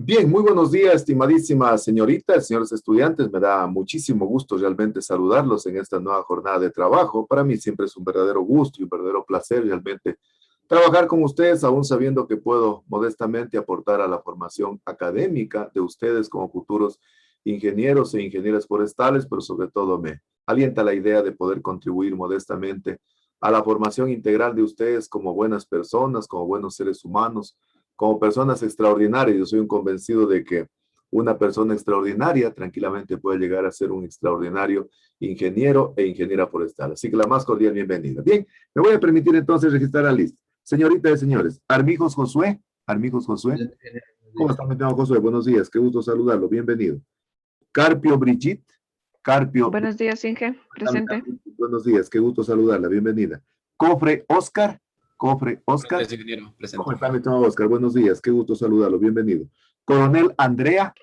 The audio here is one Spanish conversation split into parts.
Bien, muy buenos días, estimadísimas señoritas, señores estudiantes. Me da muchísimo gusto realmente saludarlos en esta nueva jornada de trabajo. Para mí siempre es un verdadero gusto y un verdadero placer realmente trabajar con ustedes, aún sabiendo que puedo modestamente aportar a la formación académica de ustedes como futuros ingenieros e ingenieras forestales, pero sobre todo me alienta la idea de poder contribuir modestamente a la formación integral de ustedes como buenas personas, como buenos seres humanos, como personas extraordinarias. Yo soy un convencido de que una persona extraordinaria tranquilamente puede llegar a ser un extraordinario ingeniero e ingeniera forestal. Así que la más cordial bienvenida. Bien, me voy a permitir entonces registrar la lista. Señoritas y señores, Armijos Josué, Armijos Josué, ¿cómo está mi estimado Josué? Buenos días, qué gusto saludarlo, bienvenido. Carpio Brigitte, Carpio, Buenos días, Inge. Presente. buenos días, qué gusto saludarla, bienvenida. Cofre Oscar, Cofre Oscar. Buenos días, ingeniero. Presente. ¿Cómo está mi estimado Oscar? Buenos días, qué gusto saludarlo, bienvenido. Coronel Andrea.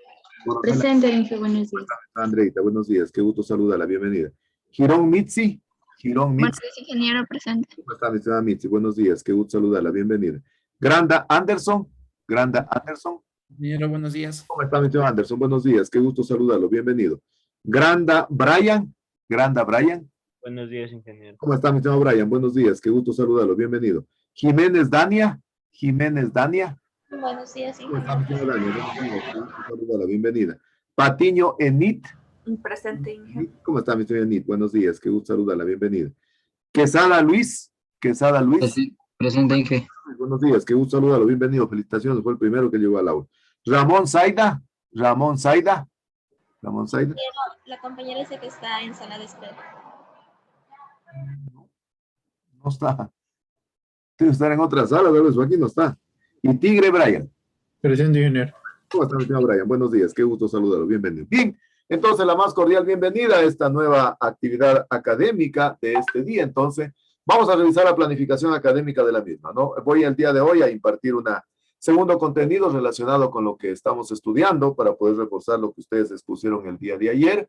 Presente, Inge, buenos días. Andreita, buenos días, qué gusto saludarla, bienvenida. Girón Mitzi, Girón Buenos Mitzi. días, ingeniero, presente. ¿Cómo está mi estimada Mitzi? Buenos días, qué gusto saludarla, bienvenida. Granda Anderson, Granda Anderson. Ingeniero, buenos días. ¿Cómo está mi estimado Anderson? Buenos días, qué gusto saludarlo, bienvenido. Granda Brian, Granda Brian. Buenos días, ingeniero. ¿Cómo está mi estimado Brian? Buenos días, qué gusto saludarlo, bienvenido. Jiménez Dania, Jiménez Dania. Buenos días, ¿Cómo está mi ingeniero. estimado Dania? Buenos días, qué gusto saludarla, bienvenida. Patiño Enit. Presente, Inge. ¿Cómo está mi estimado Enit? Buenos días, qué gusto saludarla, bienvenida. Quesada Luis, Quesada Luis. Presente, Inge. Buenos días, qué gusto saludarlo, bienvenido, felicitaciones, fue el primero que llegó al aula. Ramón Zaida, Ramón Zaida, Ramón Zaida. La compañera dice que está en sala de espera. No está. Tiene que estar en otra sala, tal vez aquí no está. Y Tigre Brian. Presente, ingeniero. ¿Cómo está, mi estimado Brian? Buenos días, qué gusto saludarlo, bienvenido. Bien, entonces la más cordial bienvenida a esta nueva actividad académica de este día. Entonces, vamos a revisar la planificación académica de la misma, ¿no? Voy el día de hoy a impartir una segundo contenido relacionado con lo que estamos estudiando para poder reforzar lo que ustedes expusieron el día de ayer.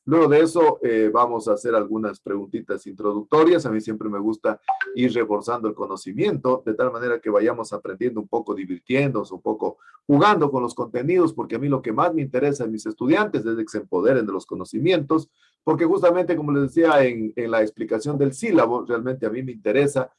Luego de eso vamos a hacer algunas preguntitas introductorias. A mí siempre me gusta ir reforzando el conocimiento de tal manera que vayamos aprendiendo un poco, divirtiéndonos, un poco jugando con los contenidos, porque a mí lo que más me interesa en mis estudiantes es que se empoderen de los conocimientos, porque justamente como les decía en la explicación del sílabo, realmente a mí me interesa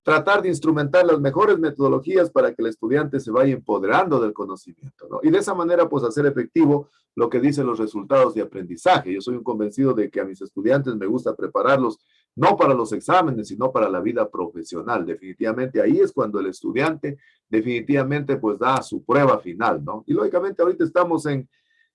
tratar de instrumentar las mejores metodologías para que el estudiante se vaya empoderando del conocimiento, ¿no? Y de esa manera, pues, hacer efectivo lo que dicen los resultados de aprendizaje. Yo soy un convencido de que a mis estudiantes me gusta prepararlos no para los exámenes, sino para la vida profesional. Definitivamente ahí es cuando el estudiante definitivamente, pues, da su prueba final, ¿no? Y lógicamente ahorita estamos en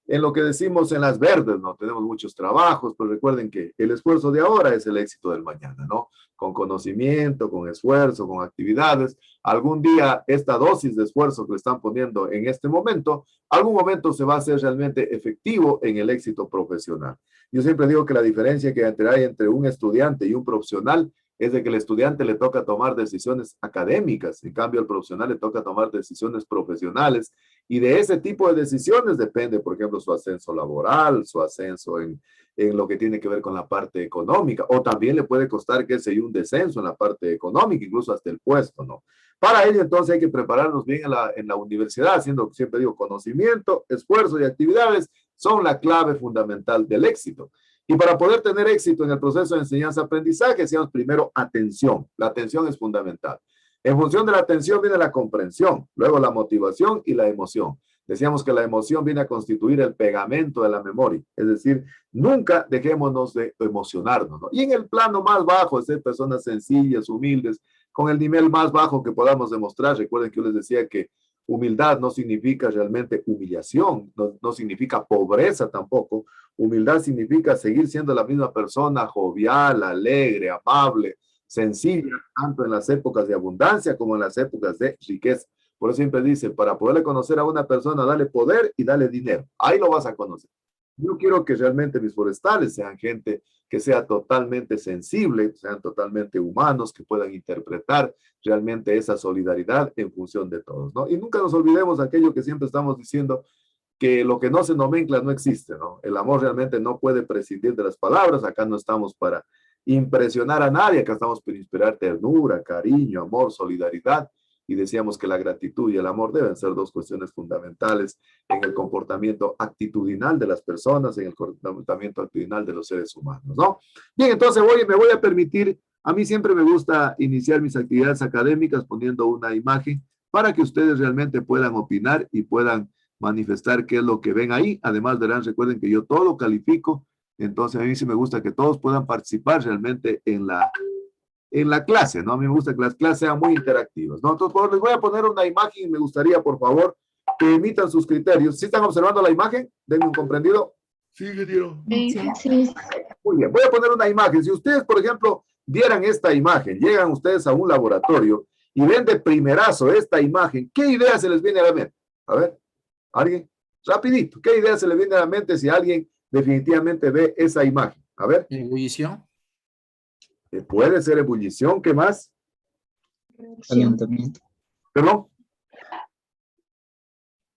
lo que decimos en las verdes, ¿no? Tenemos muchos trabajos, pero recuerden que el esfuerzo de ahora es el éxito del mañana, ¿no? Con conocimiento, con esfuerzo, con actividades. Algún día esta dosis de esfuerzo que le están poniendo en este momento, algún momento se va a hacer realmente efectivo en el éxito profesional. Yo siempre digo que la diferencia que hay entre un estudiante y un profesional es de que el estudiante le toca tomar decisiones académicas, en cambio al profesional le toca tomar decisiones profesionales, y de ese tipo de decisiones depende, por ejemplo, su ascenso laboral, su ascenso en lo que tiene que ver con la parte económica, o también le puede costar, qué sé yo, un descenso en la parte económica, incluso hasta el puesto, ¿no? Para ello, entonces, hay que prepararnos bien en la universidad, haciendo, siempre digo, conocimiento, esfuerzo y actividades son la clave fundamental del éxito. Y para poder tener éxito en el proceso de enseñanza-aprendizaje, decíamos primero atención. La atención es fundamental. En función de la atención viene la comprensión, luego la motivación y la emoción. Decíamos que la emoción viene a constituir el pegamento de la memoria, es decir, nunca dejémonos de emocionarnos, ¿no? Y en el plano más bajo, es ser personas sencillas, humildes, con el nivel más bajo que podamos demostrar. Recuerden que yo les decía que humildad no significa realmente humillación, no significa pobreza tampoco. Humildad significa seguir siendo la misma persona, jovial, alegre, amable, sencilla, tanto en las épocas de abundancia como en las épocas de riqueza. Por eso siempre dice, para poderle conocer a una persona, dale poder y dale dinero. Ahí lo vas a conocer. Yo quiero que realmente mis forestales sean gente que sea totalmente sensible, sean totalmente humanos, que puedan interpretar realmente esa solidaridad en función de todos, ¿no? Y nunca nos olvidemos aquello que siempre estamos diciendo, que lo que no se nomencla no existe, ¿no? El amor realmente no puede prescindir de las palabras. Acá no estamos para impresionar a nadie, acá estamos para inspirar ternura, cariño, amor, solidaridad. y decíamos que la gratitud y el amor deben ser dos cuestiones fundamentales en el comportamiento actitudinal de las personas, en el comportamiento actitudinal de los seres humanos, ¿no? Bien, entonces me voy a permitir, a mí siempre me gusta iniciar mis actividades académicas poniendo una imagen para que ustedes realmente puedan opinar y puedan manifestar qué es lo que ven ahí. Además, verán, recuerden que yo todo lo califico, entonces a mí sí me gusta que todos puedan participar realmente en la clase, ¿no? A mí me gusta que las clases sean muy interactivas, ¿no? Entonces, les voy a poner una imagen y me gustaría, por favor, que emitan sus criterios. ¿Sí están observando la imagen? Denme un comprendido. Sí, Getiro. Sí. Muy bien, voy a poner una imagen. Si ustedes, por ejemplo, vieran esta imagen, llegan ustedes a un laboratorio y ven de primerazo esta imagen, ¿qué idea se les viene a la mente? A ver, ¿alguien? Rapidito, ¿qué idea se les viene a la mente si alguien definitivamente ve esa imagen? A ver. Ebullición. Puede ser ebullición, ¿qué más? Calentamiento. ¿Perdón?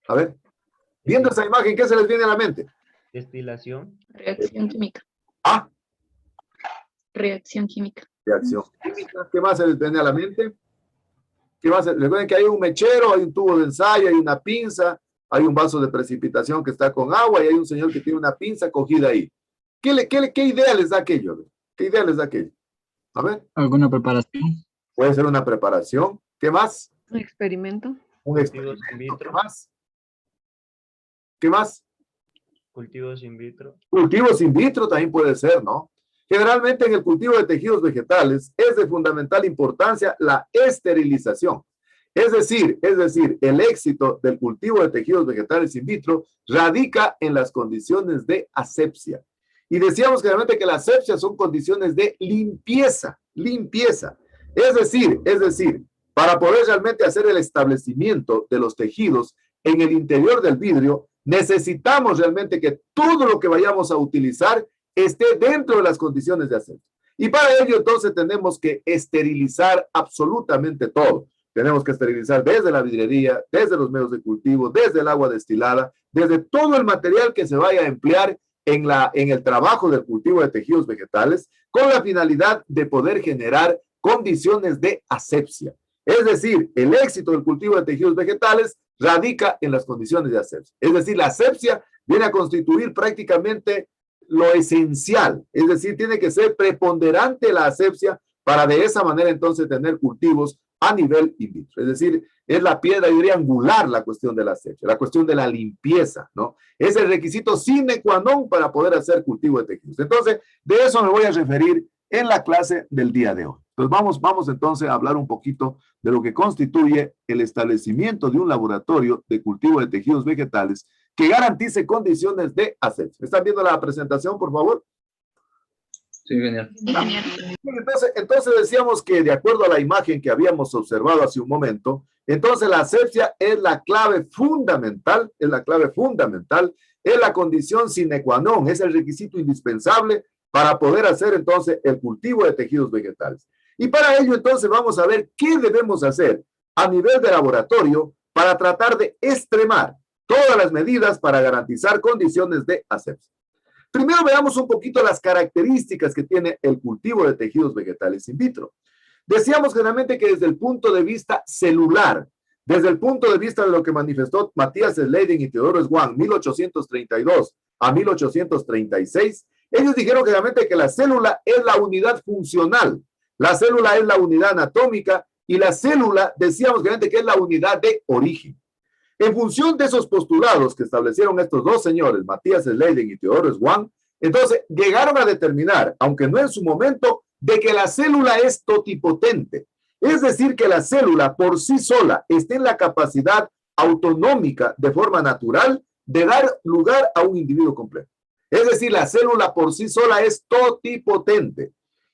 A ver, viendo esa imagen, ¿qué se les viene a la mente? Destilación. Reacción química. Ah, Reacción química. reacción química. ¿Qué más se les viene a la mente? ¿Qué más? Recuerden que hay un mechero, hay un tubo de ensayo, hay una pinza, hay un vaso de precipitación que está con agua y hay un señor que tiene una pinza cogida ahí. ¿Qué idea les da aquello? ¿Qué idea les da aquello? A ver. ¿Alguna preparación? Puede ser una preparación. ¿Qué más? Un experimento. Un experimento. ¿Qué más? ¿Qué más? Cultivos in vitro. Cultivos in vitro también puede ser, ¿no? Generalmente en el cultivo de tejidos vegetales es de fundamental importancia la esterilización. Es decir, el éxito del cultivo de tejidos vegetales in vitro radica en las condiciones de asepsia. Y decíamos claramente que la asepsia son condiciones de limpieza. Es decir, para poder realmente hacer el establecimiento de los tejidos en el interior del vidrio, necesitamos realmente que todo lo que vayamos a utilizar esté dentro de las condiciones de asepsia. Y para ello, entonces, tenemos que esterilizar absolutamente todo. Tenemos que esterilizar desde la vidriería, desde los medios de cultivo, desde el agua destilada, desde todo el material que se vaya a emplear en el trabajo del cultivo de tejidos vegetales, con la finalidad de poder generar condiciones de asepsia. Es decir, el éxito del cultivo de tejidos vegetales radica en las condiciones de asepsia. Es decir, la asepsia viene a constituir prácticamente lo esencial. Es decir, tiene que ser preponderante la asepsia para de esa manera entonces tener cultivos a nivel in vitro. Es decir, es la piedra, yo diría, angular la cuestión de la asepsia, la cuestión de la limpieza, ¿no? Es el requisito sine qua non para poder hacer cultivo de tejidos. Entonces, de eso me voy a referir en la clase del día de hoy. Entonces, vamos entonces a hablar un poquito de lo que constituye el establecimiento de un laboratorio de cultivo de tejidos vegetales que garantice condiciones de asepsia. ¿Están viendo la presentación, por favor? Sí, genial. Entonces decíamos que de acuerdo a la imagen que habíamos observado hace un momento, entonces la asepsia es la clave fundamental, es la condición sine qua non, es el requisito indispensable para poder hacer entonces el cultivo de tejidos vegetales. Y para ello entonces vamos a ver qué debemos hacer a nivel de laboratorio para tratar de extremar todas las medidas para garantizar condiciones de asepsia. Primero veamos un poquito las características que tiene el cultivo de tejidos vegetales in vitro. Decíamos generalmente que desde el punto de vista celular, desde el punto de vista de lo que manifestó Matthias Schleiden y Theodor Schwann, 1832 a 1836, ellos dijeron claramente que la célula es la unidad funcional, la célula es la unidad anatómica y la célula, decíamos claramente que es la unidad de origen. En función de esos postulados que establecieron estos dos señores, Matthias Schleiden y Theodor Schwann, entonces llegaron a determinar, aunque no en su momento, de que la célula es totipotente. Es decir, que la célula por sí sola está en la capacidad autonómica de forma natural de dar lugar a un individuo completo. Es decir, la célula por sí sola es totipotente.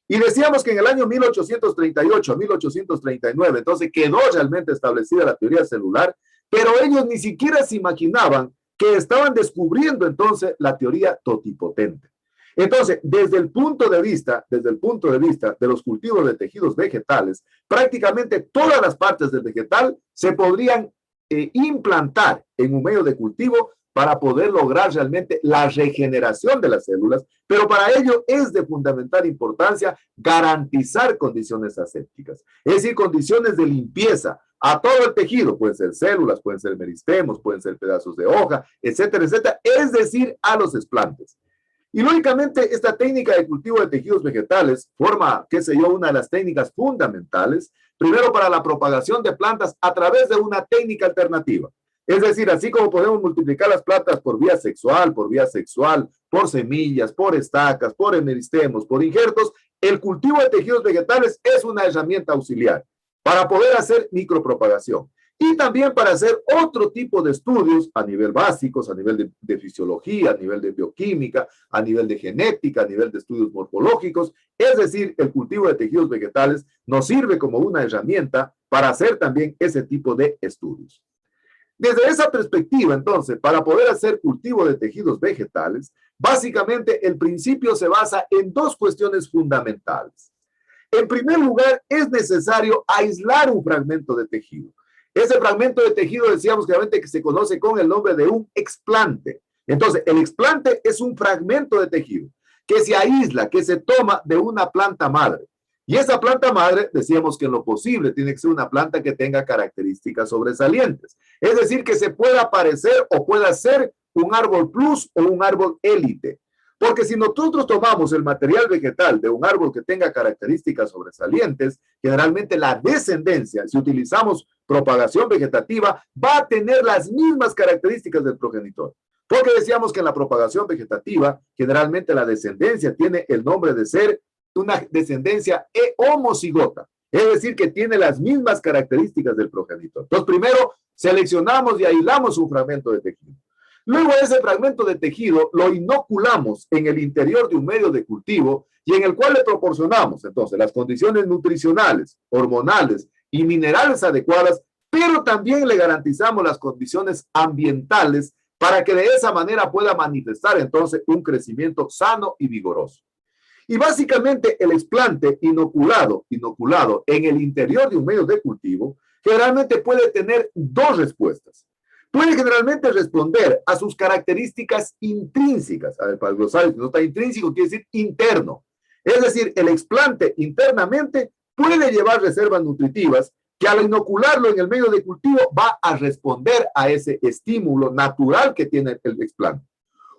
Y decíamos que en el año 1838 a 1839, entonces quedó realmente establecida la teoría celular, pero ellos ni siquiera se imaginaban que estaban descubriendo entonces la teoría totipotente. Entonces, desde el punto de vista de los cultivos de tejidos vegetales, prácticamente todas las partes del vegetal se podrían implantar en un medio de cultivo para poder lograr realmente la regeneración de las células, pero para ello es de fundamental importancia garantizar condiciones asépticas, es decir, condiciones de limpieza, a todo el tejido, pueden ser células, pueden ser meristemos, pueden ser pedazos de hoja, etcétera, etcétera, es decir, a los explantes. Y lógicamente esta técnica de cultivo de tejidos vegetales forma, qué sé yo, una de las técnicas fundamentales, primero para la propagación de plantas a través de una técnica alternativa. Es decir, así como podemos multiplicar las plantas por vía sexual, por semillas, por estacas, por emeristemos, por injertos, el cultivo de tejidos vegetales es una herramienta auxiliar para poder hacer micropropagación y también para hacer otro tipo de estudios a nivel básicos, a nivel de fisiología, a nivel de bioquímica, a nivel de genética, a nivel de estudios morfológicos. Es decir, el cultivo de tejidos vegetales nos sirve como una herramienta para hacer también ese tipo de estudios. Desde esa perspectiva, entonces, para poder hacer cultivo de tejidos vegetales, básicamente el principio se basa en dos cuestiones fundamentales. En primer lugar, es necesario aislar un fragmento de tejido. Ese fragmento de tejido decíamos claramente que se conoce con el nombre de un explante. Entonces, el explante es un fragmento de tejido que se aísla, que se toma de una planta madre. Y esa planta madre, decíamos que en lo posible tiene que ser una planta que tenga características sobresalientes. Es decir, que se pueda parecer o pueda ser un árbol plus o un árbol élite. Porque si nosotros tomamos el material vegetal de un árbol que tenga características sobresalientes, generalmente la descendencia, si utilizamos propagación vegetativa, va a tener las mismas características del progenitor. Porque decíamos que en la propagación vegetativa, generalmente la descendencia tiene el nombre de ser una descendencia homocigota, es decir, que tiene las mismas características del progenitor. Entonces, primero seleccionamos y aislamos un fragmento de tejido. Luego ese fragmento de tejido lo inoculamos en el interior de un medio de cultivo y en el cual le proporcionamos, entonces, las condiciones nutricionales, hormonales y minerales adecuadas, pero también le garantizamos las condiciones ambientales para que de esa manera pueda manifestar, entonces, un crecimiento sano y vigoroso. Y básicamente el explante inoculado en el interior de un medio de cultivo generalmente puede tener dos respuestas. Puede generalmente responder a sus características intrínsecas. A ver, para el glosario, si no está intrínseco, quiere decir interno. Es decir, el explante internamente puede llevar reservas nutritivas que al inocularlo en el medio de cultivo va a responder a ese estímulo natural que tiene el explante.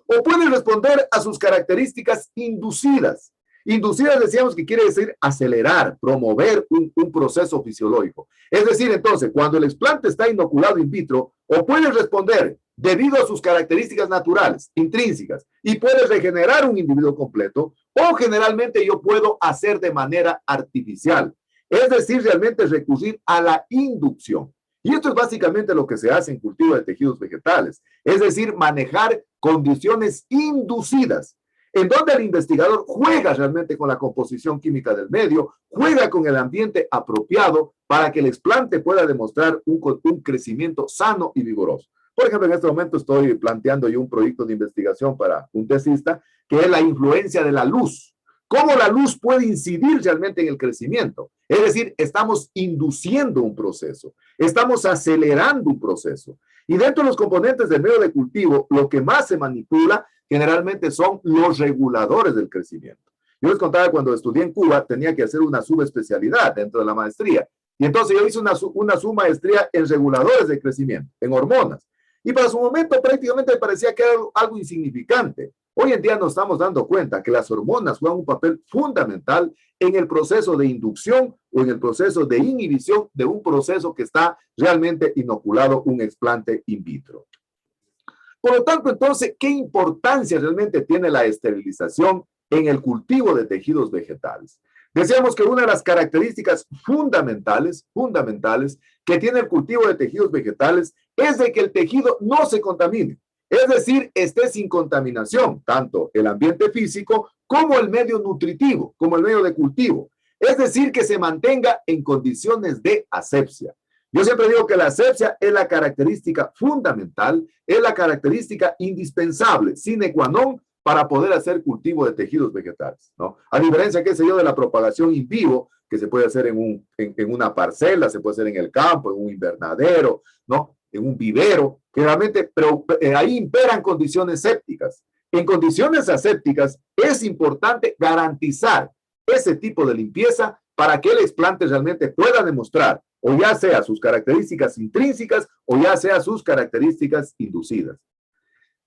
O puede responder a sus características inducidas. Inducidas decíamos que quiere decir acelerar, promover un proceso fisiológico. Es decir, entonces, cuando el explante está inoculado in vitro, o puede responder debido a sus características naturales, intrínsecas, y puede regenerar un individuo completo, o generalmente yo puedo hacer de manera artificial. Es decir, realmente recurrir a la inducción. Y esto es básicamente lo que se hace en cultivo de tejidos vegetales. Es decir, manejar condiciones inducidas, en donde el investigador juega realmente con la composición química del medio, juega con el ambiente apropiado para que el explante pueda demostrar un crecimiento sano y vigoroso. Por ejemplo, en este momento estoy planteando yo un proyecto de investigación para un tesista, que es la influencia de la luz. ¿Cómo la luz puede incidir realmente en el crecimiento? Es decir, estamos induciendo un proceso, estamos acelerando un proceso. Y dentro de los componentes del medio de cultivo, lo que más se manipula generalmente son los reguladores del crecimiento. Yo les contaba cuando estudié en Cuba, tenía que hacer una subespecialidad dentro de la maestría. Y entonces yo hice una submaestría en reguladores de crecimiento, en hormonas. Y para su momento prácticamente me parecía que era algo insignificante. Hoy en día nos estamos dando cuenta que las hormonas juegan un papel fundamental en el proceso de inducción o en el proceso de inhibición de un proceso que está realmente inoculado, un explante in vitro. Por lo tanto, entonces, ¿qué importancia realmente tiene la esterilización en el cultivo de tejidos vegetales? Decíamos que una de las características fundamentales que tiene el cultivo de tejidos vegetales es de que el tejido no se contamine. Es decir, esté sin contaminación, tanto el ambiente físico como el medio nutritivo, como el medio de cultivo. Es decir, que se mantenga en condiciones de asepsia. Yo siempre digo que la asepsia es la característica fundamental, es la característica indispensable, sine qua non, para poder hacer cultivo de tejidos vegetales, ¿no? A diferencia, qué sé yo, de la propagación in vivo, que se puede hacer en una parcela, se puede hacer en el campo, en un invernadero, ¿no? En un vivero, generalmente, pero ahí imperan condiciones sépticas. En condiciones asépticas es importante garantizar ese tipo de limpieza para que el explante realmente pueda demostrar o ya sea sus características intrínsecas o ya sea sus características inducidas.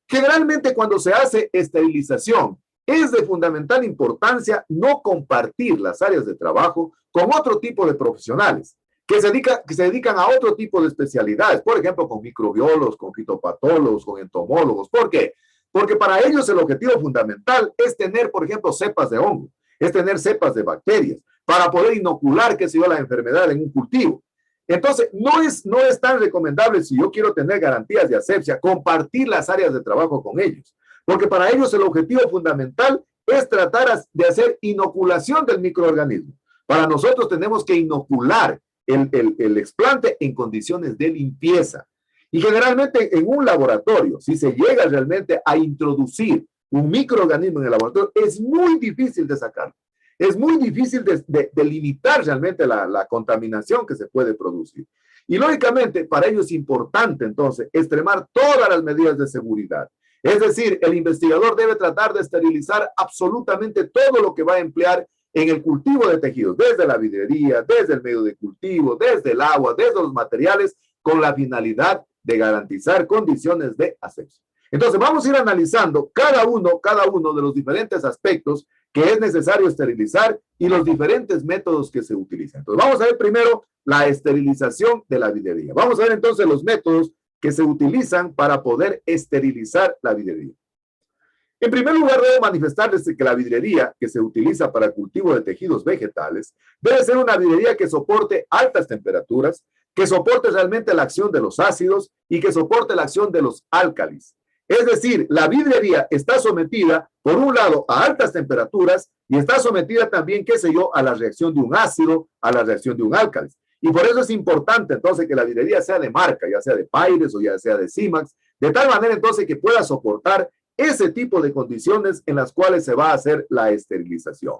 Generalmente cuando se hace esterilización, es de fundamental importancia no compartir las áreas de trabajo con otro tipo de profesionales que se dedican a otro tipo de especialidades, por ejemplo, con microbiólogos, con fitopatólogos, con entomólogos. ¿Por qué? Porque para ellos el objetivo fundamental es tener, por ejemplo, cepas de hongo, es tener cepas de bacterias, para poder inocular, qué sé yo, la enfermedad en un cultivo. Entonces, no es tan recomendable, si yo quiero tener garantías de asepsia, compartir las áreas de trabajo con ellos, porque para ellos el objetivo fundamental es tratar de hacer inoculación del microorganismo. Para nosotros tenemos que inocular el explante en condiciones de limpieza. Y generalmente en un laboratorio, si se llega realmente a introducir un microorganismo en el laboratorio, es muy difícil de sacarlo. Es muy difícil de limitar realmente la contaminación que se puede producir. Y lógicamente, para ello es importante entonces extremar todas las medidas de seguridad. Es decir, el investigador debe tratar de esterilizar absolutamente todo lo que va a emplear en el cultivo de tejidos, desde la vidriería, desde el medio de cultivo, desde el agua, desde los materiales, con la finalidad de garantizar condiciones de asepsia. Entonces, vamos a ir analizando cada uno de los diferentes aspectos que es necesario esterilizar y los diferentes métodos que se utilizan. Entonces, vamos a ver primero la esterilización de la vidriería. Vamos a ver entonces los métodos que se utilizan para poder esterilizar la vidriería. En primer lugar, debo manifestarles que la vidriería que se utiliza para el cultivo de tejidos vegetales debe ser una vidriería que soporte altas temperaturas, que soporte realmente la acción de los ácidos y que soporte la acción de los álcalis. Es decir, la vidriería está sometida, por un lado, a altas temperaturas y está sometida también, qué sé yo, a la reacción de un ácido, a la reacción de un álcalis. Y por eso es importante, entonces, que la vidriería sea de marca, ya sea de Pyrex o ya sea de Simax, de tal manera, entonces, que pueda soportar ese tipo de condiciones en las cuales se va a hacer la esterilización.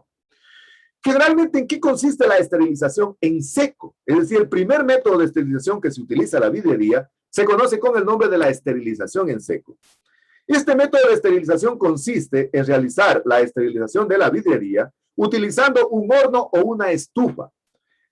Generalmente, ¿en qué consiste la esterilización en seco? Es decir, el primer método de esterilización que se utiliza en la vidriería se conoce con el nombre de la esterilización en seco. Este método de esterilización consiste en realizar la esterilización de la vidriería utilizando un horno o una estufa.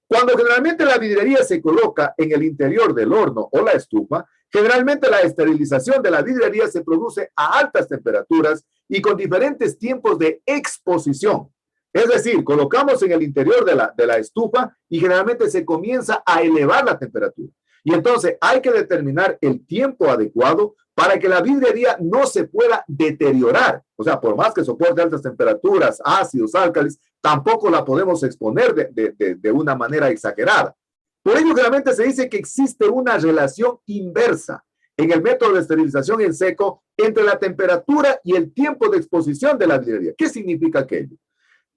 Cuando generalmente la vidriería se coloca en el interior del horno o la estufa, generalmente la esterilización de la vidriería se produce a altas temperaturas y con diferentes tiempos de exposición. Es decir, colocamos en el interior de la estufa y generalmente se comienza a elevar la temperatura. Y entonces hay que determinar el tiempo adecuado para que la vidriería no se pueda deteriorar. O sea, por más que soporte altas temperaturas, ácidos, álcalis, tampoco la podemos exponer de una manera exagerada. Por ello, generalmente se dice que existe una relación inversa en el método de esterilización en seco entre la temperatura y el tiempo de exposición de la vidriería. ¿Qué significa aquello?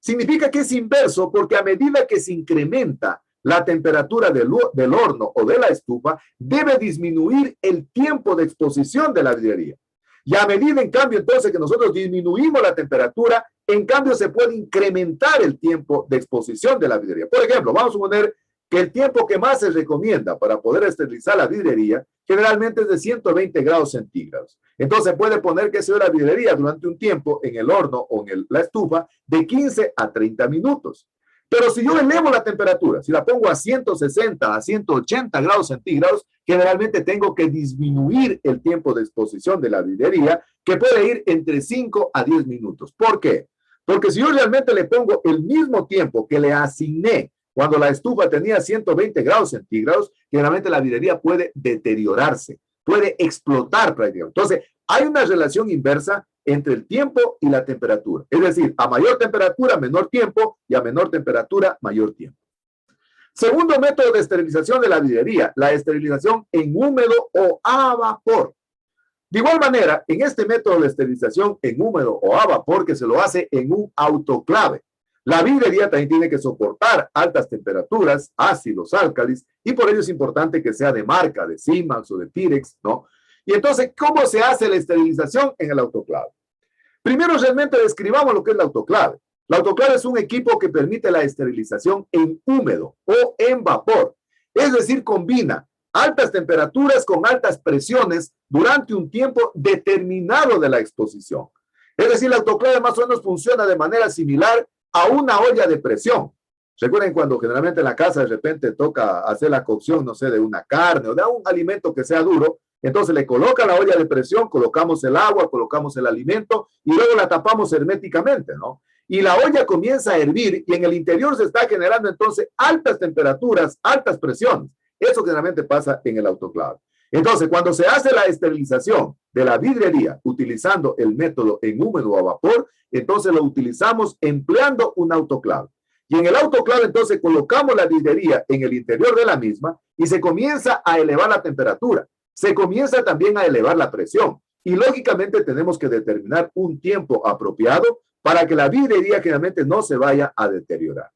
Significa que es inverso porque a medida que se incrementa la temperatura del horno o de la estufa, debe disminuir el tiempo de exposición de la vidriería. Y a medida, en cambio, entonces que nosotros disminuimos la temperatura, en cambio se puede incrementar el tiempo de exposición de la vidriería. Por ejemplo, vamos a suponer que el tiempo que más se recomienda para poder esterilizar la vidriería generalmente es de 120 grados centígrados. Entonces puede poner que sea la vidriería durante un tiempo en el horno o en la estufa de 15 a 30 minutos. Pero si yo elevo la temperatura, si la pongo a 160, a 180 grados centígrados, generalmente tengo que disminuir el tiempo de exposición de la vidriería, que puede ir entre 5 a 10 minutos. ¿Por qué? Porque si yo realmente le pongo el mismo tiempo que le asigné cuando la estufa tenía 120 grados centígrados, generalmente la vidriería puede deteriorarse, puede explotar prácticamente. Entonces, hay una relación inversa entre el tiempo y la temperatura. Es decir, a mayor temperatura, menor tiempo, y a menor temperatura, mayor tiempo. Segundo método de esterilización de la vidriería, la esterilización en húmedo o a vapor. De igual manera, en este método de esterilización en húmedo o a vapor, que se lo hace en un autoclave, la vidriería también tiene que soportar altas temperaturas, ácidos, álcalis, y por ello es importante que sea de marca, de Simax o de Pyrex, ¿no? Y entonces, ¿cómo se hace la esterilización en el autoclave? Primero, realmente describamos lo que es la autoclave. La autoclave es un equipo que permite la esterilización en húmedo o en vapor. Es decir, combina altas temperaturas con altas presiones durante un tiempo determinado de la exposición. Es decir, la autoclave más o menos funciona de manera similar a una olla de presión. Recuerden cuando generalmente en la casa de repente toca hacer la cocción, no sé, de una carne o de un alimento que sea duro, entonces le coloca la olla de presión, colocamos el agua, colocamos el alimento y luego la tapamos herméticamente, ¿no? Y la olla comienza a hervir y en el interior se está generando entonces altas temperaturas, altas presiones. Eso generalmente pasa en el autoclave. Entonces, cuando se hace la esterilización de la vidriería utilizando el método en húmedo o a vapor, entonces lo utilizamos empleando un autoclave. Y en el autoclave entonces colocamos la vidriería en el interior de la misma y se comienza a elevar la temperatura. Se comienza también a elevar la presión. Y lógicamente tenemos que determinar un tiempo apropiado para que la vidriería generalmente no se vaya a deteriorar.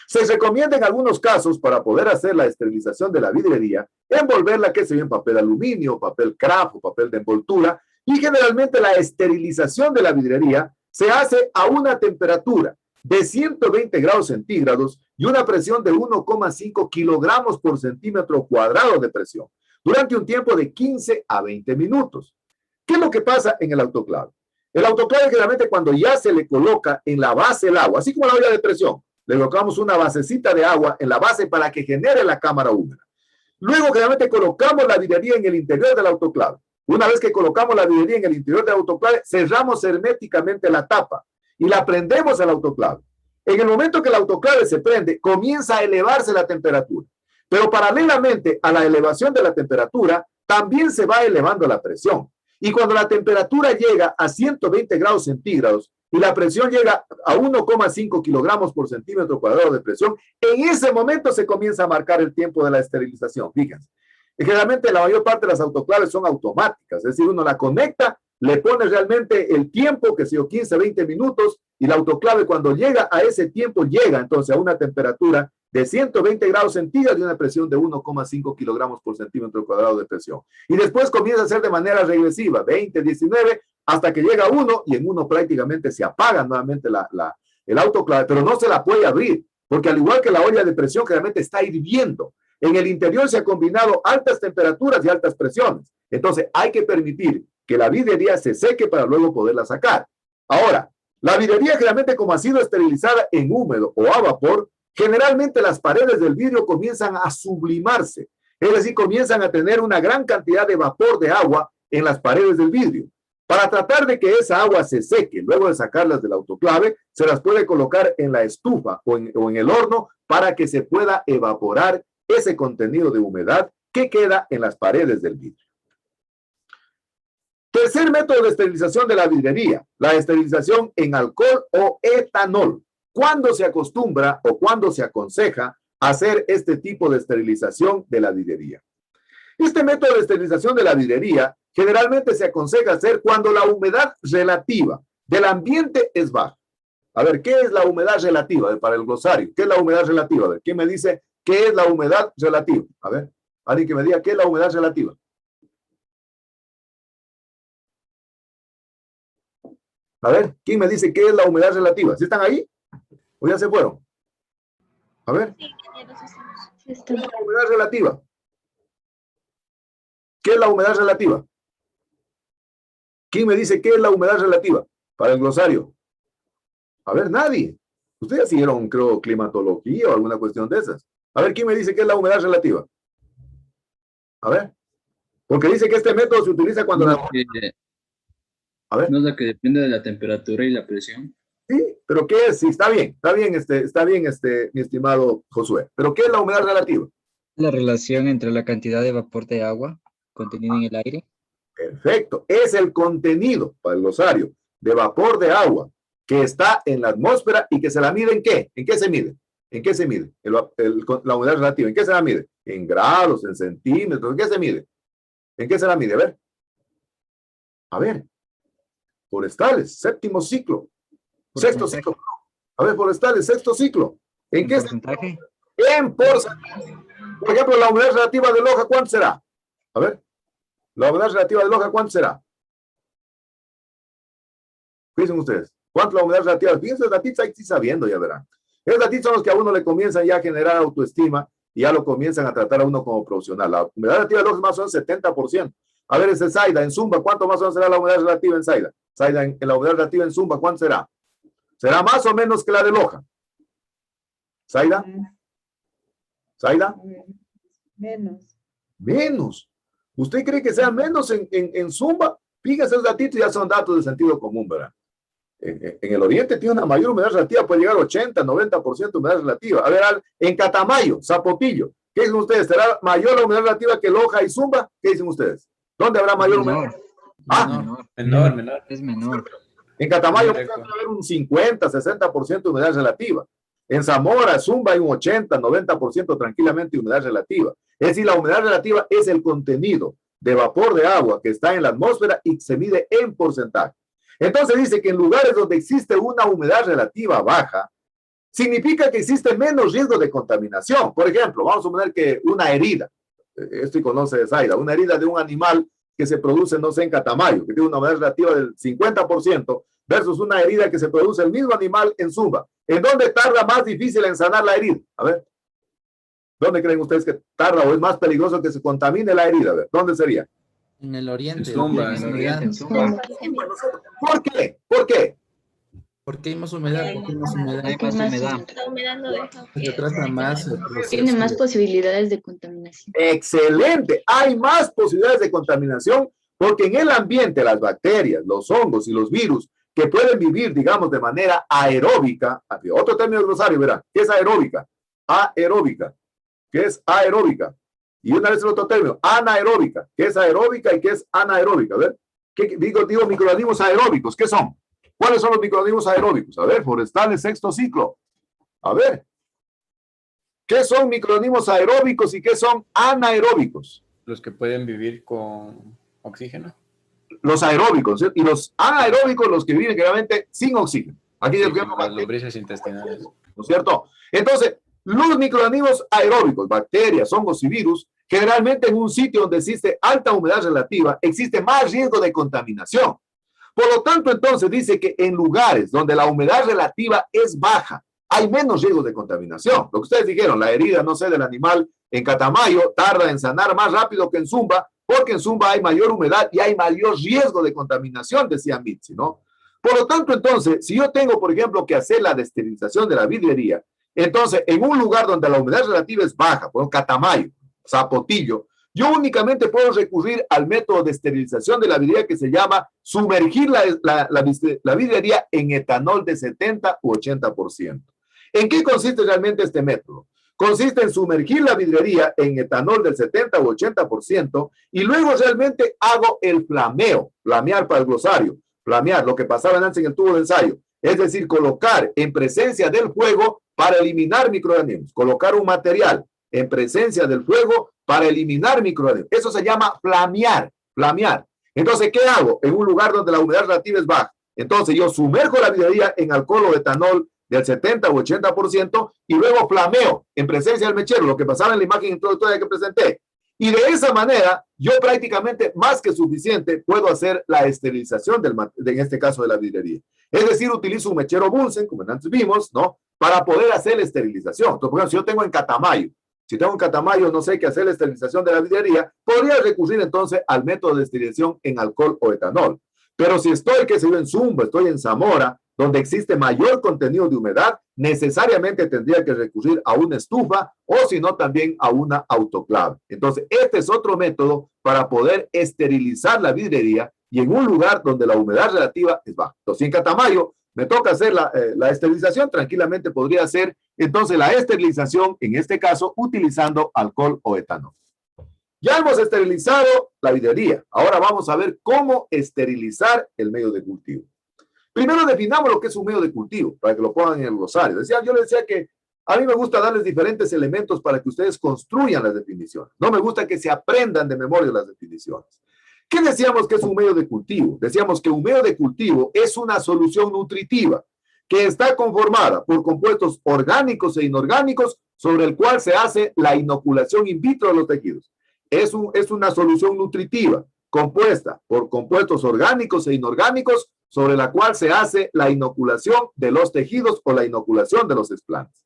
Se recomienda en algunos casos para poder hacer la esterilización de la vidriería, envolverla, que se ve en papel aluminio, papel craft o papel de envoltura, y generalmente la esterilización de la vidriería se hace a una temperatura de 120 grados centígrados y una presión de 1,5 kilogramos por centímetro cuadrado de presión, durante un tiempo de 15 a 20 minutos. ¿Qué es lo que pasa en el autoclave? El autoclave generalmente cuando ya se le coloca en la base el agua, así como la olla de presión, le colocamos una basecita de agua en la base para que genere la cámara húmeda. Luego generalmente colocamos la vidriería en el interior del autoclave. Una vez que colocamos la vidriería en el interior del autoclave, cerramos herméticamente la tapa y la prendemos al autoclave. En el momento que el autoclave se prende, comienza a elevarse la temperatura. Pero paralelamente a la elevación de la temperatura, también se va elevando la presión. Y cuando la temperatura llega a 120 grados centígrados y la presión llega a 1,5 kilogramos por centímetro cuadrado de presión, en ese momento se comienza a marcar el tiempo de la esterilización. Fíjense. Y generalmente la mayor parte de las autoclaves son automáticas, es decir, uno la conecta, le pone realmente el tiempo, que sea 15, 20 minutos, y la autoclave cuando llega a ese tiempo, llega entonces a una temperatura de 120 grados centígrados y una presión de 1,5 kilogramos por centímetro cuadrado de presión. Y después comienza a ser de manera regresiva, 20, 19, hasta que llega a 1 y en 1 prácticamente se apaga nuevamente el autoclave, pero no se la puede abrir, porque al igual que la olla de presión generalmente está hirviendo. En el interior se han combinado altas temperaturas y altas presiones. Entonces hay que permitir que la vidriería se seque para luego poderla sacar. Ahora, la vidriería generalmente como ha sido esterilizada en húmedo o a vapor, generalmente las paredes del vidrio comienzan a sublimarse, es decir, comienzan a tener una gran cantidad de vapor de agua en las paredes del vidrio. Para tratar de que esa agua se seque, luego de sacarlas del autoclave, se las puede colocar en la estufa o en el horno para que se pueda evaporar ese contenido de humedad que queda en las paredes del vidrio. Tercer método de esterilización de la vidriería, la esterilización en alcohol o etanol. ¿Cuándo se acostumbra o cuándo se aconseja hacer este tipo de esterilización de la vidriería? Este método de esterilización de la vidriería generalmente se aconseja hacer cuando la humedad relativa del ambiente es baja. A ver, ¿qué es la humedad relativa? Para el glosario, ¿qué es la humedad relativa? A ver, ¿quién me dice qué es la humedad relativa? A ver, alguien que me diga qué es la humedad relativa. A ver, ¿quién me dice qué es la humedad relativa? ¿Sí están ahí? ¿O ya se fueron? A ver. ¿Qué es la humedad relativa? ¿Qué es la humedad relativa? ¿Quién me dice qué es la humedad relativa? Para el glosario. A ver, nadie. Ustedes siguieron, creo, climatología o alguna cuestión de esas. A ver, ¿quién me dice qué es la humedad relativa? A ver. Porque dice que este método se utiliza cuando la... A ver. ¿No es la que depende de la temperatura y la presión? Sí, pero ¿qué es? Sí, está bien, mi estimado Josué. ¿Pero qué es la humedad relativa? La relación entre la cantidad de vapor de agua contenida en el aire. Perfecto. Es el contenido, para el glosario, de vapor de agua que está en la atmósfera y que se la mide ¿en qué? ¿En qué se mide? ¿En qué se mide? La humedad relativa. ¿En qué se la mide? En grados, en centímetros. ¿En qué se mide? ¿En qué se la mide? A ver. A ver. Forestales, séptimo ciclo. Sexto ciclo. A ver, forestales, sexto ciclo. ¿En qué porcentaje? En porcentaje. Por ejemplo, la humedad relativa de Loja, ¿cuánto será? A ver. La humedad relativa de Loja, ¿cuánto será? Fíjense ustedes. ¿Cuánto la humedad relativa? Fíjense, los datitos ahí sí sabiendo, ya verán. Esos datitos son los que a uno le comienzan ya a generar autoestima y ya lo comienzan a tratar a uno como profesional. La humedad relativa de Loja es más o menos 70%. A ver, ese Zaida, en Zumba, ¿cuánto más o menos será la humedad relativa en Zaida? Zaida, en la humedad relativa en Zumba, ¿cuánto será? ¿Será más o menos que la de Loja? ¿Zaida? ¿Zaida? Menos. Menos. ¿Usted cree que sea menos en Zumba? Fíjese esos datitos, ya son datos de sentido común, ¿verdad? En el oriente tiene una mayor humedad relativa, puede llegar a 80, 90% de humedad relativa. A ver, en Catamayo, Zapotillo, ¿qué dicen ustedes? ¿Será mayor la humedad relativa que Loja y Zumba? ¿Qué dicen ustedes? ¿Dónde habrá mayor humedad? Menor. Es menor. En Catamayo Correcto. puede haber un 50, 60% de humedad relativa. En Zamora, Zumba hay un 80, 90% tranquilamente de humedad relativa. Es decir, la humedad relativa es el contenido de vapor de agua que está en la atmósfera y se mide en porcentaje. Entonces dice que en lugares donde existe una humedad relativa baja, significa que existe menos riesgo de contaminación. Por ejemplo, vamos a suponer que una herida, esto y conoce de Zaida, una herida de un animal que se produce, no sé, en Catamayo, que tiene una humedad relativa del 50%, versus una herida que se produce el mismo animal en Zumba. ¿En dónde tarda más difícil en sanar la herida? A ver. ¿Dónde creen ustedes que tarda o es más peligroso que se contamine la herida? A ver, ¿dónde sería? En el oriente. En Zumba, hay más en el humedad. oriente, en Zumba. ¿Por qué? ¿Por qué? ¿Por qué hay más humedad? ¿Por qué hay más humedad? Hay más humedad. La humedad no deja Se retrasa más el proceso. Tiene más posibilidades de contaminación. Excelente. Hay más posibilidades de contaminación porque en el ambiente las bacterias, los hongos y los virus que pueden vivir, digamos, de manera aeróbica, otro término glosario, verá, ¿qué es aeróbica? Aeróbica. ¿Qué es aeróbica? Y una vez el otro término, anaeróbica. ¿Qué es aeróbica y qué es anaeróbica? A ver, ¿qué digo microorganismos aeróbicos? ¿Qué son? ¿Cuáles son los microorganismos aeróbicos? A ver, forestales, sexto ciclo. A ver. ¿Qué son microorganismos aeróbicos y qué son anaeróbicos? Los que pueden vivir con oxígeno. Los aeróbicos, ¿sí? Y los anaeróbicos, los que viven claramente sin oxígeno. Aquí Sí, el como las lombrices intestinales. ¿no es cierto? Entonces, los microorganismos aeróbicos, bacterias, hongos y virus, generalmente en un sitio donde existe alta humedad relativa, existe más riesgo de contaminación. Por lo tanto, entonces dice que en lugares donde la humedad relativa es baja, hay menos riesgo de contaminación. Lo que ustedes dijeron, la herida, no sé, del animal en Catamayo tarda en sanar más rápido que en Zumba, porque en Zumba hay mayor humedad y hay mayor riesgo de contaminación, decía Mitzi, ¿no? Por lo tanto, entonces, si yo tengo, por ejemplo, que hacer la desterilización de la vidriería, entonces, en un lugar donde la humedad relativa es baja, por ejemplo, Catamayo, Zapotillo, yo únicamente puedo recurrir al método de esterilización de la vidriería que se llama sumergir la vidriería en etanol de 70 u 80%. ¿En qué consiste realmente este método? Consiste en sumergir la vidriería en etanol del 70 u 80% y luego realmente hago el flameo, flamear para el glosario, flamear, lo que pasaba antes en el tubo de ensayo, es decir, colocar en presencia del fuego para eliminar microorganismos, colocar un material en presencia del fuego para eliminar microorganismos. Eso se llama flamear, flamear. Entonces, ¿qué hago? En un lugar donde la humedad relativa es baja. Entonces, yo sumerjo la vidriería en alcohol o etanol del 70 u 80% y luego flameo en presencia del mechero, lo que pasaba en la imagen introductoria que presenté. Y de esa manera, yo prácticamente más que suficiente puedo hacer la esterilización en este caso de la vidriería. Es decir, utilizo un mechero Bunsen, como antes vimos, ¿no? Para poder hacer la esterilización. Entonces, por ejemplo, si yo tengo en Catamayo, no sé qué hacer la esterilización de la vidriería, podría recurrir entonces al método de esterilización en alcohol o etanol. Pero si estoy, qué sé yo, en Zumba, estoy en Zamora, donde existe mayor contenido de humedad, necesariamente tendría que recurrir a una estufa o si no también a una autoclave. Entonces, este es otro método para poder esterilizar la vidriería y en un lugar donde la humedad relativa es baja. Entonces, si en Catamayo me toca hacer la esterilización, tranquilamente podría hacer entonces la esterilización, en este caso, utilizando alcohol o etanol. Ya hemos esterilizado la vidriería. Ahora vamos a ver cómo esterilizar el medio de cultivo. Primero definamos lo que es un medio de cultivo, para que lo pongan en el glosario. Yo les decía que a mí me gusta darles diferentes elementos para que ustedes construyan las definiciones. No me gusta que se aprendan de memoria las definiciones. ¿Qué decíamos que es un medio de cultivo? Decíamos que un medio de cultivo es una solución nutritiva que está conformada por compuestos orgánicos e inorgánicos sobre el cual se hace la inoculación in vitro de los tejidos. Es una solución nutritiva compuesta por compuestos orgánicos e inorgánicos sobre la cual se hace la inoculación de los tejidos o la inoculación de los explantes.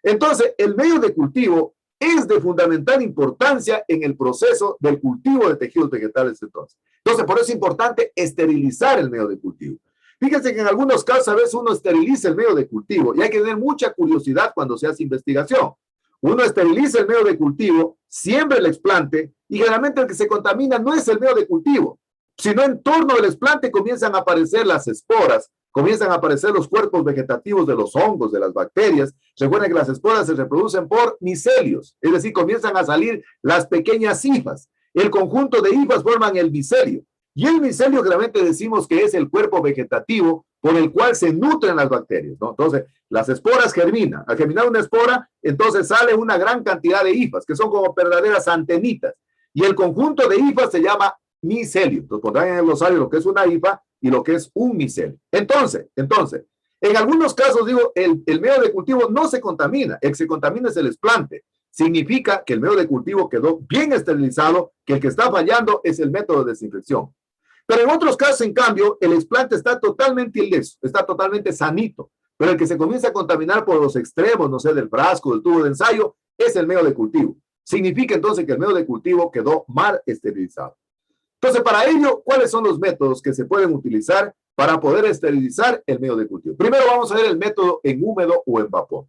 Entonces, el medio de cultivo es de fundamental importancia en el proceso del cultivo de tejidos vegetales. Entonces, por eso es importante esterilizar el medio de cultivo. Fíjense que en algunos casos a veces uno esteriliza el medio de cultivo y hay que tener mucha curiosidad cuando se hace investigación. Uno esteriliza el medio de cultivo, siembra el explante y generalmente el que se contamina no es el medio de cultivo, sino en torno del explante comienzan a aparecer las esporas, comienzan a aparecer los cuerpos vegetativos de los hongos, de las bacterias. Recuerden que las esporas se reproducen por micelios, es decir, comienzan a salir las pequeñas hifas. El conjunto de hifas forman el micelio. Y el micelio realmente decimos que es el cuerpo vegetativo por el cual se nutren las bacterias, ¿no? Entonces, las esporas germinan. Al germinar una espora, entonces sale una gran cantidad de hifas, que son como verdaderas antenitas. Y el conjunto de hifas se llama micelio. Entonces, pondrán en el glosario lo que es una hifa y lo que es un micelio. Entonces, en algunos casos, digo, el medio de cultivo no se contamina. El que se contamina es el explante. Significa que el medio de cultivo quedó bien esterilizado, que el que está fallando es el método de desinfección. Pero en otros casos, en cambio, el explante está totalmente ileso, está totalmente sanito. Pero el que se comienza a contaminar por los extremos, no sé, del frasco, del tubo de ensayo, es el medio de cultivo. Significa entonces que el medio de cultivo quedó mal esterilizado. Entonces, para ello, ¿cuáles son los métodos que se pueden utilizar para poder esterilizar el medio de cultivo? Primero vamos a ver el método en húmedo o en vapor.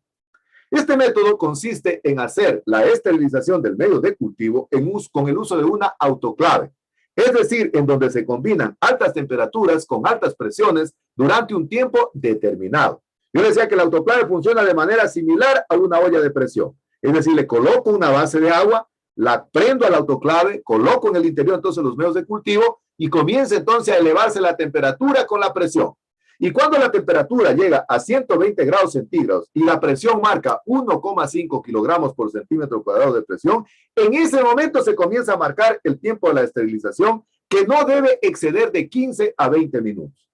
Este método consiste en hacer la esterilización del medio de cultivo con el uso de una autoclave. Es decir, en donde se combinan altas temperaturas con altas presiones durante un tiempo determinado. Yo decía que la autoclave funciona de manera similar a una olla de presión. Es decir, le coloco una base de agua, la prendo a la autoclave, coloco en el interior entonces los medios de cultivo y comienza entonces a elevarse la temperatura con la presión. Y cuando la temperatura llega a 120 grados centígrados y la presión marca 1,5 kilogramos por centímetro cuadrado de presión, en ese momento se comienza a marcar el tiempo de la esterilización, que no debe exceder de 15 a 20 minutos.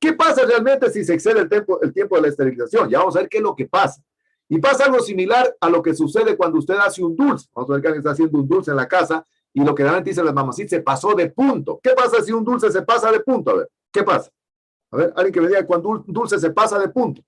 ¿Qué pasa realmente si se excede el tiempo de la esterilización? Ya vamos a ver qué es lo que pasa. Y pasa algo similar a lo que sucede cuando usted hace un dulce. Vamos a ver que alguien está haciendo un dulce en la casa y lo que realmente dicen las mamacitas, se pasó de punto. ¿Qué pasa si un dulce se pasa de punto? A ver, ¿qué pasa? A ver, alguien que me diga cuando un dulce se pasa de punto.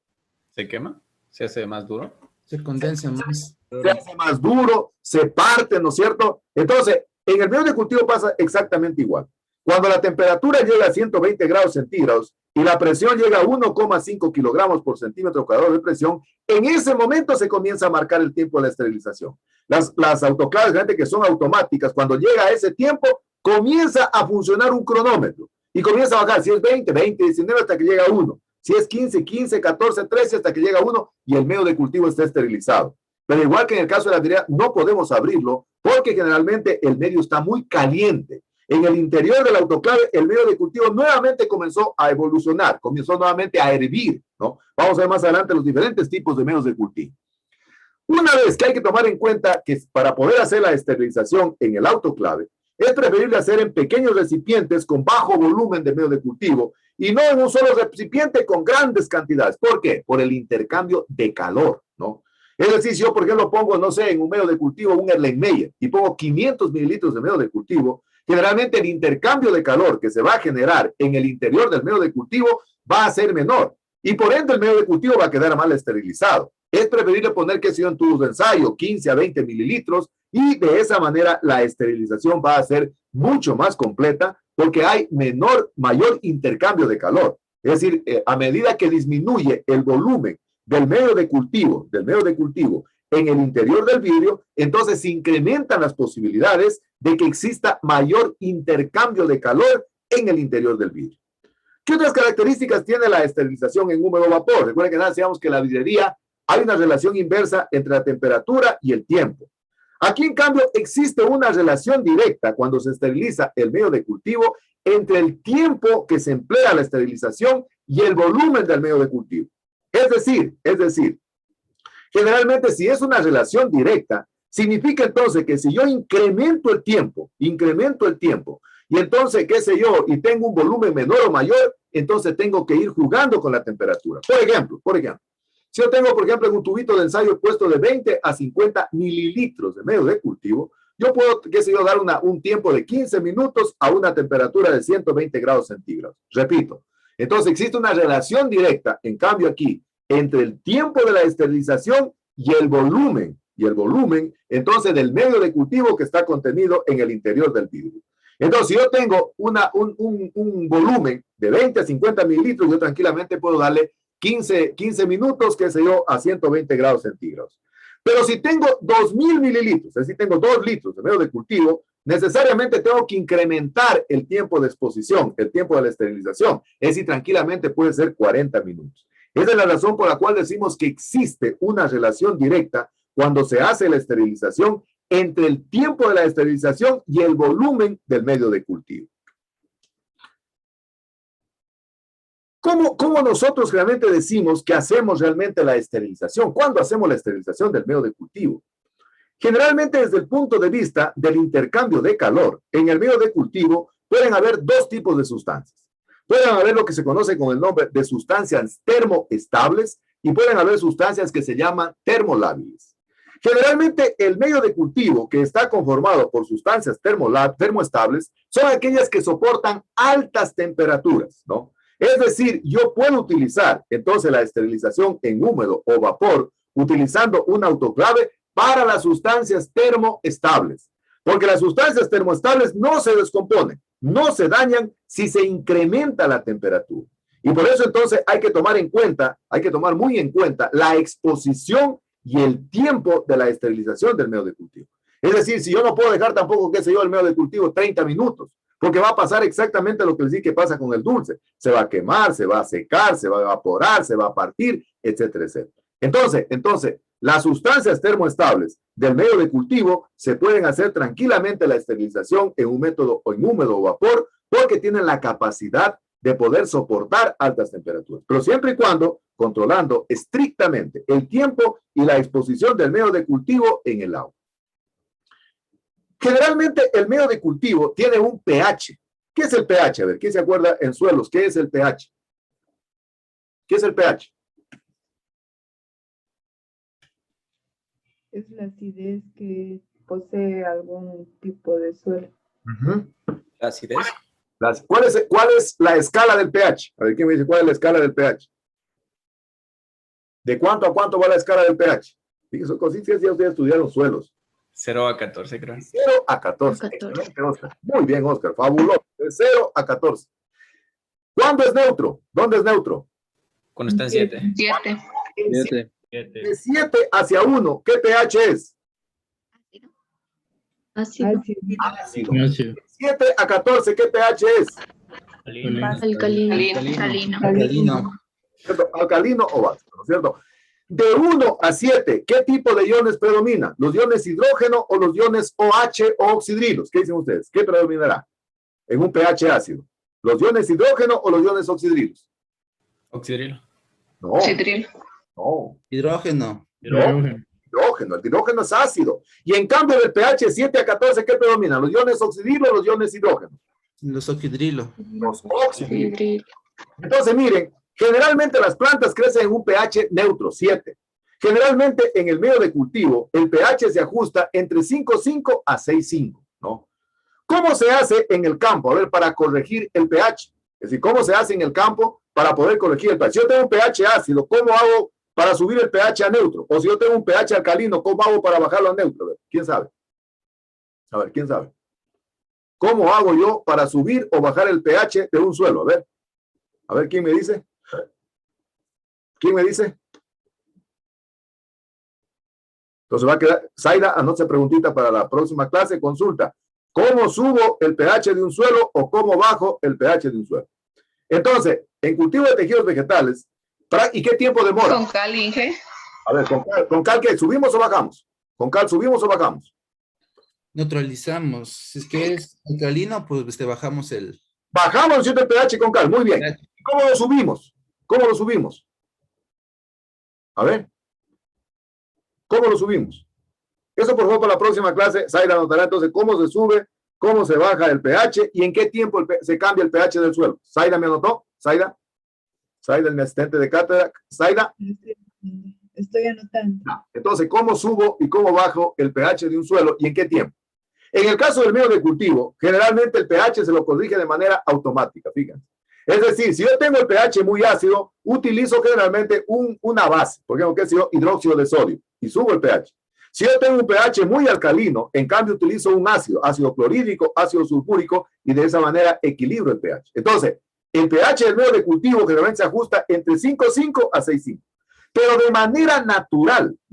¿Se quema? ¿Se hace más duro? Se condensa más. Se hace más duro, se parte, ¿no es cierto? Entonces, en el medio de cultivo pasa exactamente igual. Cuando la temperatura llega a 120 grados centígrados y la presión llega a 1,5 kilogramos por centímetro cuadrado de presión, en ese momento se comienza a marcar el tiempo de la esterilización. Las autoclaves, gente que son automáticas, cuando llega a ese tiempo, comienza a funcionar un cronómetro. Y comienza a bajar, si es 20, 20, 19, hasta que llega 1. Si es 15, 15, 14, 13, hasta que llega 1 y el medio de cultivo está esterilizado. Pero igual que en el caso de la virilidad, no podemos abrirlo porque generalmente el medio está muy caliente. En el interior de la autoclave, el medio de cultivo nuevamente comenzó a evolucionar, comenzó nuevamente a hervir, ¿no? Vamos a ver más adelante los diferentes tipos de medios de cultivo. Una vez que hay que tomar en cuenta que para poder hacer la esterilización en el autoclave, es preferible hacer en pequeños recipientes con bajo volumen de medio de cultivo y no en un solo recipiente con grandes cantidades. ¿Por qué? Por el intercambio de calor, ¿no? Es decir, si yo, por ejemplo, pongo, no sé, en un medio de cultivo un Erlenmeyer y pongo 500 mililitros de medio de cultivo, generalmente el intercambio de calor que se va a generar en el interior del medio de cultivo va a ser menor y por ende el medio de cultivo va a quedar mal esterilizado. Es preferible poner, que sea en tubos de ensayo, 15 a 20 mililitros, y de esa manera la esterilización va a ser mucho más completa porque hay mayor intercambio de calor. Es decir, a medida que disminuye el volumen del medio de cultivo en el interior del vidrio, entonces se incrementan las posibilidades de que exista mayor intercambio de calor en el interior del vidrio. ¿Qué otras características tiene la esterilización en húmedo vapor? Recuerden que nada, decíamos que en la vidrería hay una relación inversa entre la temperatura y el tiempo. Aquí, en cambio, existe una relación directa cuando se esteriliza el medio de cultivo entre el tiempo que se emplea la esterilización y el volumen del medio de cultivo. Es decir, generalmente si es una relación directa, significa entonces que si yo incremento el tiempo, y entonces, qué sé yo, y tengo un volumen menor o mayor, entonces tengo que ir jugando con la temperatura. Por ejemplo, si yo tengo, por ejemplo, en un tubito de ensayo puesto de 20 a 50 mililitros de medio de cultivo, yo puedo, qué sé yo, dar un tiempo de 15 minutos a una temperatura de 120 grados centígrados. Repito, entonces existe una relación directa, en cambio aquí, entre el tiempo de la esterilización y el volumen, entonces del medio de cultivo que está contenido en el interior del vidrio. Entonces, si yo tengo un volumen de 20 a 50 mililitros, yo tranquilamente puedo darle 15 minutos, qué sé yo, a 120 grados centígrados. Pero si tengo 2.000 mililitros, es decir, tengo 2 litros de medio de cultivo, necesariamente tengo que incrementar el tiempo de exposición, el tiempo de la esterilización. Es decir, tranquilamente puede ser 40 minutos. Esa es la razón por la cual decimos que existe una relación directa cuando se hace la esterilización entre el tiempo de la esterilización y el volumen del medio de cultivo. ¿Cómo nosotros realmente decimos que hacemos realmente la esterilización? ¿Cuándo hacemos la esterilización del medio de cultivo? Generalmente desde el punto de vista del intercambio de calor, en el medio de cultivo pueden haber dos tipos de sustancias. Pueden haber lo que se conoce con el nombre de sustancias termoestables y pueden haber sustancias que se llaman termolábiles. Generalmente el medio de cultivo que está conformado por sustancias termoestables son aquellas que soportan altas temperaturas, ¿no? Es decir, yo puedo utilizar entonces la esterilización en húmedo o vapor utilizando un autoclave para las sustancias termoestables, porque las sustancias termoestables no se descomponen, no se dañan si se incrementa la temperatura. Y por eso entonces hay que tomar muy en cuenta la exposición y el tiempo de la esterilización del medio de cultivo. Es decir, si yo no puedo dejar tampoco, qué sé yo, el medio de cultivo 30 minutos, porque va a pasar exactamente lo que les dije que pasa con el dulce. Se va a quemar, se va a secar, se va a evaporar, se va a partir, etcétera, etcétera. Entonces, las sustancias termoestables del medio de cultivo se pueden hacer tranquilamente la esterilización en un método o en húmedo o vapor porque tienen la capacidad de poder soportar altas temperaturas, pero siempre y cuando controlando estrictamente el tiempo y la exposición del medio de cultivo en el agua. Generalmente el medio de cultivo tiene un pH. ¿Qué es el pH? A ver, ¿quién se acuerda en suelos? ¿Qué es el pH? ¿Qué es el pH? Es la acidez que posee algún tipo de suelo. La acidez. ¿Cuál es la escala del pH? A ver, ¿quién me dice cuál es la escala del pH? ¿De cuánto a cuánto va la escala del pH? Fíjense, cositas ya ustedes estudiaron suelos. 0 a 14, creo. 0 a 14. Excelente, Oscar. Muy bien, Oscar. Fabuloso. De 0 a 14. ¿Cuándo es neutro? ¿Dónde es neutro? Cuando está en 7. 7. De 7 hacia 1, ¿qué pH es? Ácido. Ácido. De 7 a 14, ¿qué pH es? Alcalino. ¿Cierto? Alcalino o básico, ¿no es cierto? De 1 a 7, ¿qué tipo de iones predominan? ¿Los iones hidrógeno o los iones OH o oxidrilos? ¿Qué dicen ustedes? ¿Qué predominará en un pH ácido? ¿Los iones hidrógeno o los iones oxidrilos? Oxidrilo. No. No. Hidrógeno. Hidrógeno. El hidrógeno es ácido. Y en cambio del pH 7 a 14, ¿qué predominan? ¿Los iones oxidrilos o los iones hidrógeno? Los oxidrilos. Los oxidrilos. Entonces, miren, generalmente las plantas crecen en un pH neutro, 7. Generalmente en el medio de cultivo, el pH se ajusta entre 5,5 a 6,5, ¿no? ¿Cómo se hace en el campo? A ver, para corregir el pH. Es decir, ¿cómo se hace en el campo para poder corregir el pH? Si yo tengo un pH ácido, ¿cómo hago para subir el pH a neutro? O si yo tengo un pH alcalino, ¿cómo hago para bajarlo a neutro? A ver, ¿quién sabe? A ver, ¿quién sabe? ¿Cómo hago yo para subir o bajar el pH de un suelo? A ver, ¿quién me dice? ¿Quién me dice? Entonces va a quedar, Zaida, anoche preguntita para la próxima clase, consulta. ¿Cómo subo el pH de un suelo o cómo bajo el pH de un suelo? Entonces, en cultivo de tejidos vegetales, ¿y qué tiempo demora? Con cal, Inge. A ver, ¿con cal qué? ¿Subimos o bajamos? ¿Con cal subimos o bajamos? Neutralizamos. Si es que es alcalino, pues bajamos el... Bajamos el pH con cal, muy bien. ¿Cómo lo subimos? ¿Cómo lo subimos? A ver. ¿Cómo lo subimos? Eso, por favor, para la próxima clase, Zaira anotará entonces cómo se sube, cómo se baja el pH y en qué tiempo se cambia el pH del suelo. ¿Zaira me anotó? ¿Zaira? ¿Zaira, mi asistente de cátedra? ¿Zaira? Estoy anotando. Entonces, ¿cómo subo y cómo bajo el pH de un suelo y en qué tiempo? En el caso del medio de cultivo, generalmente el pH se lo corrige de manera automática, fíjense. Es decir, si yo tengo el pH muy ácido, utilizo generalmente una base, por ejemplo, qué sé yo, hidróxido de sodio, y subo el pH. Si yo tengo un pH muy alcalino, en cambio utilizo un ácido clorhídrico, ácido sulfúrico, y de esa manera equilibro el pH. Entonces, el pH del medio de cultivo generalmente se ajusta entre 5,5 a 6,5. Pero de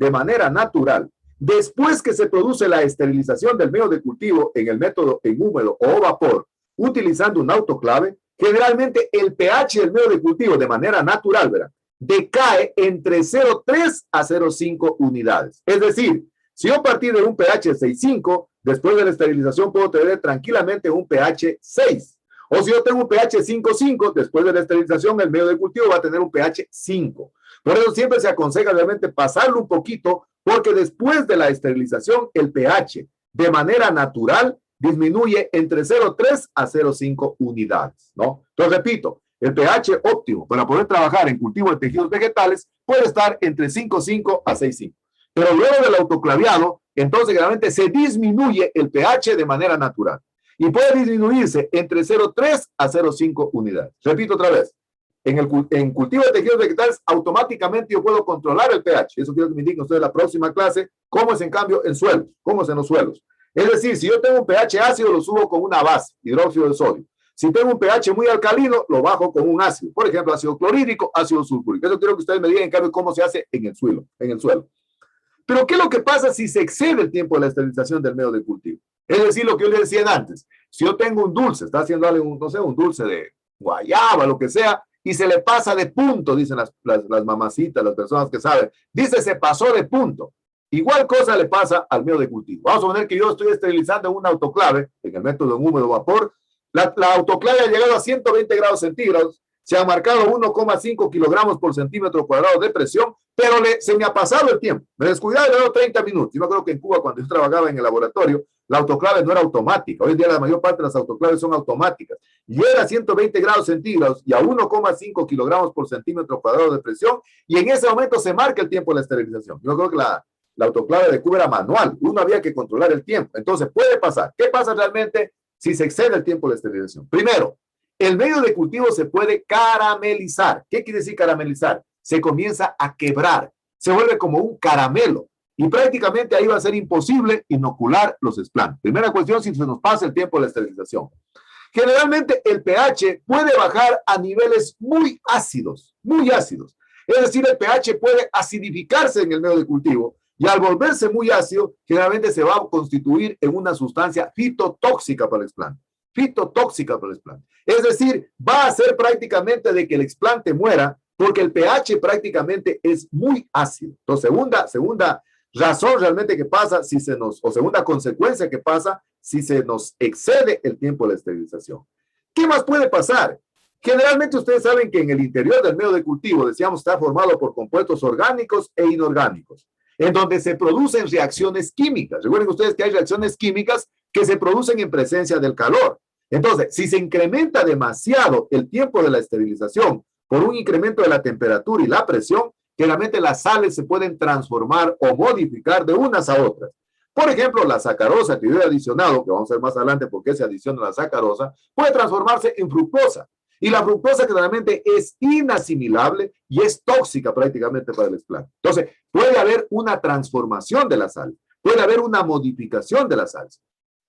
manera natural, después que se produce la esterilización del medio de cultivo en el método en húmedo o vapor, utilizando un autoclave, generalmente el pH del medio de cultivo de manera natural, ¿verdad?, decae entre 0,3 a 0,5 unidades. Es decir, si yo partí de un pH 6,5, después de la esterilización puedo tener tranquilamente un pH 6. O si yo tengo un pH 5,5, después de la esterilización el medio de cultivo va a tener un pH 5. Por eso siempre se aconseja realmente pasarlo un poquito, porque después de la esterilización el pH de manera natural disminuye entre 0,3 a 0,5 unidades, ¿no? Entonces, repito, el pH óptimo para poder trabajar en cultivo de tejidos vegetales puede estar entre 5,5 a 6,5. Pero luego del autoclaviado, entonces realmente se disminuye el pH de manera natural. Y puede disminuirse entre 0,3 a 0,5 unidades. Repito otra vez. En cultivo de tejidos vegetales, automáticamente yo puedo controlar el pH. Eso quiero que me indiquen ustedes en la próxima clase, cómo es en cambio en suelos, cómo es en los suelos. Es decir, si yo tengo un pH ácido, lo subo con una base, hidróxido de sodio. Si tengo un pH muy alcalino, lo bajo con un ácido. Por ejemplo, ácido clorhídrico, ácido sulfúrico. Eso quiero que ustedes me digan en cambio cómo se hace en el suelo. Pero ¿qué es lo que pasa si se excede el tiempo de la esterilización del medio de cultivo? Es decir, lo que yo les decía antes. Si yo tengo un dulce, está haciéndole un dulce de guayaba, lo que sea, y se le pasa de punto, dicen las mamacitas, las personas que saben. Dice, se pasó de punto. Igual cosa le pasa al medio de cultivo. Vamos a poner que yo estoy esterilizando en un autoclave, en el método en húmedo vapor. La autoclave ha llegado a 120 grados centígrados, se ha marcado 1,5 kilogramos por centímetro cuadrado de presión, pero se me ha pasado el tiempo. Me descuidaba y le doy 30 minutos. Yo me acuerdo que en Cuba, cuando yo trabajaba en el laboratorio, la autoclave no era automática. Hoy en día la mayor parte de las autoclaves son automáticas. Llega a 120 grados centígrados y a 1,5 kilogramos por centímetro cuadrado de presión, y en ese momento se marca el tiempo de la esterilización. Yo creo que la autoclave de Cuba era manual. Uno había que controlar el tiempo. Entonces, puede pasar. ¿Qué pasa realmente si se excede el tiempo de la esterilización? Primero, el medio de cultivo se puede caramelizar. ¿Qué quiere decir caramelizar? Se comienza a quebrar. Se vuelve como un caramelo. Y prácticamente ahí va a ser imposible inocular los esplantes. Primera cuestión, si se nos pasa el tiempo de la esterilización. Generalmente el pH puede bajar a niveles muy ácidos, muy ácidos. Es decir, el pH puede acidificarse en el medio de cultivo, y al volverse muy ácido, generalmente se va a constituir en una sustancia fitotóxica para el explante. Fitotóxica para el explante. Es decir, va a hacer prácticamente de que el explante muera, porque el pH prácticamente es muy ácido. Entonces, segunda razón realmente que pasa segunda consecuencia que pasa si se nos excede el tiempo de la esterilización. ¿Qué más puede pasar? Generalmente ustedes saben que en el interior del medio de cultivo, decíamos, está formado por compuestos orgánicos e inorgánicos, en donde se producen reacciones químicas. Recuerden ustedes que hay reacciones químicas que se producen en presencia del calor. Entonces, si se incrementa demasiado el tiempo de la esterilización por un incremento de la temperatura y la presión, generalmente las sales se pueden transformar o modificar de unas a otras. Por ejemplo, la sacarosa que yo he adicionado, que vamos a ver más adelante por qué se adiciona la sacarosa, puede transformarse en fructosa. Y la fructosa generalmente es inasimilable y es tóxica prácticamente para el explante. Entonces, puede haber una transformación de la sal, puede haber una modificación de la salsa.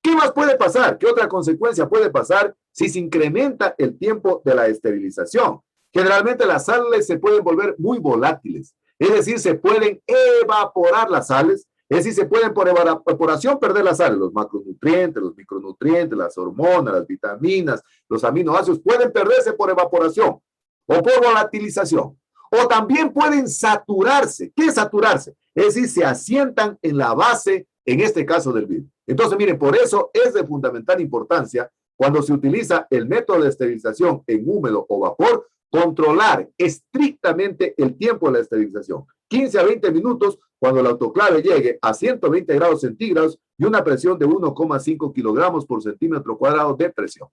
¿Qué más puede pasar? ¿Qué otra consecuencia puede pasar si se incrementa el tiempo de la esterilización? Generalmente las sales se pueden volver muy volátiles, es decir, se pueden evaporar las sales, es decir, se pueden por evaporación perder las sales, los macronutrientes, los micronutrientes, las hormonas, las vitaminas, los aminoácidos pueden perderse por evaporación o por volatilización. O también pueden saturarse. ¿Qué es saturarse? Es decir, se asientan en la base, en este caso del vidrio. Entonces, miren, por eso es de fundamental importancia cuando se utiliza el método de esterilización en húmedo o vapor, controlar estrictamente el tiempo de la esterilización. 15 a 20 minutos cuando el autoclave llegue a 120 grados centígrados y una presión de 1,5 kilogramos por centímetro cuadrado de presión.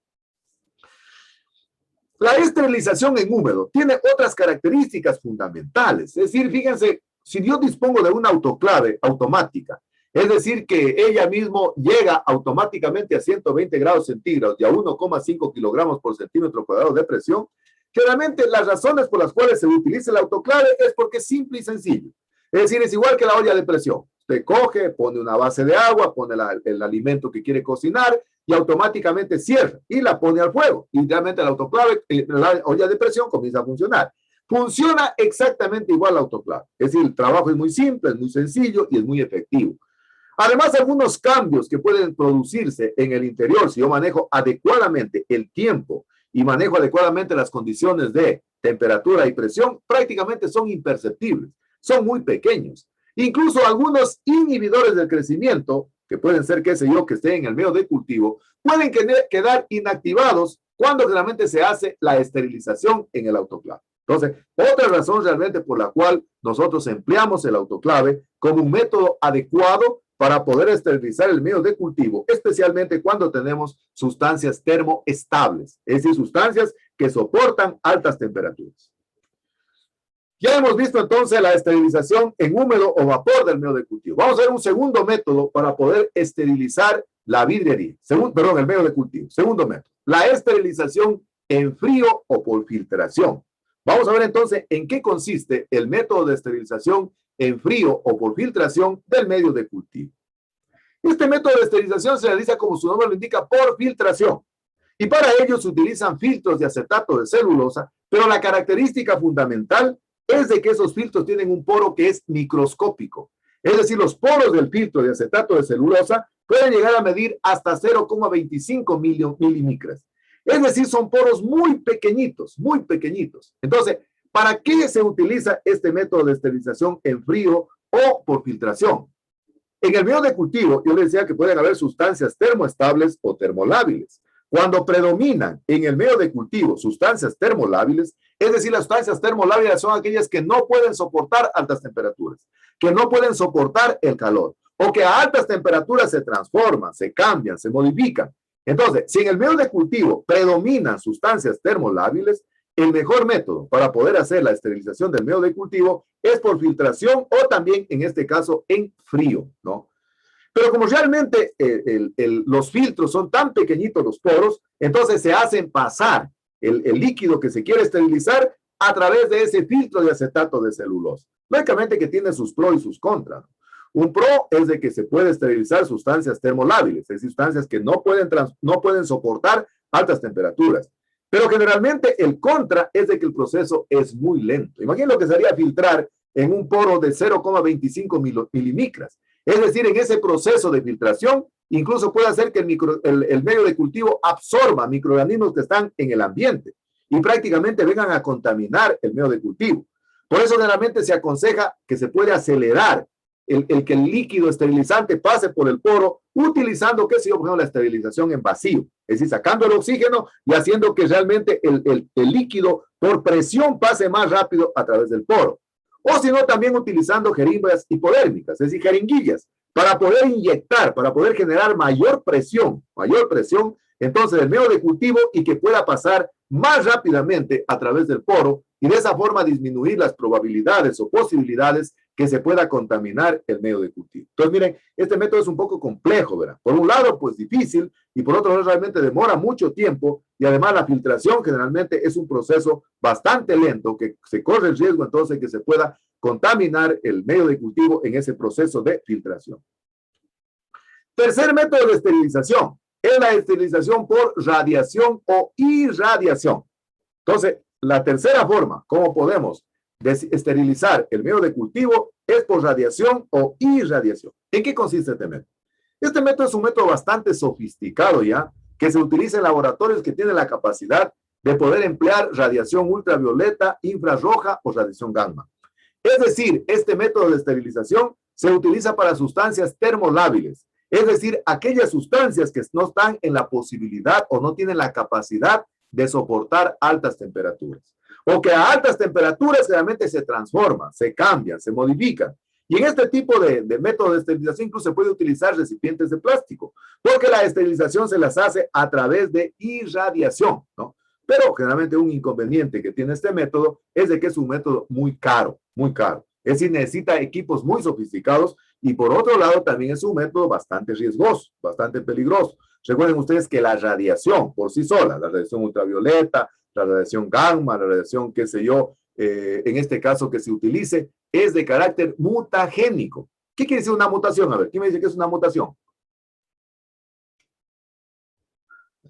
La esterilización en húmedo tiene otras características fundamentales. Es decir, fíjense, si yo dispongo de una autoclave automática, es decir, que ella mismo llega automáticamente a 120 grados centígrados y a 1,5 kilogramos por centímetro cuadrado de presión, generalmente las razones por las cuales se utiliza el autoclave es porque es simple y sencillo. Es decir, es igual que la olla de presión. Usted coge, pone una base de agua, pone el alimento que quiere cocinar y automáticamente cierra y la pone al fuego. Y realmente el autoclave, la olla de presión comienza a funcionar. Funciona exactamente igual al autoclave. Es decir, el trabajo es muy simple, es muy sencillo y es muy efectivo. Además, algunos cambios que pueden producirse en el interior, si yo manejo adecuadamente el tiempo y manejo adecuadamente las condiciones de temperatura y presión, prácticamente son imperceptibles, son muy pequeños. Incluso algunos inhibidores del crecimiento, que pueden ser, qué sé yo, que estén en el medio de cultivo, pueden quedar inactivados cuando realmente se hace la esterilización en el autoclave. Entonces, otra razón realmente por la cual nosotros empleamos el autoclave como un método adecuado para poder esterilizar el medio de cultivo, especialmente cuando tenemos sustancias termoestables, es decir, sustancias que soportan altas temperaturas. Ya hemos visto entonces la esterilización en húmedo o vapor del medio de cultivo. Vamos a ver un segundo método para poder esterilizar la vidriería, el medio de cultivo. Segundo método, la esterilización en frío o por filtración. Vamos a ver entonces en qué consiste el método de esterilización en frío o por filtración del medio de cultivo. Este método de esterilización se realiza, como su nombre lo indica, por filtración. Y para ello se utilizan filtros de acetato de celulosa, pero la característica fundamental es de que esos filtros tienen un poro que es microscópico. Es decir, los poros del filtro de acetato de celulosa pueden llegar a medir hasta 0,25 milimicras. Es decir, son poros muy pequeñitos, muy pequeñitos. Entonces, ¿para qué se utiliza este método de esterilización en frío o por filtración? En el medio de cultivo, yo les decía que pueden haber sustancias termoestables o termolábiles. Cuando predominan en el medio de cultivo sustancias termolábiles, es decir, las sustancias termolábiles son aquellas que no pueden soportar altas temperaturas, que no pueden soportar el calor, o que a altas temperaturas se transforman, se cambian, se modifican. Entonces, si en el medio de cultivo predominan sustancias termolábiles, el mejor método para poder hacer la esterilización del medio de cultivo es por filtración o también, en este caso, en frío, ¿no? Pero como realmente los filtros son tan pequeñitos, los poros, entonces se hacen pasar el líquido que se quiere esterilizar a través de ese filtro de acetato de celulosa. Lógicamente que tiene sus pros y sus contras. Un pro es de que se puede esterilizar sustancias termolábiles, es decir, sustancias que no pueden soportar altas temperaturas. Pero generalmente el contra es de que el proceso es muy lento. Imaginen lo que sería filtrar en un poro de 0,25 milimicras. Es decir, en ese proceso de filtración, incluso puede hacer que el medio de cultivo absorba microorganismos que están en el ambiente y prácticamente vengan a contaminar el medio de cultivo. Por eso generalmente se aconseja que se puede acelerar que el líquido esterilizante pase por el poro utilizando, qué sé yo, por ejemplo, la esterilización en vacío, es decir, sacando el oxígeno y haciendo que realmente el líquido por presión pase más rápido a través del poro. O si no, también utilizando jeringas hipodérmicas, es decir, jeringuillas, para poder inyectar, para poder generar mayor presión, entonces del medio de cultivo y que pueda pasar más rápidamente a través del poro y de esa forma disminuir las probabilidades o posibilidades que se pueda contaminar el medio de cultivo. Entonces, miren, este método es un poco complejo, ¿verdad? Por un lado, pues difícil, y por otro lado, realmente demora mucho tiempo, y además la filtración generalmente es un proceso bastante lento, que se corre el riesgo entonces que se pueda contaminar el medio de cultivo en ese proceso de filtración. Tercer método de esterilización es la esterilización por radiación o irradiación. Entonces, la tercera forma, ¿cómo podemos esterilizar el medio de cultivo? Es por radiación o irradiación. ¿En qué consiste este método? Este método es un método bastante sofisticado ya, que se utiliza en laboratorios que tienen la capacidad de poder emplear radiación ultravioleta, infrarroja o radiación gamma. Es decir, este método de esterilización se utiliza para sustancias termolábiles, es decir, aquellas sustancias que no están en la posibilidad o no tienen la capacidad de soportar altas temperaturas, o que a altas temperaturas realmente se transforman, se cambian, se modifican. Y en este tipo de método de esterilización incluso se puede utilizar recipientes de plástico, porque la esterilización se las hace a través de irradiación, ¿no? Pero generalmente un inconveniente que tiene este método es de que es un método muy caro, muy caro. Es decir, necesita equipos muy sofisticados y por otro lado también es un método bastante riesgoso, bastante peligroso. Recuerden ustedes que la radiación por sí sola, la radiación ultravioleta, la radiación gamma, la radiación, qué sé yo, en este caso que se utilice, es de carácter mutagénico. ¿Qué quiere decir una mutación? A ver, ¿quién me dice que es una mutación?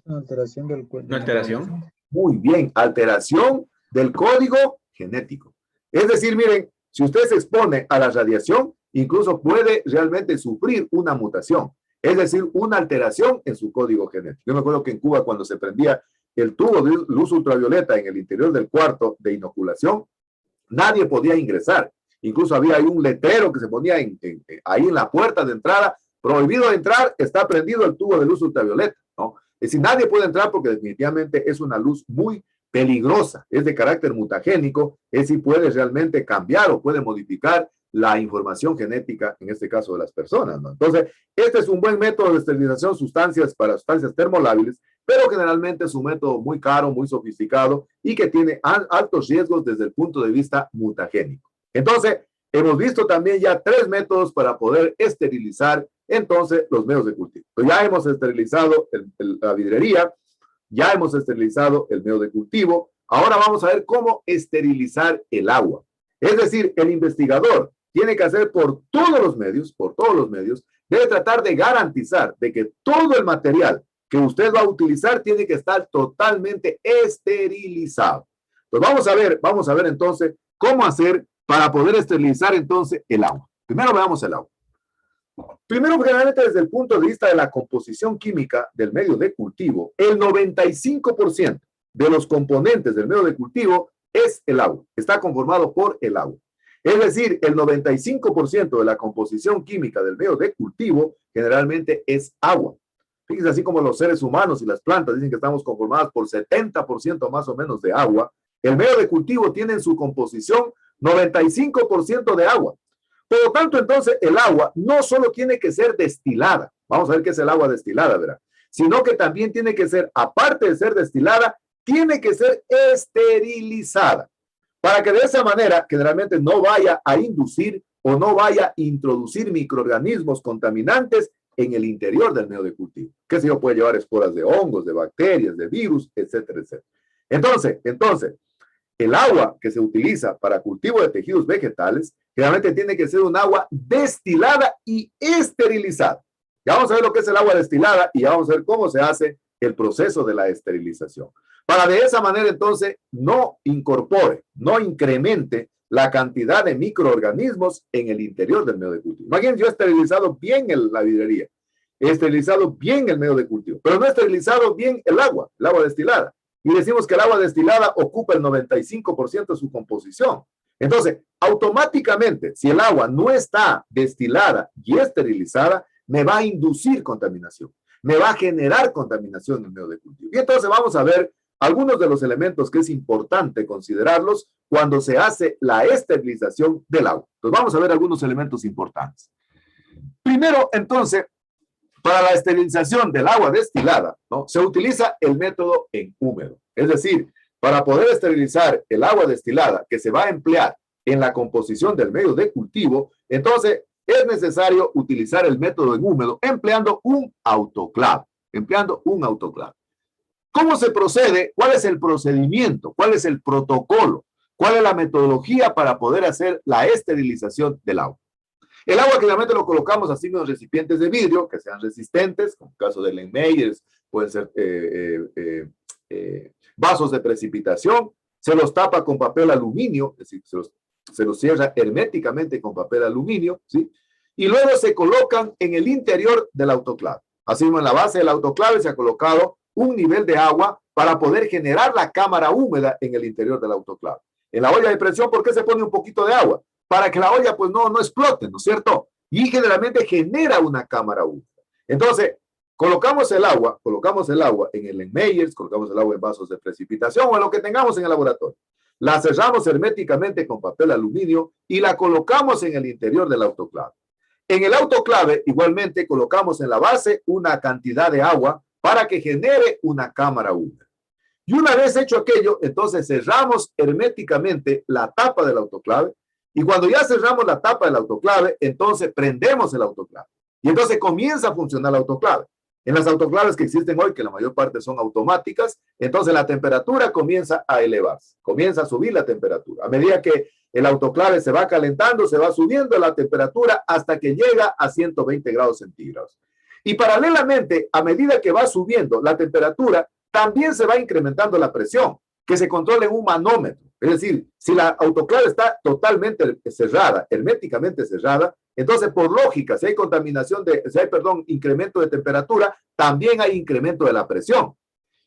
Una alteración del ¿Una alteración? Muy bien, alteración del código genético. Es decir, miren, si usted se expone a la radiación, incluso puede realmente sufrir una mutación, es decir, una alteración en su código genético. Yo me acuerdo que en Cuba, cuando se prendía el tubo de luz ultravioleta en el interior del cuarto de inoculación, nadie podía ingresar. Incluso había ahí un letrero que se ponía ahí en la puerta de entrada: prohibido entrar, está prendido el tubo de luz ultravioleta, ¿no? Es decir, nadie puede entrar porque definitivamente es una luz muy peligrosa, es de carácter mutagénico, es decir, puede realmente cambiar o puede modificar la información genética, en este caso de las personas, ¿no? Entonces, este es un buen método de esterilización para sustancias termolábiles, pero generalmente es un método muy caro, muy sofisticado y que tiene altos riesgos desde el punto de vista mutagénico. Entonces, hemos visto también ya 3 métodos para poder esterilizar entonces los medios de cultivo. Entonces, ya hemos esterilizado la vidrería, ya hemos esterilizado el medio de cultivo. Ahora vamos a ver cómo esterilizar el agua. Es decir, el investigador tiene que hacer por todos los medios, debe tratar de garantizar de que todo el material que usted va a utilizar tiene que estar totalmente esterilizado. Pues vamos a ver entonces cómo hacer para poder esterilizar entonces el agua. Primero veamos el agua. Primero, generalmente desde el punto de vista de la composición química del medio de cultivo, el 95% de los componentes del medio de cultivo es el agua, está conformado por el agua. Es decir, el 95% de la composición química del medio de cultivo generalmente es agua. Fíjense, así como los seres humanos y las plantas dicen que estamos conformados por 70% más o menos de agua, el medio de cultivo tiene en su composición 95% de agua. Por lo tanto, entonces, el agua no solo tiene que ser destilada, vamos a ver qué es el agua destilada, ¿verdad? Sino que también tiene que ser, aparte de ser destilada, tiene que ser esterilizada, para que de esa manera generalmente no vaya a inducir o no vaya a introducir microorganismos contaminantes en el interior del medio de cultivo. Que se puede llevar esporas de hongos, de bacterias, de virus, etcétera, etcétera. Entonces, el agua que se utiliza para cultivo de tejidos vegetales generalmente tiene que ser un agua destilada y esterilizada. Ya vamos a ver lo que es el agua destilada y ya vamos a ver cómo se hace el proceso de la esterilización. Para de esa manera, entonces, no incorpore, no incremente la cantidad de microorganismos en el interior del medio de cultivo. Imagínense, yo he esterilizado bien la vidrería, he esterilizado bien el medio de cultivo, pero no he esterilizado bien el agua destilada. Y decimos que el agua destilada ocupa el 95% de su composición. Entonces, automáticamente, si el agua no está destilada y esterilizada, me va a inducir contaminación, me va a generar contaminación en el medio de cultivo. Y entonces vamos a ver algunos de los elementos que es importante considerarlos cuando se hace la esterilización del agua. Entonces vamos a ver algunos elementos importantes. Primero, entonces, para la esterilización del agua destilada, ¿no?, se utiliza el método en húmedo. Es decir, para poder esterilizar el agua destilada que se va a emplear en la composición del medio de cultivo, entonces es necesario utilizar el método en húmedo empleando un autoclave. ¿Cómo se procede? ¿Cuál es el procedimiento? ¿Cuál es el protocolo? ¿Cuál es la metodología para poder hacer la esterilización del agua? El agua generalmente lo colocamos así en los recipientes de vidrio que sean resistentes, como el caso de Erlenmeyers, pueden ser vasos de precipitación, se los tapa con papel aluminio, es decir, se los cierra herméticamente con papel aluminio, ¿sí? Y luego se colocan en el interior del autoclave. Así mismo en la base del autoclave se ha colocado un nivel de agua para poder generar la cámara húmeda en el interior del autoclave. En la olla de presión, ¿por qué se pone un poquito de agua? Para que la olla pues no explote, ¿no es cierto? Y generalmente genera una cámara húmeda. Entonces, colocamos el agua en el Erlenmeyers, colocamos el agua en vasos de precipitación o en lo que tengamos en el laboratorio. La cerramos herméticamente con papel aluminio y la colocamos en el interior del autoclave. En el autoclave, igualmente, colocamos en la base una cantidad de agua para que genere una cámara húmeda. Y una vez hecho aquello, entonces cerramos herméticamente la tapa del autoclave. Y cuando ya cerramos la tapa del autoclave, entonces prendemos el autoclave. Y entonces comienza a funcionar el autoclave. En las autoclaves que existen hoy, que la mayor parte son automáticas, entonces la temperatura comienza a elevarse, comienza a subir la temperatura. A medida que el autoclave se va calentando, se va subiendo la temperatura hasta que llega a 120 grados centígrados. Y paralelamente, a medida que va subiendo la temperatura, también se va incrementando la presión, que se controla en un manómetro. Es decir, si la autoclave está totalmente cerrada, herméticamente cerrada, entonces por lógica, si hay incremento de temperatura, también hay incremento de la presión.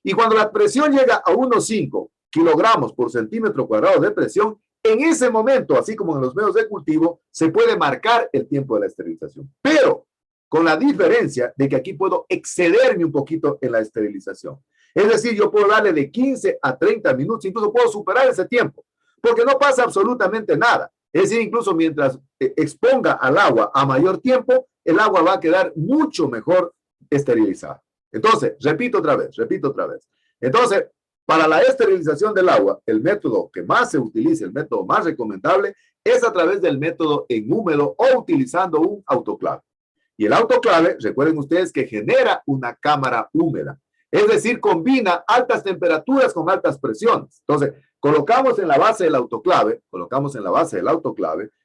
Y cuando la presión llega a unos 5 kilogramos por centímetro cuadrado de presión, en ese momento, así como en los medios de cultivo, se puede marcar el tiempo de la esterilización. Pero con la diferencia de que aquí puedo excederme un poquito en la esterilización. Es decir, yo puedo darle de 15 a 30 minutos, incluso puedo superar ese tiempo, porque no pasa absolutamente nada. Es decir, incluso mientras exponga al agua a mayor tiempo, el agua va a quedar mucho mejor esterilizada. Entonces, repito otra vez. Entonces, para la esterilización del agua, el método que más se utiliza, el método más recomendable, es a través del método en húmedo o utilizando un autoclave. Y el autoclave, recuerden ustedes que genera una cámara húmeda. Es decir, combina altas temperaturas con altas presiones. Entonces, colocamos en la base del autoclave,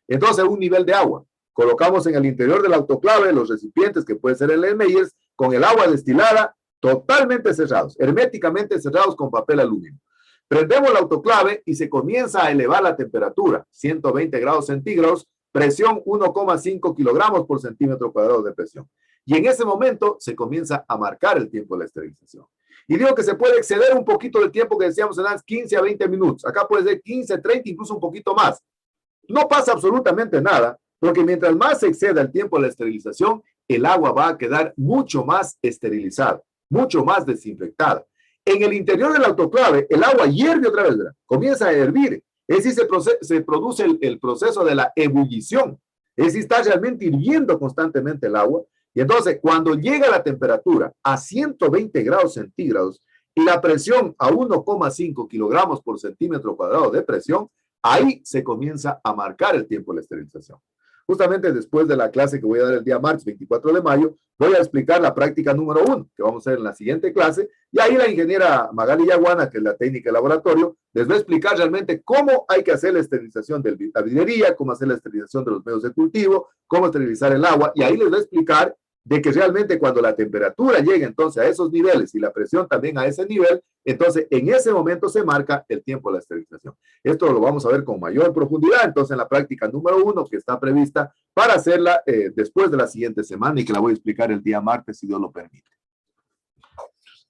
entonces un nivel de agua. Colocamos en el interior del autoclave los recipientes, que puede ser el Meyers, con el agua destilada, totalmente cerrados, herméticamente cerrados con papel aluminio. Prendemos el autoclave y se comienza a elevar la temperatura, 120 grados centígrados, presión 1,5 kilogramos por centímetro cuadrado de presión. Y en ese momento se comienza a marcar el tiempo de la esterilización. Y digo que se puede exceder un poquito del tiempo que decíamos en las 15 a 20 minutos. Acá puede ser 15, 30, incluso un poquito más. No pasa absolutamente nada, porque mientras más se exceda el tiempo de la esterilización, el agua va a quedar mucho más esterilizada, mucho más desinfectada. En el interior del autoclave, el agua hierve otra vez, ¿verdad? Comienza a hervir. Es decir, se produce el proceso de la ebullición. Es decir, está realmente hirviendo constantemente el agua. Y entonces, cuando llega la temperatura a 120 grados centígrados y la presión a 1,5 kilogramos por centímetro cuadrado de presión, ahí se comienza a marcar el tiempo de la esterilización. Justamente después de la clase que voy a dar el día martes 24 de mayo, voy a explicar la práctica número 1, que vamos a hacer en la siguiente clase, y ahí la ingeniera Magali Yaguana, que es la técnica de laboratorio, les va a explicar realmente cómo hay que hacer la esterilización de la vidriería, cómo hacer la esterilización de los medios de cultivo, cómo esterilizar el agua, y ahí les va a explicar de que realmente cuando la temperatura llegue entonces a esos niveles y la presión también a ese nivel, entonces en ese momento se marca el tiempo de la esterilización. Esto lo vamos a ver con mayor profundidad, entonces en la práctica número 1 que está prevista para hacerla después de la siguiente semana y que la voy a explicar el día martes si Dios lo permite.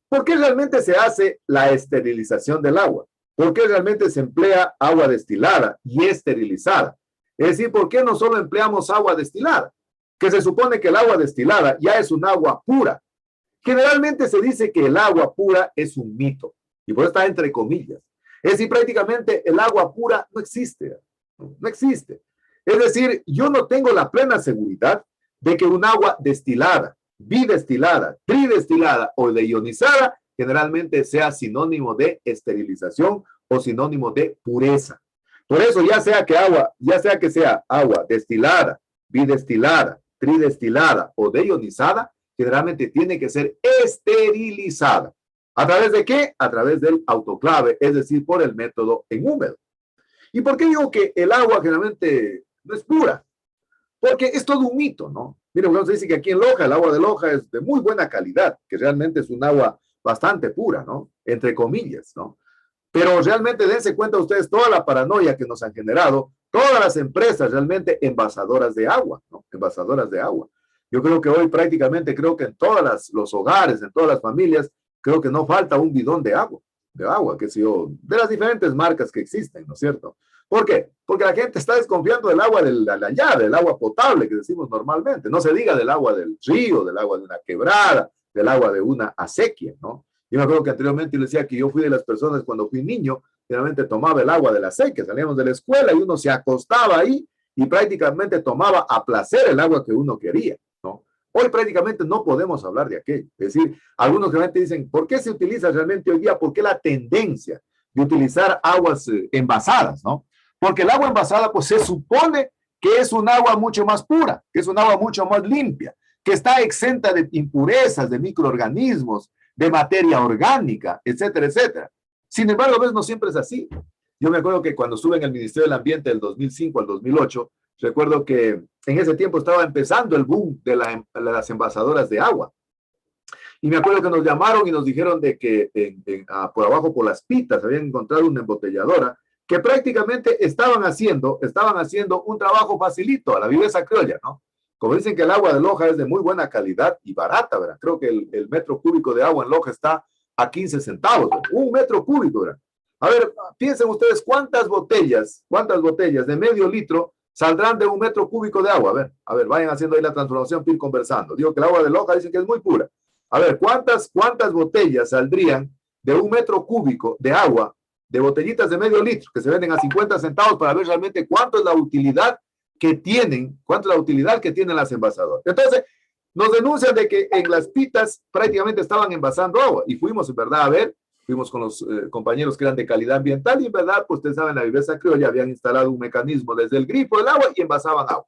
¿Por qué realmente se hace la esterilización del agua? ¿Por qué realmente se emplea agua destilada y esterilizada? Es decir, ¿por qué no solo empleamos agua destilada? Que se supone que el agua destilada ya es un agua pura. Generalmente se dice que el agua pura es un mito, y por eso está entre comillas. Es decir, prácticamente el agua pura no existe. No existe. Es decir, yo no tengo la plena seguridad de que un agua destilada, bidestilada, tridestilada o de ionizada generalmente sea sinónimo de esterilización o sinónimo de pureza. Por eso, ya sea que sea agua destilada, bidestilada, tridestilada o deionizada, generalmente tiene que ser esterilizada. ¿A través de qué? A través del autoclave, es decir, por el método en húmedo. ¿Y por qué digo que el agua generalmente no es pura? Porque es todo un mito, ¿no? Miren, se dice que aquí en Loja, el agua de Loja es de muy buena calidad, que realmente es un agua bastante pura, ¿no? Entre comillas, ¿no? Pero realmente dense cuenta ustedes toda la paranoia que nos han generado todas las empresas realmente envasadoras de agua, ¿no? Envasadoras de agua. Yo creo que hoy prácticamente, creo que en todos los hogares, en todas las familias, creo que no falta un bidón de agua, que sé yo, de las diferentes marcas que existen, ¿no es cierto? ¿Por qué? Porque la gente está desconfiando del agua de la llave, del agua potable que decimos normalmente. No se diga del agua del río, del agua de una quebrada, del agua de una acequia, ¿no? Yo me acuerdo que anteriormente yo decía que yo fui de las personas cuando fui niño, generalmente tomaba el agua de la acequia, salíamos de la escuela y uno se acostaba ahí y prácticamente tomaba a placer el agua que uno quería, ¿no? Hoy prácticamente no podemos hablar de aquello. Es decir, algunos realmente dicen, ¿por qué se utiliza realmente hoy día? ¿Por qué la tendencia de utilizar aguas envasadas, ¿no? Porque el agua envasada, pues se supone que es un agua mucho más pura, que es un agua mucho más limpia, que está exenta de impurezas, de microorganismos, de materia orgánica, etcétera, etcétera. Sin embargo, a veces no siempre es así. Yo me acuerdo que cuando estuve en el Ministerio del Ambiente del 2005 al 2008, recuerdo que en ese tiempo estaba empezando el boom de las envasadoras de agua. Y me acuerdo que nos llamaron y nos dijeron de que por abajo, por las pitas, habían encontrado una embotelladora que prácticamente estaban haciendo un trabajo facilito a la viveza criolla, ¿no? Como dicen que el agua de Loja es de muy buena calidad y barata, ¿verdad? Creo que el metro cúbico de agua en Loja está a 15 centavos, ¿verdad? Un metro cúbico, ¿verdad? A ver, piensen ustedes cuántas botellas de medio litro saldrán de un metro cúbico de agua. A ver, vayan haciendo ahí la transformación, ir conversando. Digo que el agua de Loja dicen que es muy pura. A ver, ¿cuántas botellas saldrían de un metro cúbico de agua, de botellitas de medio litro, que se venden a 50 centavos para ver realmente cuánto es la utilidad que tienen las envasadoras? Entonces, nos denuncian de que en las pitas prácticamente estaban envasando agua, y fuimos en verdad a ver, fuimos con los compañeros que eran de calidad ambiental, y en verdad, pues ustedes saben, la viveza criolla habían instalado un mecanismo desde el grifo del agua y envasaban agua.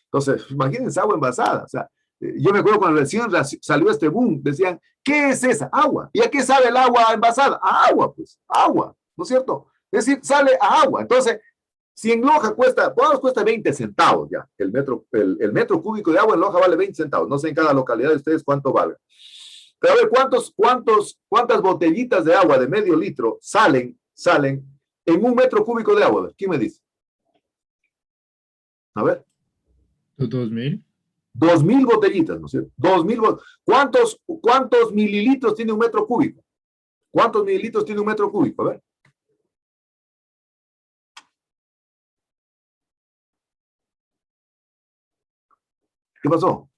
Entonces, imagínense agua envasada. O sea, yo me acuerdo cuando recién salió este boom, decían, ¿qué es esa? Agua. ¿Y a qué sabe el agua envasada? A agua, pues, agua, ¿no es cierto? Es decir, sale a agua. Entonces, si en Loja cuesta 20 centavos ya, el metro cúbico de agua en Loja vale 20 centavos. No sé en cada localidad de ustedes cuánto vale. Pero a ver, ¿cuántas botellitas de agua de medio litro salen en un metro cúbico de agua? ¿Quién me dice? A ver. 2.000. 2.000 botellitas, ¿no es cierto? 2.000. ¿Cuántos mililitros tiene un metro cúbico? ¿Cuántos mililitros tiene un metro cúbico? A ver. ¿Qué pasó?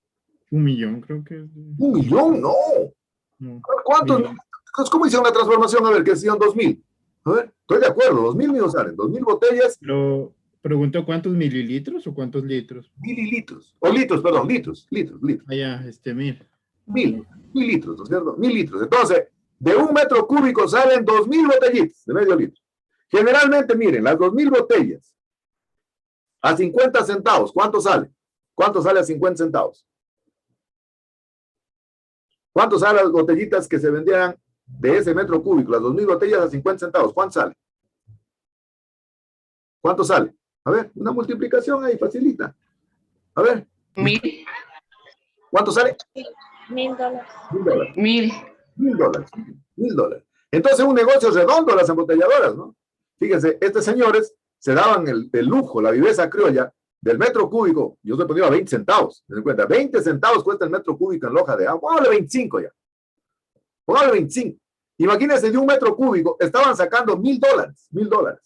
1.000.000, creo que es. ¿1 millón? No. No. ¿Cuántos? ¿Cómo hicieron la transformación? A ver, que decían 2.000. A ver, estoy de acuerdo, 2.000 no salen. 2.000 botellas. Pero preguntó cuántos mililitros o cuántos litros. Mililitros. O litros, perdón, litros. Ah, ya, 1.000. 1.000 litros, ¿no es cierto? 1.000 litros. Entonces, de un metro cúbico salen 2.000 botellitas de medio litro. Generalmente, miren, las 2.000 botellas a 50 centavos, ¿cuánto sale? ¿Cuánto sale a 50 centavos? ¿Cuánto salen las botellitas que se vendían de ese metro cúbico? Las 2.000 botellas a 50 centavos. ¿Cuánto sale? ¿Cuánto sale? A ver, una multiplicación ahí, facilita. A ver. 1.000. ¿Cuánto sale? $1,000. $1,000. 1.000. $1,000. Entonces, un negocio redondo las embotelladoras, ¿no? Fíjense, estos señores se daban el lujo, la viveza criolla, del metro cúbico. Yo estoy poniendo a 20 centavos. ¿Se dan cuenta? 20 centavos cuesta el metro cúbico en Loja de agua. Póngale 25 ya. Póngale 25. Imagínense, de un metro cúbico estaban sacando $1,000. $1,000.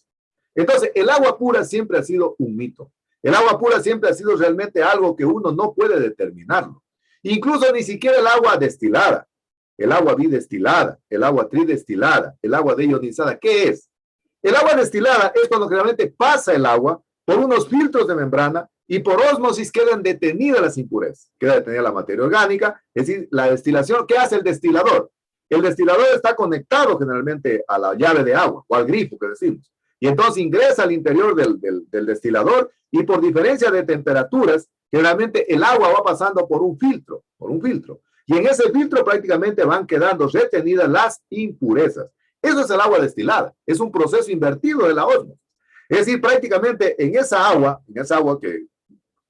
Entonces, el agua pura siempre ha sido un mito. El agua pura siempre ha sido realmente algo que uno no puede determinarlo. Incluso ni siquiera el agua destilada, el agua bidestilada, el agua tridestilada, el agua deionizada. ¿Qué es? El agua destilada es cuando realmente pasa el agua por unos filtros de membrana y por ósmosis quedan detenidas las impurezas. Queda detenida la materia orgánica, es decir, la destilación. ¿Qué hace el destilador? El destilador está conectado generalmente a la llave de agua o al grifo que decimos. Y entonces ingresa al interior del destilador y por diferencia de temperaturas, generalmente el agua va pasando por un filtro. Y en ese filtro prácticamente van quedando retenidas las impurezas. Eso es el agua destilada. Es un proceso invertido de la ósmosis. Es decir, prácticamente en esa agua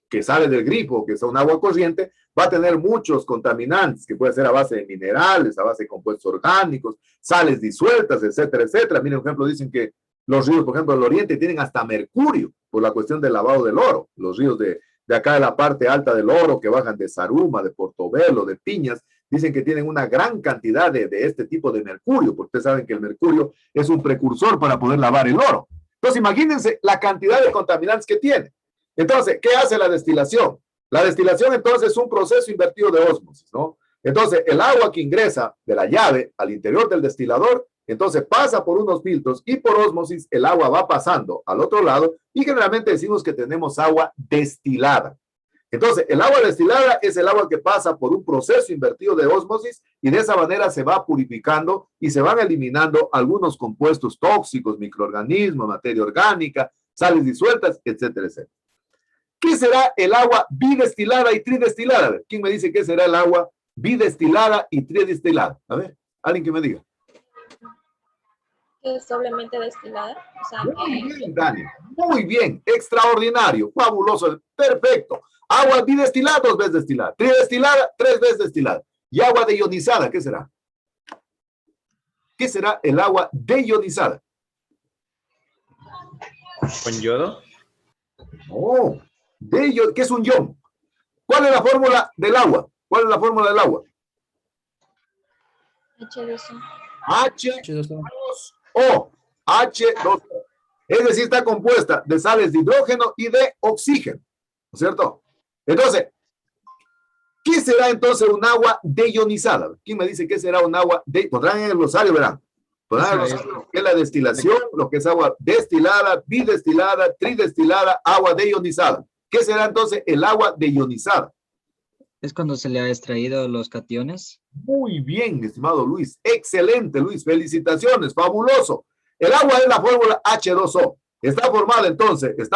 que sale del grifo, que es un agua corriente, va a tener muchos contaminantes, que puede ser a base de minerales, a base de compuestos orgánicos, sales disueltas, etcétera, etcétera. Miren, por ejemplo, dicen que los ríos, por ejemplo, del oriente tienen hasta mercurio por la cuestión del lavado del oro. Los ríos de acá de la parte alta del oro, que bajan de Zaruma, de Portobelo, de Piñas, dicen que tienen una gran cantidad de este tipo de mercurio, porque ustedes saben que el mercurio es un precursor para poder lavar el oro. Entonces, imagínense la cantidad de contaminantes que tiene. Entonces, ¿qué hace la destilación? La destilación, entonces, es un proceso invertido de ósmosis, ¿no? Entonces, el agua que ingresa de la llave al interior del destilador, entonces pasa por unos filtros y por ósmosis el agua va pasando al otro lado y generalmente decimos que tenemos agua destilada. Entonces, el agua destilada es el agua que pasa por un proceso invertido de ósmosis y de esa manera se va purificando y se van eliminando algunos compuestos tóxicos, microorganismos, materia orgánica, sales disueltas, etcétera, etcétera. ¿Qué será el agua bidestilada y tridestilada? A ver, ¿quién me dice qué será el agua bidestilada y tridestilada? A ver, alguien que me diga. Es doblemente destilada. O sea, Muy bien, Dani. Muy bien. Extraordinario. Fabuloso. Perfecto. Agua bidestilada, 2 veces destilada. Tridestilada, 3 veces destilada. Y agua deionizada, ¿qué será? ¿Qué será el agua deionizada? ¿Con yodo? Oh, ¿qué es un ion? ¿Cuál es la fórmula del agua? ¿Cuál es la fórmula del agua? H2O. H2O. H2O. Es decir, está compuesta de sales de hidrógeno y de oxígeno. ¿No es cierto? Entonces, ¿qué será entonces un agua deionizada? ¿Quién me dice qué será un agua de? Pondrán en el glosario, verán. Pondrán en el glosario lo que es la destilación, lo que es agua destilada, bidestilada, tridestilada, agua deionizada. ¿Qué será entonces el agua deionizada? Es cuando se le ha extraído los cationes. Muy bien, mi estimado Luis. Excelente, Luis. Felicitaciones. Fabuloso. El agua es la fórmula H2O. Está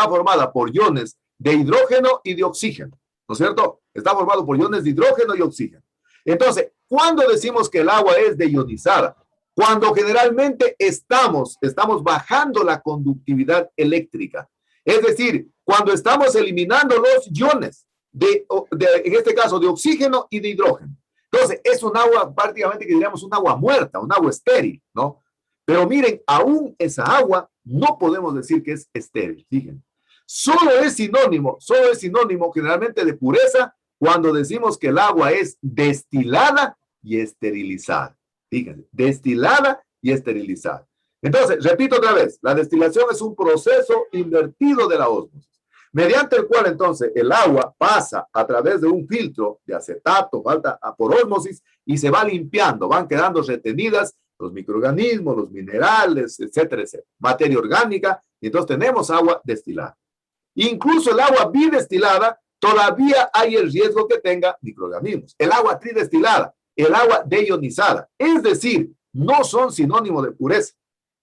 formada por iones de hidrógeno y de oxígeno. ¿No es cierto? Está formado por iones de hidrógeno y oxígeno. Entonces, ¿cuándo decimos que el agua es deionizada? Cuando generalmente estamos bajando la conductividad eléctrica. Es decir, cuando estamos eliminando los iones, en este caso, de oxígeno y de hidrógeno. Entonces, es un agua prácticamente que diríamos un agua muerta, un agua estéril, ¿no? Pero miren, aún esa agua no podemos decir que es estéril, fíjense. Solo es sinónimo generalmente de pureza cuando decimos que el agua es destilada y esterilizada. Fíjense, destilada y esterilizada. Entonces, repito otra vez, la destilación es un proceso invertido de la ósmosis, mediante el cual entonces el agua pasa a través de un filtro de acetato, por ósmosis, y se va limpiando, van quedando retenidas los microorganismos, los minerales, etcétera, etcétera, materia orgánica, y entonces tenemos agua destilada. Incluso el agua bidestilada, todavía hay el riesgo que tenga microorganismos. El agua tridestilada, el agua deionizada, es decir, no son sinónimo de pureza.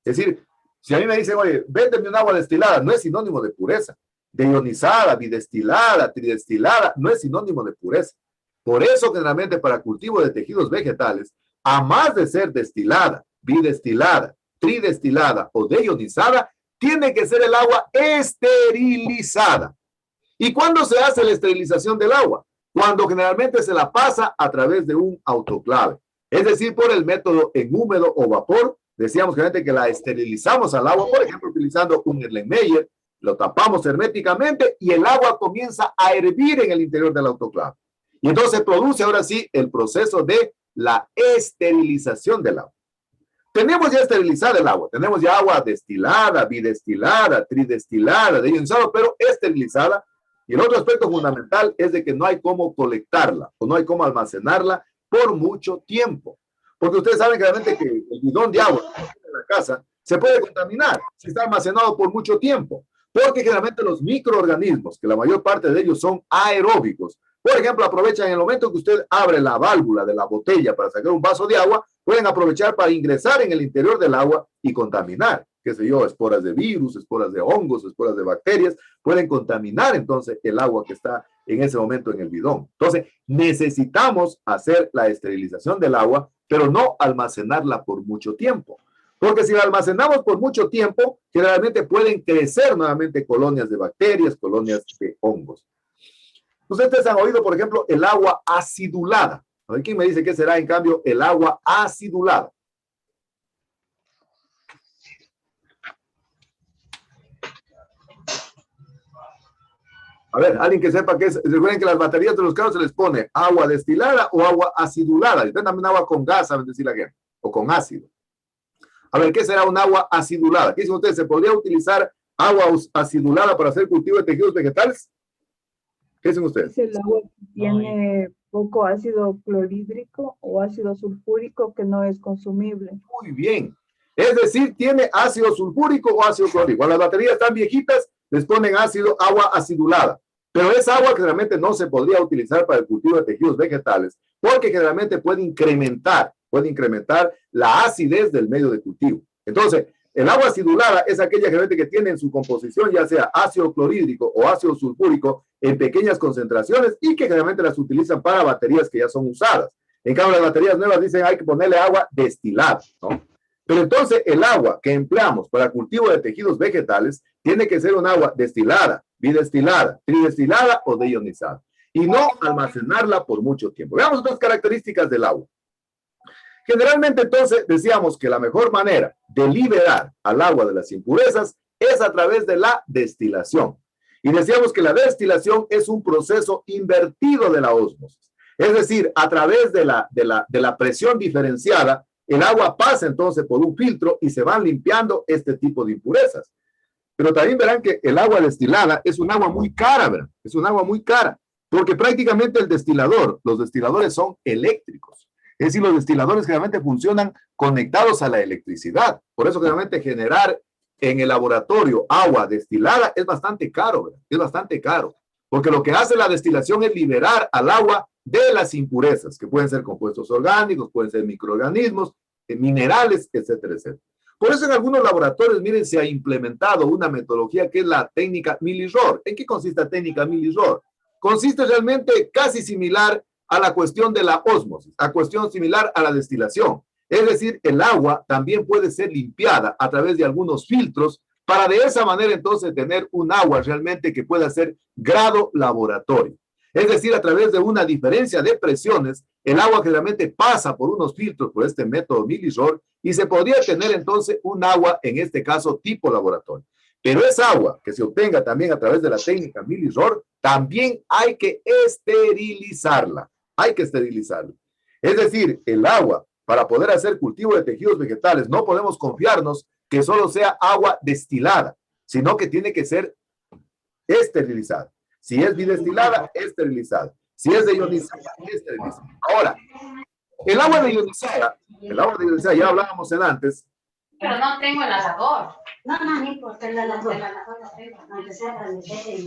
Es decir, si a mí me dicen, oye, véndeme un agua destilada, no es sinónimo de pureza. Deionizada, bidestilada, tridestilada, no es sinónimo de pureza. Por eso, generalmente, para cultivo de tejidos vegetales, a más de ser destilada, bidestilada, tridestilada o deionizada, tiene que ser el agua esterilizada. ¿Y cuándo se hace la esterilización del agua? Cuando generalmente se la pasa a través de un autoclave. Es decir, por el método en húmedo o vapor. Decíamos generalmente que la esterilizamos al agua, por ejemplo, utilizando un Erlenmeyer, lo tapamos herméticamente y el agua comienza a hervir en el interior del autoclave. Y entonces produce ahora sí el proceso de la esterilización del agua. Tenemos ya esterilizada el agua, tenemos ya agua destilada, bidestilada, tridestilada, deionizada, pero esterilizada. Y el otro aspecto fundamental es de que no hay cómo colectarla o no hay cómo almacenarla por mucho tiempo. Porque ustedes saben claramente que el bidón de agua en la casa se puede contaminar si está almacenado por mucho tiempo. Porque generalmente los microorganismos, que la mayor parte de ellos son aeróbicos, por ejemplo, aprovechan en el momento que usted abre la válvula de la botella para sacar un vaso de agua, pueden aprovechar para ingresar en el interior del agua y contaminar, qué sé yo, esporas de virus, esporas de hongos, esporas de bacterias, pueden contaminar entonces el agua que está en ese momento en el bidón. Entonces, necesitamos hacer la esterilización del agua, pero no almacenarla por mucho tiempo. Porque si la almacenamos por mucho tiempo, generalmente pueden crecer nuevamente colonias de bacterias, colonias de hongos. Ustedes han oído, por ejemplo, el agua acidulada. A ver, ¿quién me dice qué será, en cambio, el agua acidulada? A ver, alguien que sepa qué es. Recuerden que las baterías de los carros se les pone agua destilada o agua acidulada. Y también agua con gas, saben decir la gente, o con ácido. A ver, ¿qué será un agua acidulada? ¿Qué dicen ustedes? ¿Se podría utilizar agua acidulada para hacer cultivo de tejidos vegetales? ¿Qué dicen ustedes? Es el agua que tiene poco ácido clorhídrico o ácido sulfúrico que no es consumible. Muy bien. Es decir, tiene ácido sulfúrico o ácido clorhídrico. Cuando las baterías están viejitas, les ponen agua acidulada. Pero esa agua generalmente no se podría utilizar para el cultivo de tejidos vegetales porque generalmente puede incrementar la acidez del medio de cultivo. Entonces, el agua acidulada es aquella generalmente que tiene en su composición ya sea ácido clorhídrico o ácido sulfúrico en pequeñas concentraciones y que generalmente las utilizan para baterías que ya son usadas. En cambio, las baterías nuevas dicen hay que ponerle agua destilada, ¿no? Pero entonces el agua que empleamos para cultivo de tejidos vegetales tiene que ser un agua destilada, bidestilada, tridestilada o deionizada. Y no almacenarla por mucho tiempo. Veamos otras características del agua. Generalmente entonces decíamos que la mejor manera de liberar al agua de las impurezas es a través de la destilación. Y decíamos que la destilación es un proceso invertido de la ósmosis. Es decir, a través de la presión diferenciada, el agua pasa entonces por un filtro y se van limpiando este tipo de impurezas. Pero también verán que el agua destilada es un agua muy cara, ¿verdad? Es un agua muy cara, porque prácticamente los destiladores son eléctricos. Es decir, los destiladores generalmente funcionan conectados a la electricidad. Por eso generalmente generar en el laboratorio agua destilada es bastante caro, ¿verdad? Es bastante caro, porque lo que hace la destilación es liberar al agua de las impurezas, que pueden ser compuestos orgánicos, pueden ser microorganismos, minerales, etcétera, etcétera. Por eso en algunos laboratorios, miren, se ha implementado una metodología que es la técnica Milliror. ¿En qué consiste la técnica Milliror? Consiste realmente casi similar a la cuestión de la ósmosis, a cuestión similar a la destilación. Es decir, el agua también puede ser limpiada a través de algunos filtros para de esa manera entonces tener un agua realmente que pueda ser grado laboratorio. Es decir, a través de una diferencia de presiones, el agua generalmente pasa por unos filtros por este método Milliror y se podría tener entonces un agua, en este caso, tipo laboratorio. Pero esa agua que se obtenga también a través de la técnica Milliror, también hay que esterilizarla. Hay que esterilizarla. Es decir, el agua, para poder hacer cultivo de tejidos vegetales, no podemos confiarnos que solo sea agua destilada, sino que tiene que ser esterilizada. Si es bidestilada, esterilizada. Si es deionizada, esterilizada. Ahora, el agua deionizada, ya hablábamos en antes. Pero no tengo el asador. No importa, el asador lo tengo, aunque sea para meter.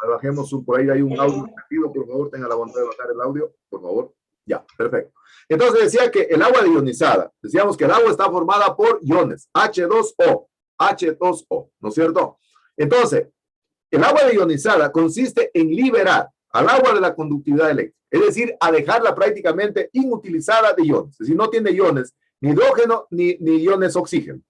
Bajemos por ahí, hay un audio perdido, por favor, tenga la bondad de bajar el audio, por favor. Ya, perfecto. Entonces decía que el agua deionizada, decíamos que el agua está formada por iones, H2O, ¿no es cierto? Entonces, el agua deionizada consiste en liberar al agua de la conductividad eléctrica, es decir, a dejarla prácticamente inutilizada de iones, es decir, no tiene iones, ni hidrógeno, ni iones oxígeno.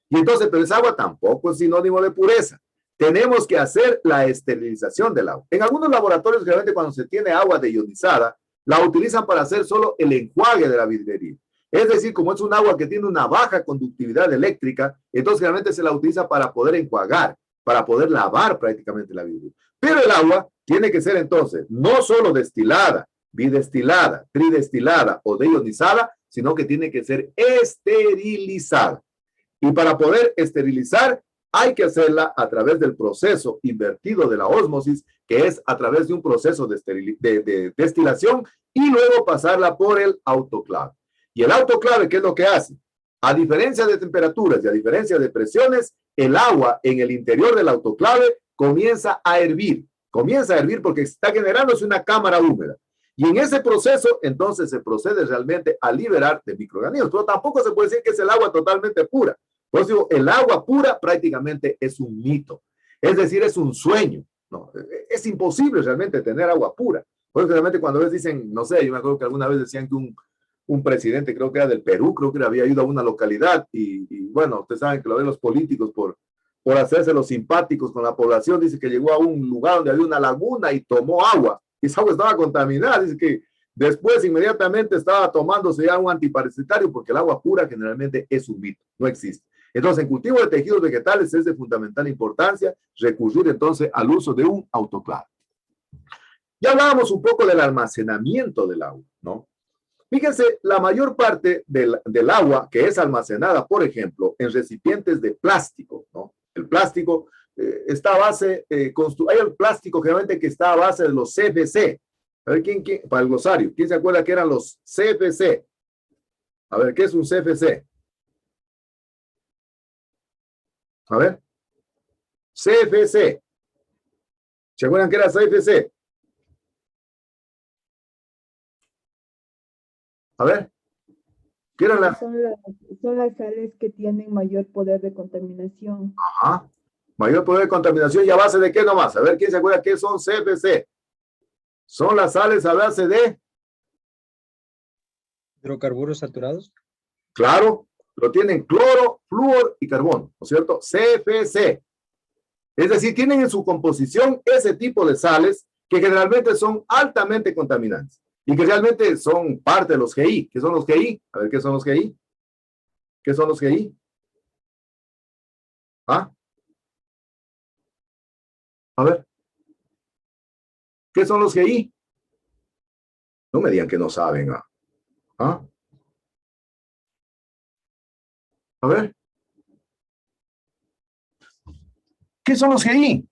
Y entonces, pero esa agua tampoco es sinónimo de pureza. Tenemos que hacer la esterilización del agua. En algunos laboratorios, realmente cuando se tiene agua deionizada, la utilizan para hacer solo el enjuague de la vidrería. Es decir, como es un agua que tiene una baja conductividad eléctrica, entonces realmente se la utiliza para poder enjuagar, para poder lavar prácticamente la vidrería. Pero el agua tiene que ser entonces no solo destilada, bidestilada, tridestilada o deionizada, sino que tiene que ser esterilizada. Y para poder esterilizar, hay que hacerla a través del proceso invertido de la ósmosis, que es a través de un proceso de destilación y luego pasarla por el autoclave. Y el autoclave, ¿qué es lo que hace? A diferencia de temperaturas y a diferencia de presiones, el agua en el interior del autoclave comienza a hervir. Comienza a hervir porque está generándose una cámara húmeda. Y en ese proceso, entonces, se procede realmente a liberar de microorganismos. Pero tampoco se puede decir que es el agua totalmente pura. Por eso digo, el agua pura prácticamente es un mito. Es decir, es un sueño. No, es imposible realmente tener agua pura. Por eso realmente cuando les dicen, no sé, yo me acuerdo que alguna vez decían que un presidente, creo que era del Perú, creo que había ido a una localidad y bueno, ustedes saben que lo ven los políticos por hacerse los simpáticos con la población, dice que llegó a un lugar donde había una laguna y tomó agua. Y esa agua estaba contaminada, dice que después inmediatamente estaba tomándose ya un antiparasitario porque el agua pura generalmente es un mito, no existe. Entonces, en cultivo de tejidos vegetales es de fundamental importancia recurrir entonces al uso de un autoclave. Ya hablábamos un poco del almacenamiento del agua, ¿no? Fíjense, la mayor parte del agua que es almacenada, por ejemplo, en recipientes de plástico, ¿no? El plástico está a base, hay el plástico generalmente que está a base de los CFC. A ver, ¿quién, para el glosario, ¿quién se acuerda que eran los CFC? A ver, ¿qué es un CFC? A ver. CFC. ¿Se acuerdan que era CFC? A ver. ¿Qué eran las? Son las sales que tienen mayor poder de contaminación. Ajá. Mayor poder de contaminación y a base de qué nomás. A ver, ¿quién se acuerda qué son CFC? Son las sales a base de hidrocarburos saturados. Claro, pero tienen cloro, flúor y carbono, ¿no es cierto? CFC. Es decir, tienen en su composición ese tipo de sales que generalmente son altamente contaminantes y que realmente son parte de los GI. ¿Qué son los GI? A ver, ¿qué son los GI? ¿Qué son los GI? ¿Ah? A ver. ¿Qué son los GI? No me digan que no saben. ¿Ah? A ver. ¿Qué son los GI?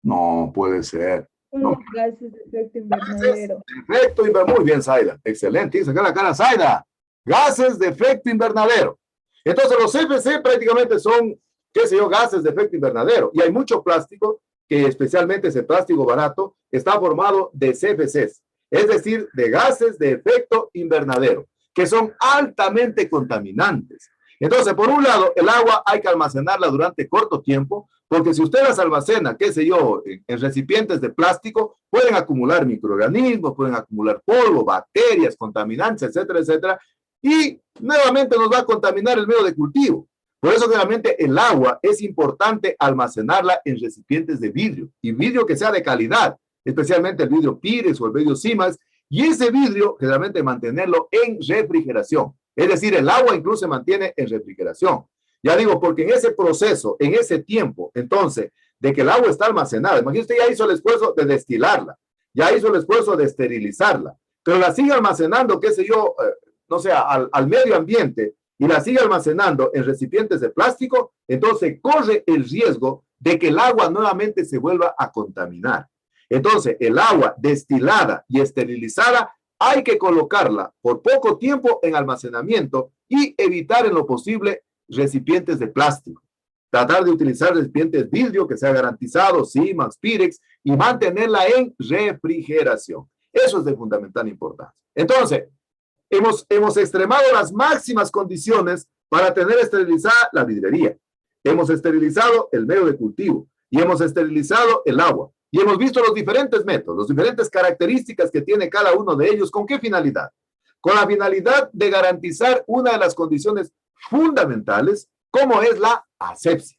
No puede ser. No. Gases de efecto invernadero. Efecto invernadero. Muy bien, Zaida. Excelente. Saca la cara, Zaida. Gases de efecto invernadero. Entonces, los CFC prácticamente son, qué sé yo, gases de efecto invernadero. Y hay mucho plástico, que especialmente ese plástico barato, está formado de CFCs, es decir, de gases de efecto invernadero, que son altamente contaminantes. Entonces, por un lado, el agua hay que almacenarla durante corto tiempo, porque si usted las almacena, qué sé yo, en recipientes de plástico, pueden acumular microorganismos, pueden acumular polvo, bacterias, contaminantes, etcétera, etcétera, y nuevamente nos va a contaminar el medio de cultivo. Por eso, realmente, el agua es importante almacenarla en recipientes de vidrio, y vidrio que sea de calidad, especialmente el vidrio Pyrex o el vidrio Simax, y ese vidrio, generalmente, mantenerlo en refrigeración. Es decir, el agua incluso se mantiene en refrigeración. Ya digo, porque en ese proceso, en ese tiempo, entonces, de que el agua está almacenada, imagínate, usted ya hizo el esfuerzo de destilarla, ya hizo el esfuerzo de esterilizarla, pero la sigue almacenando, qué sé yo, no sé, al medio ambiente, y la sigue almacenando en recipientes de plástico, entonces corre el riesgo de que el agua nuevamente se vuelva a contaminar. Entonces, el agua destilada y esterilizada hay que colocarla por poco tiempo en almacenamiento y evitar en lo posible recipientes de plástico. Tratar de utilizar recipientes vidrio que sea garantizado, Simax, Pyrex, y mantenerla en refrigeración. Eso es de fundamental importancia. Entonces, hemos extremado las máximas condiciones para tener esterilizada la vidrería. Hemos esterilizado el medio de cultivo y hemos esterilizado el agua. Y hemos visto los diferentes métodos, las diferentes características que tiene cada uno de ellos. ¿Con qué finalidad? Con la finalidad de garantizar una de las condiciones fundamentales, como es la asepsia.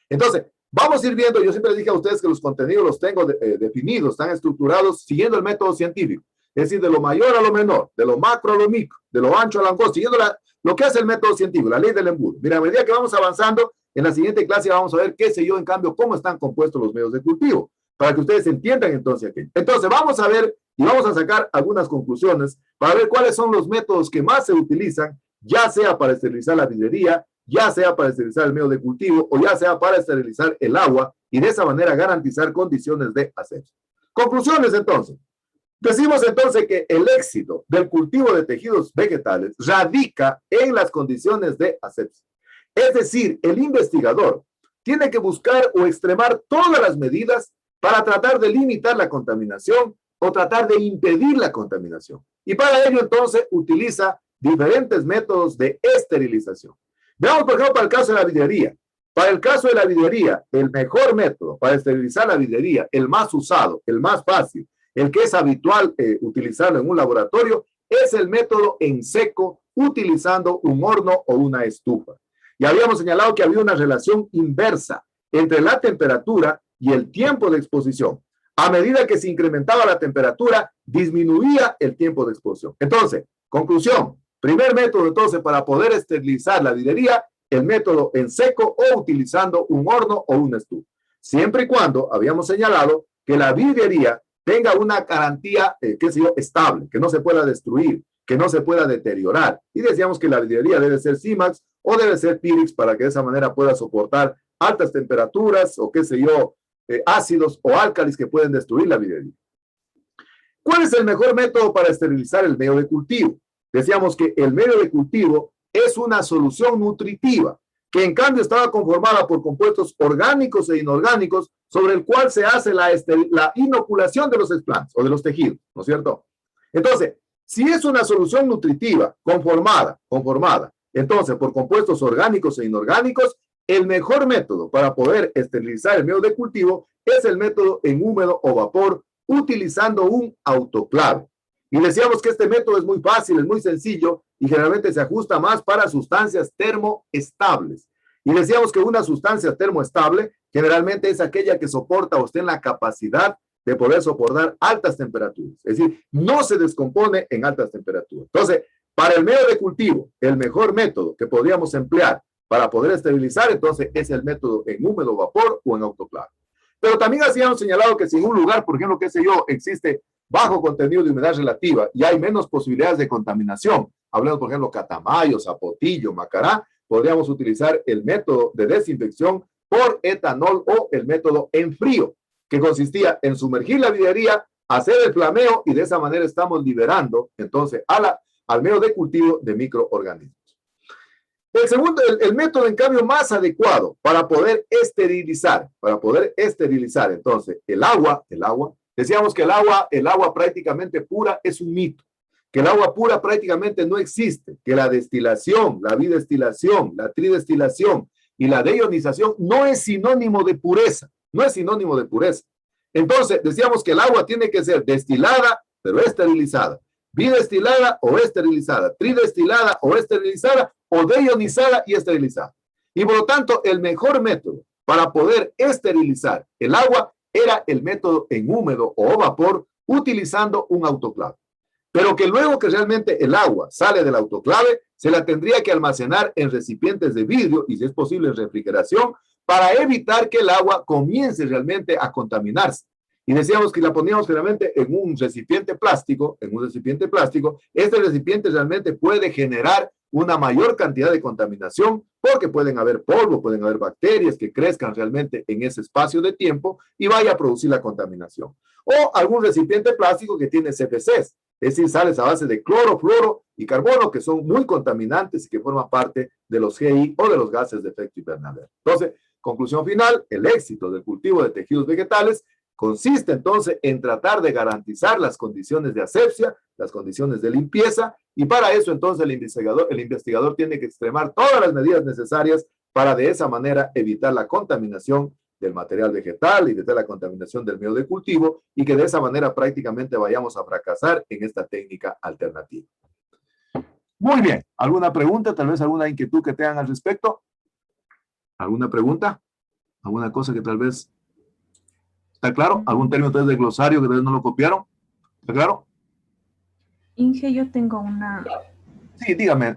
Entonces, vamos a ir viendo, yo siempre dije a ustedes que los contenidos los tengo definidos, están estructurados siguiendo el método científico. Es decir, de lo mayor a lo menor, de lo macro a lo micro, de lo ancho a lo angosto, siguiendo lo que hace el método científico, la ley del embudo. Mira, a medida que vamos avanzando, en la siguiente clase vamos a ver, qué sé yo, en cambio, cómo están compuestos los medios de cultivo, para que ustedes entiendan entonces aquello. Entonces, vamos a ver y vamos a sacar algunas conclusiones para ver cuáles son los métodos que más se utilizan, ya sea para esterilizar la vidrería, ya sea para esterilizar el medio de cultivo, o ya sea para esterilizar el agua, y de esa manera garantizar condiciones de asepsia. Conclusiones, entonces. Decimos entonces que el éxito del cultivo de tejidos vegetales radica en las condiciones de asepsia. Es decir, el investigador tiene que buscar o extremar todas las medidas para tratar de limitar la contaminación o tratar de impedir la contaminación. Y para ello, entonces, utiliza diferentes métodos de esterilización. Veamos, por ejemplo, para el caso de la vidrería. Para el caso de la vidrería, el mejor método para esterilizar la vidrería, el más usado, el más fácil, el que es habitual utilizarlo en un laboratorio, es el método en seco, utilizando un horno o una estufa. Ya habíamos señalado que había una relación inversa entre la temperatura y el tiempo de exposición. A medida que se incrementaba la temperatura, disminuía el tiempo de exposición. Entonces, conclusión, primer método entonces para poder esterilizar la vidrería, el método en seco o utilizando un horno o una estufa. Siempre y cuando habíamos señalado que la vidrería tenga una garantía, qué sé yo, estable, que no se pueda destruir, que no se pueda deteriorar. Y decíamos que la vidrería debe ser Simax o debe ser Pyrex para que de esa manera pueda soportar altas temperaturas o qué sé yo, ácidos o álcalis que pueden destruir la vidrería. ¿Cuál es el mejor método para esterilizar el medio de cultivo? Decíamos que el medio de cultivo es una solución nutritiva, que en cambio estaba conformada por compuestos orgánicos e inorgánicos sobre el cual se hace la inoculación de los explantes o de los tejidos, ¿no es cierto? Entonces, si es una solución nutritiva conformada, entonces por compuestos orgánicos e inorgánicos, el mejor método para poder esterilizar el medio de cultivo es el método en húmedo o vapor utilizando un autoclave. Y decíamos que este método es muy fácil, es muy sencillo y generalmente se ajusta más para sustancias termoestables. Y decíamos que una sustancia termoestable generalmente es aquella que soporta o esté en la capacidad de poder soportar altas temperaturas. Es decir, no se descompone en altas temperaturas. Entonces, para el medio de cultivo, el mejor método que podríamos emplear para poder esterilizar, entonces, es el método en húmedo vapor o en autoclave. Pero también habíamos señalado que si en un lugar, por ejemplo, qué sé yo, existe bajo contenido de humedad relativa y hay menos posibilidades de contaminación, hablando, por ejemplo, Catamayo, Zapotillo, Macará, podríamos utilizar el método de desinfección por etanol o el método en frío, que consistía en sumergir la vidriería, hacer el flameo y de esa manera estamos liberando entonces al medio de cultivo de microorganismos. El segundo, el método en cambio más adecuado para poder esterilizar, entonces el agua, decíamos que el agua prácticamente pura es un mito, que el agua pura prácticamente no existe, que la destilación, la bidestilación, la tridestilación y la deionización no es sinónimo de pureza, Entonces, decíamos que el agua tiene que ser destilada, pero esterilizada, bidestilada o esterilizada, tridestilada o esterilizada, o deionizada y esterilizada. Y por lo tanto, el mejor método para poder esterilizar el agua era el método en húmedo o vapor utilizando un autoclave. Pero que luego que realmente el agua sale del autoclave, se la tendría que almacenar en recipientes de vidrio y si es posible en refrigeración para evitar que el agua comience realmente a contaminarse. Y decíamos que la poníamos generalmente en un recipiente plástico, este recipiente realmente puede generar una mayor cantidad de contaminación porque pueden haber polvo, pueden haber bacterias que crezcan realmente en ese espacio de tiempo y vaya a producir la contaminación. O algún recipiente plástico que tiene CFCs, es decir, sales a base de cloro, fluoro y carbono que son muy contaminantes y que forman parte de los GI o de los gases de efecto invernadero. Entonces, conclusión final, el éxito del cultivo de tejidos vegetales consiste entonces en tratar de garantizar las condiciones de asepsia, las condiciones de limpieza, y para eso entonces el investigador tiene que extremar todas las medidas necesarias para de esa manera evitar la contaminación del material vegetal y evitar la contaminación del medio de cultivo y que de esa manera prácticamente vayamos a fracasar en esta técnica alternativa. Muy bien, ¿alguna pregunta? Tal vez alguna inquietud que tengan al respecto. ¿Alguna pregunta? ¿Alguna cosa que tal vez... ¿Está claro? ¿Algún término tal vez de glosario que tal vez no lo copiaron? ¿Está claro? Inge, yo tengo una... Sí, dígame.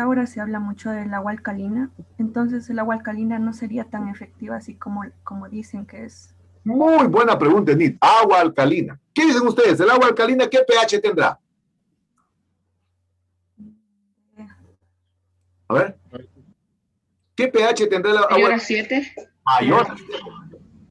Ahora se habla mucho del agua alcalina, entonces el agua alcalina no sería tan efectiva así como dicen que es. Muy buena pregunta, Enid. Agua alcalina. ¿Qué dicen ustedes? ¿El agua alcalina qué pH tendrá? A ver. ¿Qué pH tendrá el agua? Mayor a 7. Mayor.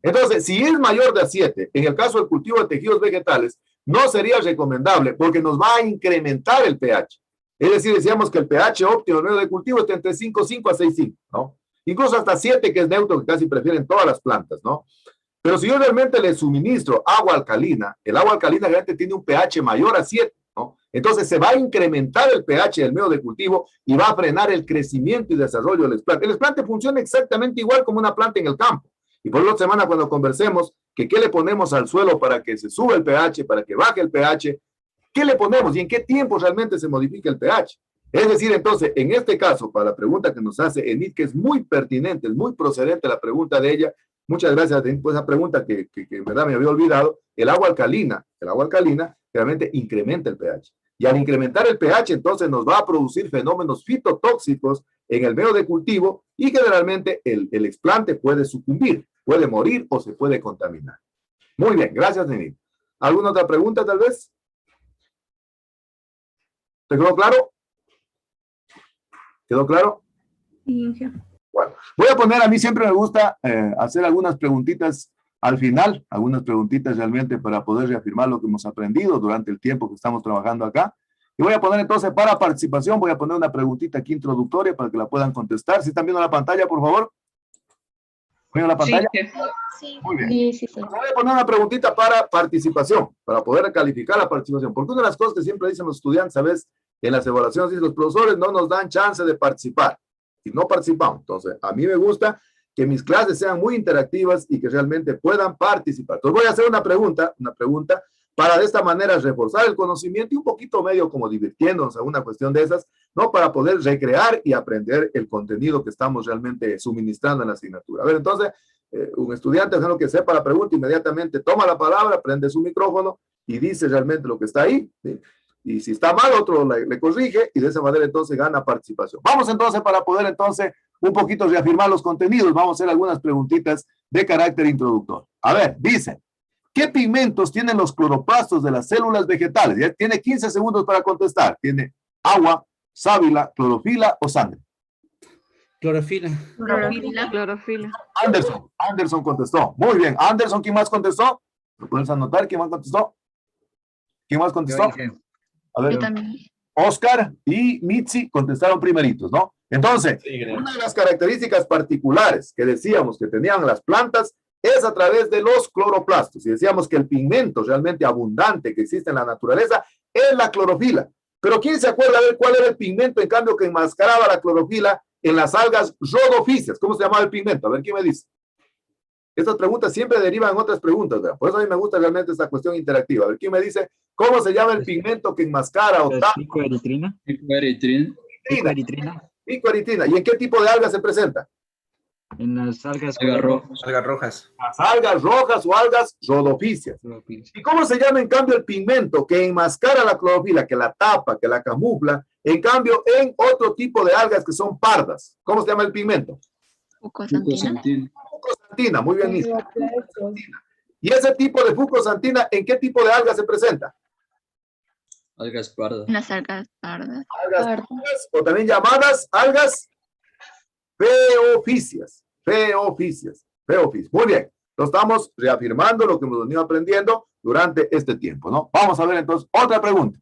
Entonces, si es mayor de 7, en el caso del cultivo de tejidos vegetales, no sería recomendable porque nos va a incrementar el pH. Es decir, decíamos que el pH óptimo del medio de cultivo está entre 5,5 a 6,5, ¿no? Incluso hasta 7, que es neutro, que casi prefieren todas las plantas, ¿no? Pero si yo realmente le suministro agua alcalina, el agua alcalina realmente tiene un pH mayor a 7, ¿no? Entonces se va a incrementar el pH del medio de cultivo y va a frenar el crecimiento y desarrollo del esplante. El esplante funciona exactamente igual como una planta en el campo. Y por la otra semana cuando conversemos que qué le ponemos al suelo para que se suba el pH, para que baje el pH, ¿qué le ponemos y en qué tiempo realmente se modifica el pH? Es decir, entonces, en este caso, para la pregunta que nos hace Enid, que es muy pertinente, es muy procedente la pregunta de ella, muchas gracias por esa pregunta que en verdad me había olvidado, el agua alcalina realmente incrementa el pH. Y al incrementar el pH, entonces nos va a producir fenómenos fitotóxicos en el medio de cultivo y generalmente el explante puede sucumbir, puede morir o se puede contaminar. Muy bien, gracias, Enid. ¿Alguna otra pregunta tal vez? ¿Te quedó claro? ¿Quedó claro? Sí, Inge. Bueno, voy a poner, a mí siempre me gusta hacer algunas preguntitas al final, algunas preguntitas realmente para poder reafirmar lo que hemos aprendido durante el tiempo que estamos trabajando acá. Y voy a poner entonces para participación, voy a poner una preguntita aquí introductoria para que la puedan contestar. ¿Sí están viendo la pantalla, por favor? ¿Ven la pantalla? Sí. Muy bien. Sí. Voy a poner una preguntita para participación, para poder calificar la participación. Porque una de las cosas que siempre dicen los estudiantes, ¿sabes? En las evaluaciones dicen los profesores no nos dan chance de participar. Y no participamos. Entonces, a mí me gusta que mis clases sean muy interactivas y que realmente puedan participar. Entonces, voy a hacer una pregunta para de esta manera reforzar el conocimiento y un poquito medio como divirtiéndonos a una cuestión de esas, ¿no? Para poder recrear y aprender el contenido que estamos realmente suministrando en la asignatura. A ver, entonces, un estudiante, lo que sepa la pregunta, inmediatamente toma la palabra, prende su micrófono y dice realmente lo que está ahí, ¿sí? Y si está mal, otro le corrige y de esa manera entonces gana participación. Vamos entonces para poder entonces un poquito reafirmar los contenidos, vamos a hacer algunas preguntitas de carácter introductor. A ver, dice, ¿qué pigmentos tienen los cloroplastos de las células vegetales? Ya tiene 15 segundos para contestar. Tiene agua, sábila, clorofila o sangre. Clorofila. Clorofila. Anderson contestó. Muy bien. Anderson, ¿quién más contestó? ¿Lo puedes anotar? ¿Quién más contestó? ¿Quién más contestó? A ver, Yo también. Oscar y Mitzi contestaron primeritos, ¿no? Entonces, Sí, gracias. una de las características particulares que decíamos que tenían las plantas es a través de los cloroplastos. Y decíamos que el pigmento realmente abundante que existe en la naturaleza es la clorofila. Pero ¿quién se acuerda de cuál era el pigmento, en cambio, que enmascaraba la clorofila en las algas rhodophysias? ¿Cómo se llamaba el pigmento? A ver, ¿quién me dice? Estas preguntas siempre derivan en otras preguntas, ¿verdad? Por eso a mí me gusta realmente esta cuestión interactiva. A ver, ¿quién me dice cómo se llama el pigmento que enmascara o tapa? Picoeritrina. Picoeritrina. Picoeritrina. ¿Y en qué tipo de algas se presenta? En las algas Algas rojas. Las algas rojas o algas rhodophysias. ¿Y cómo se llama en cambio el pigmento que enmascara la clorofila, que la tapa, que la camufla, en cambio en otro tipo de algas que son pardas? ¿Cómo se llama el pigmento? Fucosantina. Fucosantina, muy bien. ¿Y ese tipo de fucosantina en qué tipo de algas se presenta? Algas pardas. Las algas pardas. Algas pardas, o también llamadas algas feofisias. Feofisias. Muy bien. Entonces estamos reafirmando lo que hemos venido aprendiendo durante este tiempo, ¿no? Vamos a ver entonces otra pregunta.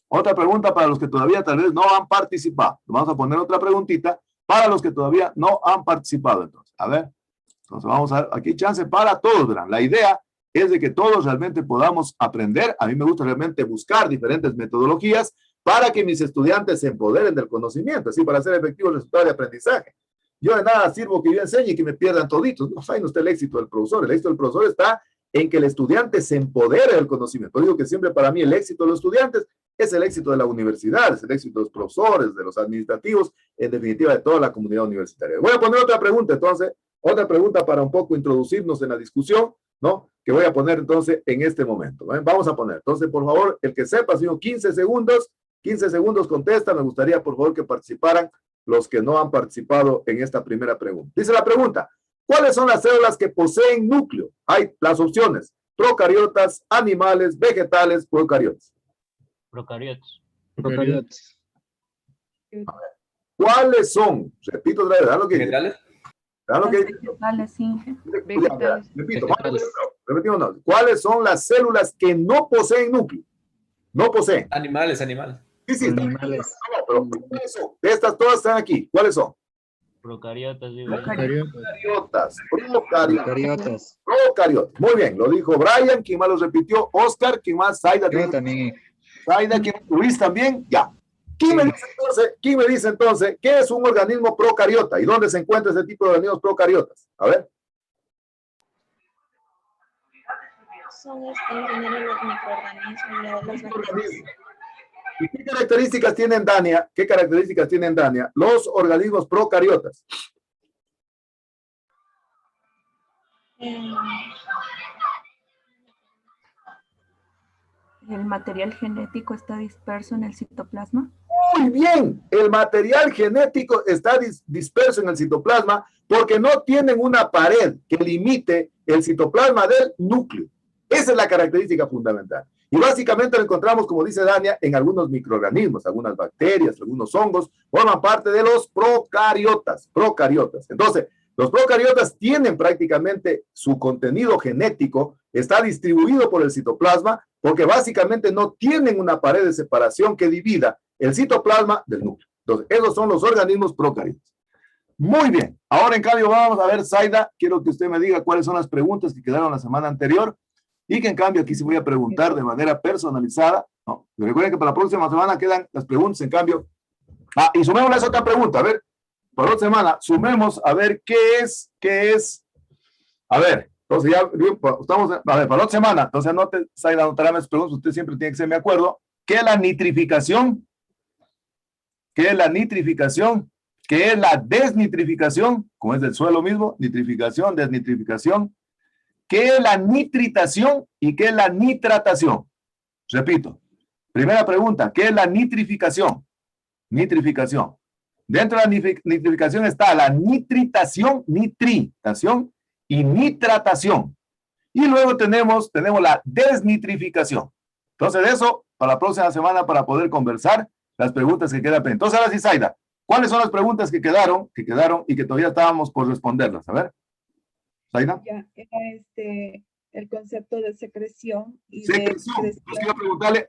Otra pregunta para los que todavía tal vez no han participado. Vamos a poner otra preguntita para los que todavía no han participado. Entonces, a ver. Entonces vamos a ver, aquí hay chance para todos, ¿verdad? La idea es de que todos realmente podamos aprender. A mí me gusta realmente buscar diferentes metodologías para que mis estudiantes se empoderen del conocimiento, así para hacer efectivo el resultado de aprendizaje. Yo de nada sirvo que yo enseñe y que me pierdan toditos. No saben usted el éxito del profesor. El éxito del profesor está en que el estudiante se empodere del conocimiento. Yo digo que siempre para mí el éxito de los estudiantes es el éxito de la universidad, es el éxito de los profesores, de los administrativos, en definitiva de toda la comunidad universitaria. Voy a poner otra pregunta entonces, otra pregunta para un poco introducirnos en la discusión, ¿no? Que voy a poner entonces en este momento, ¿no? Vamos a poner, entonces por favor, el que sepa, sino 15 segundos contesta, me gustaría por favor que participaran los que no han participado en esta primera pregunta. Dice la pregunta, ¿cuáles son las células que poseen núcleo? Hay las opciones, procariotas, animales, vegetales o eucariotas. Procariotas. ¿Cuáles son? Repito otra vez, ¿verdad lo que dice? ¿Vegetales? ¿Verdad lo que dice? Vegetales, sí. Repito, repetimos, no. ¿Cuáles son las células que no poseen núcleo? No poseen. Animales. Sí, sí, Animales. no, pero ¿cuáles son? De estas todas están aquí. ¿Cuáles son? Procariotas, digo. Procariotas. Muy bien, lo dijo Brian, quien más lo repitió, Oscar, quien más, Zaida. Yo también. Zaida, quien Luis también, ya. ¿Quién me dice entonces qué es un organismo procariota y dónde se encuentra ese tipo de organismos procariotas? A ver. Son en general los microorganismos, las bacterias. ¿Y qué características tienen, Dania? ¿Qué características tienen, Dania, los organismos procariotas? ¿El material genético está disperso en el citoplasma? Muy bien, el material genético está disperso en el citoplasma porque no tienen una pared que limite el citoplasma del núcleo. Esa es la característica fundamental. Y básicamente lo encontramos, como dice Dania, en algunos microorganismos, algunas bacterias, algunos hongos, forman parte de los procariotas. Entonces, los procariotas tienen prácticamente su contenido genético, está distribuido por el citoplasma, porque básicamente no tienen una pared de separación que divida el citoplasma del núcleo. Entonces, esos son los organismos procariotas. Muy bien. Ahora, en cambio, vamos a ver, Zaida, quiero que usted me diga cuáles son las preguntas que quedaron la semana anterior y que en cambio aquí sí voy a preguntar de manera personalizada. No, recuerden que para la próxima semana quedan las preguntas, en cambio. Y sumemos esa otra pregunta, a ver, para otra semana, sumemos a ver qué es, a ver, Entonces ya estamos, a ver, para la otra semana, entonces anote, Zaida anotará mis preguntas, usted siempre tiene que ser, me acuerdo, ¿qué es la nitrificación? ¿Qué es la nitrificación? ¿Qué es la desnitrificación? Como es del suelo mismo, nitrificación, desnitrificación. ¿Qué es la nitritación y qué es la nitratación? Repito, primera pregunta, ¿qué es la nitrificación? Nitrificación. Dentro de la nitrificación está la nitritación y nitratación. Y luego tenemos la desnitrificación. Entonces, de eso, para la próxima semana, para poder conversar, las preguntas que quedan pendientes. Entonces, ahora sí, Zaida, ¿cuáles son las preguntas que quedaron y que todavía estábamos por responderlas? A ver, Zaida. Ya, era el concepto de secreción y Secreción. de Yo quiero preguntarle,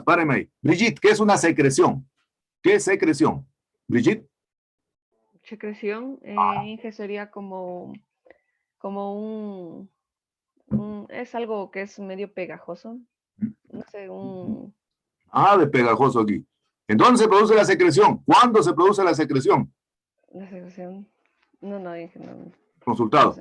páreme ahí. Brigitte, ¿qué es una secreción? ¿Qué es secreción? Brigitte. Secreción, Inge, sería como es algo que es medio pegajoso. No sé, de pegajoso aquí. ¿En dónde se produce la secreción? ¿Cuándo se produce la secreción? La secreción. No, Inge, no. Consultados.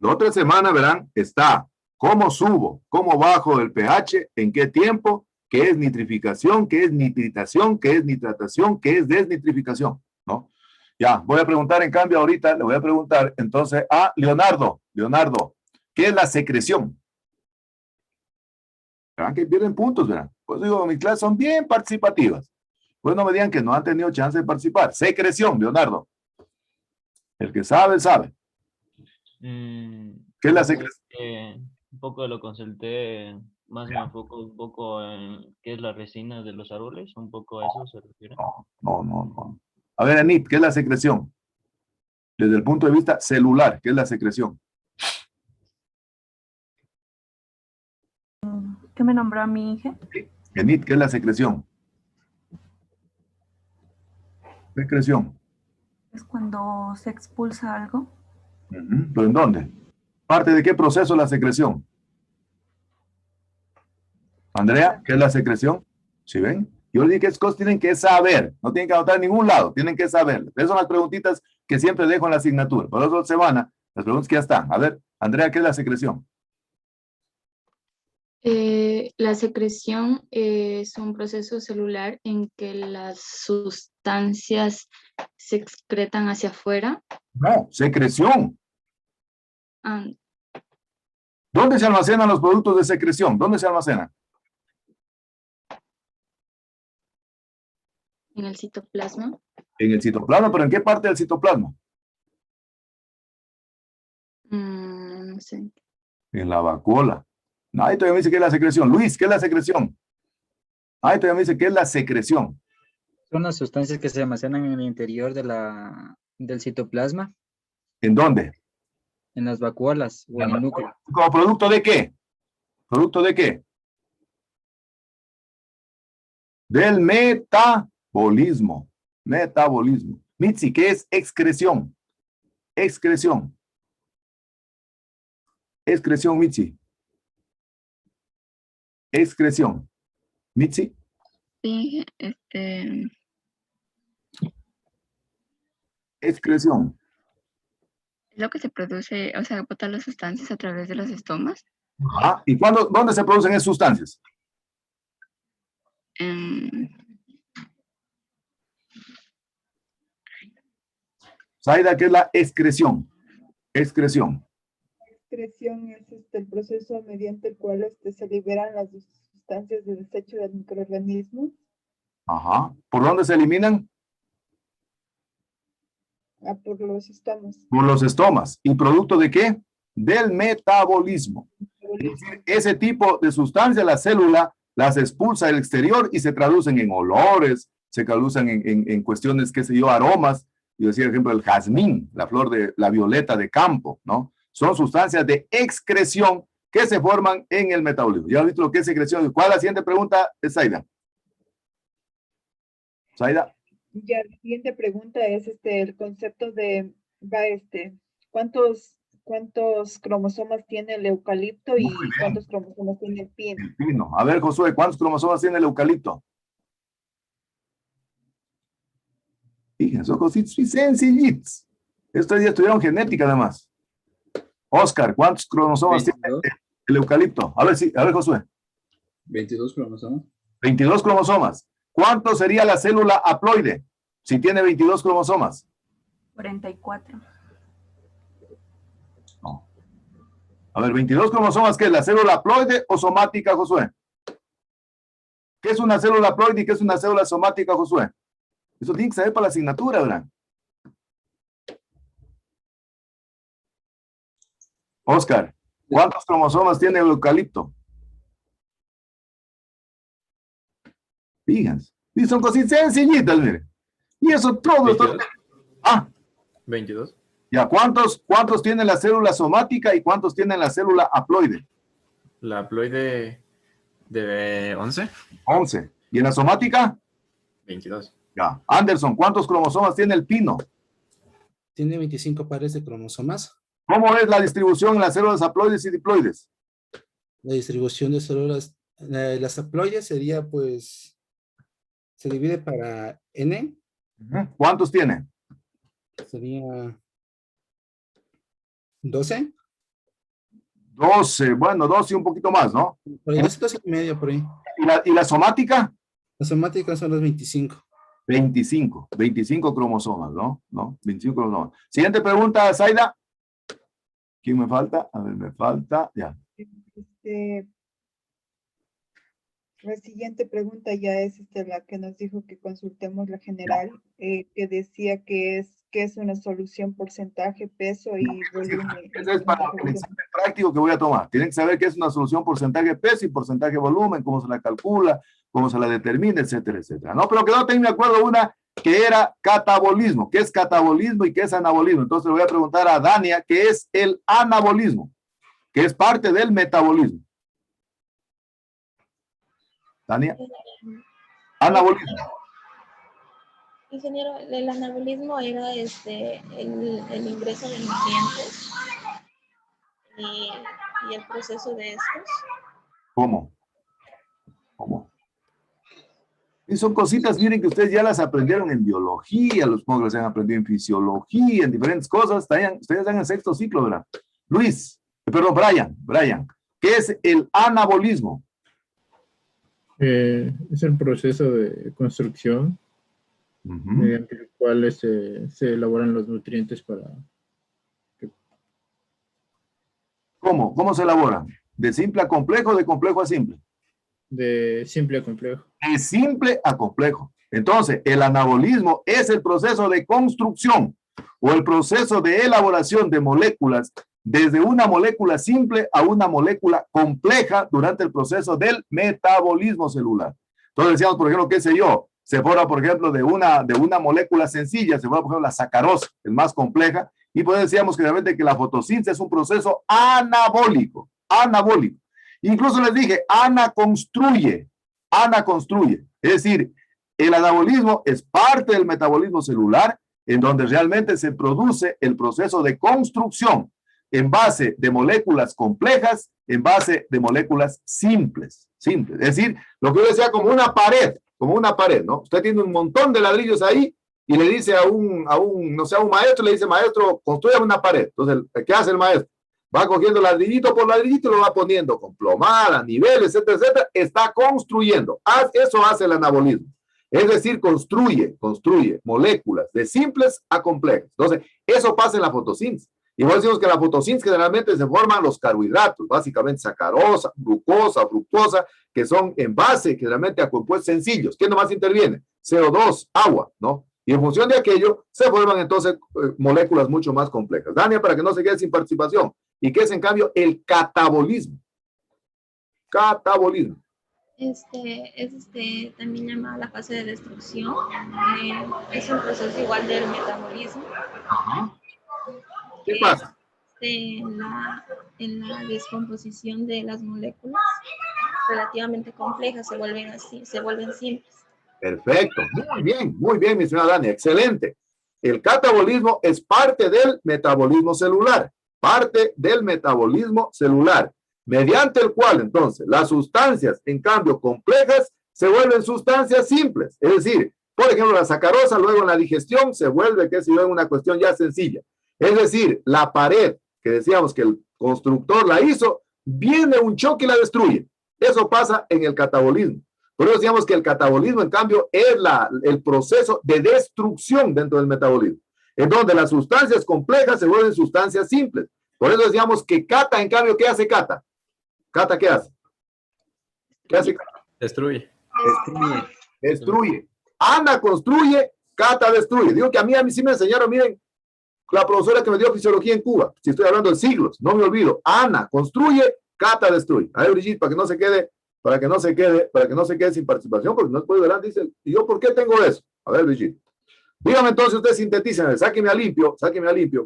La otra semana verán, está cómo subo, cómo bajo el pH, en qué tiempo, qué es nitrificación, qué es nitritación, qué es nitratación, qué es desnitrificación, ¿no? Ya, voy a preguntar en cambio ahorita, le voy a preguntar entonces a Leonardo, ¿qué es la secreción? Verán que pierden puntos, verán. Pues digo, mis clases son bien participativas. Pues no me digan que no han tenido chance de participar. Secreción, Leonardo. El que sabe, sabe. ¿Qué es la secreción? Un poco lo consulté, más me enfoco un poco en qué es la resina de los árboles, un poco a eso se refiere. No. A ver, Anit, ¿qué es la secreción? Desde el punto de vista celular, ¿qué es la secreción? ¿Qué me nombró a mi hija? Anit, ¿qué es la secreción? Secreción. Es cuando se expulsa algo. ¿Pero en dónde? ¿Parte de qué proceso la secreción? Andrea, ¿qué es la secreción? ¿Sí ven? Yo les dije que esas cosas tienen que saber, no tienen que anotar en ningún lado, tienen que saber. Esas son las preguntitas que siempre dejo en la asignatura. Por la otra semana, las preguntas que ya están. A ver, Andrea, ¿qué es la secreción? La secreción es un proceso celular en que las sustancias se excretan hacia afuera. No, secreción. Ah, ¿Dónde se almacenan los productos de secreción? ¿Dónde se almacenan? en el citoplasma. En el citoplasma, ¿pero en qué parte del citoplasma? No sé. En la vacuola. Ahí todavía me dice que es la secreción. Luis, ¿qué es la secreción? Ahí todavía me dice que es la secreción. Son las sustancias que se almacenan en el interior del citoplasma. ¿En dónde? En las vacuolas o en el núcleo. ¿Como producto de qué? ¿Producto de qué? Del metabolismo. Metabolismo. Mitzi, ¿qué es excreción? Excreción. Excreción, Mitzi. Excreción. Mitzi. Sí, Excreción. es lo que se produce, o sea, botar las sustancias a través de los estomas. ¿Y dónde se producen esas sustancias? Zaida, ¿qué es la excreción? Excreción. Excreción es el proceso mediante el cual se liberan las sustancias de desecho del microorganismo. Ajá. ¿Por dónde se eliminan? Por los estomas. Por los estomas. ¿Y producto de qué? Del metabolismo. Es decir, ese tipo de sustancias, la célula las expulsa al exterior y se traducen en olores, se traducen en cuestiones, qué sé yo, aromas. Yo decía, por ejemplo, el jazmín, la flor de la violeta de campo, ¿no? Son sustancias de excreción que se forman en el metabolismo. ¿Ya has visto lo que es secreción? ¿Cuál es la siguiente pregunta, Zaida? Zaida. Ya, la siguiente pregunta es el concepto de, ¿cuántos cromosomas tiene el eucalipto y cuántos cromosomas tiene el pino? El pino. A ver, Josué, ¿cuántos cromosomas tiene el eucalipto? Fíjense, son cositas sencillitas. Estos ya estudiaron genética además. Oscar, ¿cuántos cromosomas tiene 22. el eucalipto? A ver, Josué. 22 cromosomas. 22 cromosomas. ¿Cuánto sería la célula haploide si tiene 22 cromosomas? 44. No. A ver, 22 cromosomas, ¿qué es? ¿La célula haploide o somática, Josué? ¿Qué es una célula haploide y qué es una célula somática, Josué? Eso tiene que saber para la asignatura, ¿verdad? Oscar, ¿cuántos cromosomas tiene el eucalipto? Fíjense. Y son cositas sencillitas, mire. Y eso todo. 22. Ah, 22. ya, ¿cuántos tiene la célula somática y cuántos tiene la célula haploide? La haploide de 11. 11. ¿Y en la somática? 22. Ya. Anderson, ¿cuántos cromosomas tiene el pino? Tiene 25 pares de cromosomas. ¿Cómo es la distribución en las células haploides y diploides? La distribución de células, las haploides sería pues, se divide para N. ¿Cuántos tiene? Sería 12. 12, bueno, 12 y un poquito más, ¿no? Por ahí, 12 y medio por ahí. ¿Y la somática? Las somáticas son las 25. 25 cromosomas, ¿no? 25 cromosomas. Siguiente pregunta, Zaida. ¿Quién me falta? A ver, me falta, ya. La siguiente pregunta ya es la que nos dijo que consultemos la general, que decía que es una solución porcentaje, peso y volumen. Eso es para el examen práctico que voy a tomar. Tienen que saber qué es una solución porcentaje peso y porcentaje volumen, cómo se la calcula, cómo se la determina, etcétera, etcétera. No, pero que no tengo de acuerdo una que era catabolismo. ¿Qué es catabolismo y qué es anabolismo? Entonces le voy a preguntar a Dania qué es el anabolismo, que es parte del metabolismo. Dania. Anabolismo. Ingeniero, el anabolismo era el ingreso de nutrientes y el proceso de estos. ¿Cómo? Y son cositas, miren, que ustedes ya las aprendieron en biología, los que las han aprendido en fisiología, en diferentes cosas. Ustedes están en sexto ciclo, ¿verdad? Brian, ¿qué es el anabolismo? Es el proceso de construcción mediante el cual se elaboran los nutrientes para... ¿Cómo se elaboran? ¿De simple a complejo o de complejo a simple? De simple a complejo. De simple a complejo. Entonces, el anabolismo es el proceso de construcción o el proceso de elaboración de moléculas desde una molécula simple a una molécula compleja durante el proceso del metabolismo celular. Entonces decíamos, por ejemplo, qué sé yo, se forma, por ejemplo, de una molécula sencilla, se forma, por ejemplo, la sacarosa, es más compleja, y pues decíamos que realmente que la fotosíntesis es un proceso anabólico. Incluso les dije, Ana construye. Es decir, el anabolismo es parte del metabolismo celular, en donde realmente se produce el proceso de construcción en base de moléculas complejas, en base de moléculas simples. Es decir, lo que yo decía como una pared, ¿no? Usted tiene un montón de ladrillos ahí y le dice a un maestro, le dice, maestro, construya una pared. Entonces, ¿qué hace el maestro? Va cogiendo ladrillito por ladrillito y lo va poniendo con plomada, niveles, etcétera, etcétera. Está construyendo. Eso hace el anabolismo. Es decir, construye moléculas de simples a complejas. Entonces, eso pasa en la fotosíntesis. Igual decimos que en la fotosíntesis generalmente se forman los carbohidratos, básicamente sacarosa, glucosa, fructosa, que son en base generalmente a compuestos sencillos. ¿Qué nomás interviene? CO2, agua, ¿no? Y en función de aquello se forman entonces moléculas mucho más complejas. Dania, para que no se quede sin participación. ¿Y qué es en cambio el catabolismo? También llamada la fase de destrucción. Es un proceso igual del metabolismo. ¿Qué pasa? En la descomposición de las moléculas relativamente complejas se vuelven simples. Perfecto, muy bien, mi señora Dani, excelente. El catabolismo es parte del metabolismo celular, mediante el cual entonces las sustancias, en cambio complejas, se vuelven sustancias simples. Es decir, por ejemplo, la sacarosa luego en la digestión se vuelve, qué sé yo, en una cuestión ya sencilla. Es decir, la pared que decíamos que el constructor la hizo, viene un choque y la destruye. Eso pasa en el catabolismo. Por eso decíamos que el catabolismo, en cambio, es el proceso de destrucción dentro del metabolismo, en donde las sustancias complejas se vuelven sustancias simples. Por eso decíamos que Cata, en cambio, ¿qué hace Cata? ¿Cata qué hace? ¿Qué hace Cata? Destruye. Destruye. Ana construye, Cata destruye. Digo que a mí sí me enseñaron, miren, la profesora que me dio fisiología en Cuba, si estoy hablando de siglos, no me olvido. Ana construye, Cata destruye. A ver, Brigitte, para que no se quede sin participación, porque no se puede ver, dice, ¿y yo por qué tengo eso? A ver, Brigitte. Dígame entonces, usted sintetiza, sáqueme a limpio,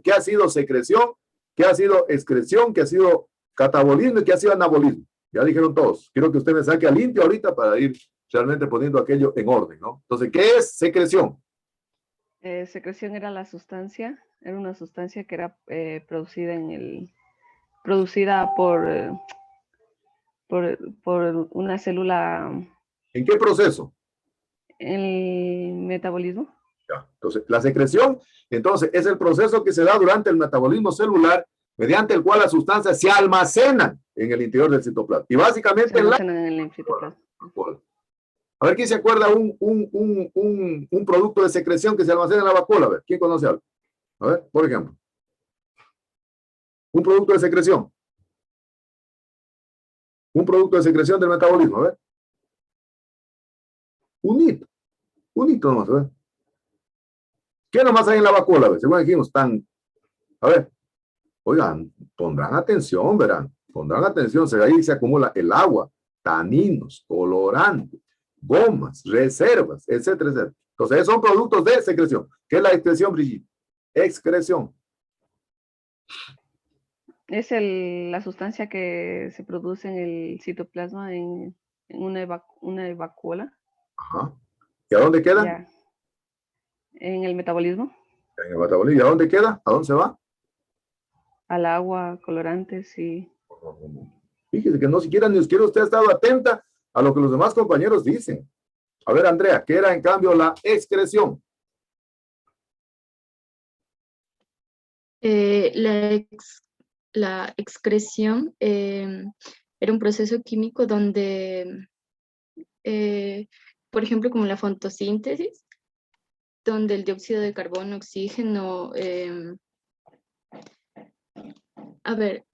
¿qué ha sido secreción? ¿Qué ha sido excreción? ¿Qué ha sido catabolismo? ¿Y qué ha sido anabolismo? Ya dijeron todos. Quiero que usted me saque a limpio ahorita para ir realmente poniendo aquello en orden, ¿no? Entonces, ¿qué es secreción? Secreción era era una sustancia que era producida por una célula. ¿En qué proceso? El metabolismo. Ya. Entonces, la secreción, entonces, es el proceso que se da durante el metabolismo celular, mediante el cual las sustancias se almacenan en el interior del citoplasma. Y básicamente se almacenan en el citoplasma. A ver, ¿quién se acuerda un producto de secreción que se almacena en la vacuola? A ver, ¿quién conoce algo? A ver, por ejemplo. Un producto de secreción. Un producto de secreción del metabolismo, a ver. Un hito nomás, a ver. ¿Qué nomás hay en la vacuola? A ver, según dijimos, a ver, oigan, pondrán atención, verán, pondrán atención, ahí se acumula el agua, taninos, colorantes, gomas, reservas, etcétera, etcétera. Entonces, esos son productos de secreción. ¿Qué es la excreción, Brigitte? Excreción. Es la sustancia que se produce en el citoplasma en una vacuola. Ajá. ¿Y a dónde queda? Ya. En el metabolismo. En el metabolismo. ¿Y a dónde queda? ¿A dónde se va? Al agua, colorantes y... Fíjese que no siquiera usted ha estado atenta a lo que los demás compañeros dicen. A ver, Andrea, ¿qué era en cambio la excreción? La excreción era un proceso químico donde, por ejemplo, como la fotosíntesis, donde el dióxido de carbono, oxígeno, a ver,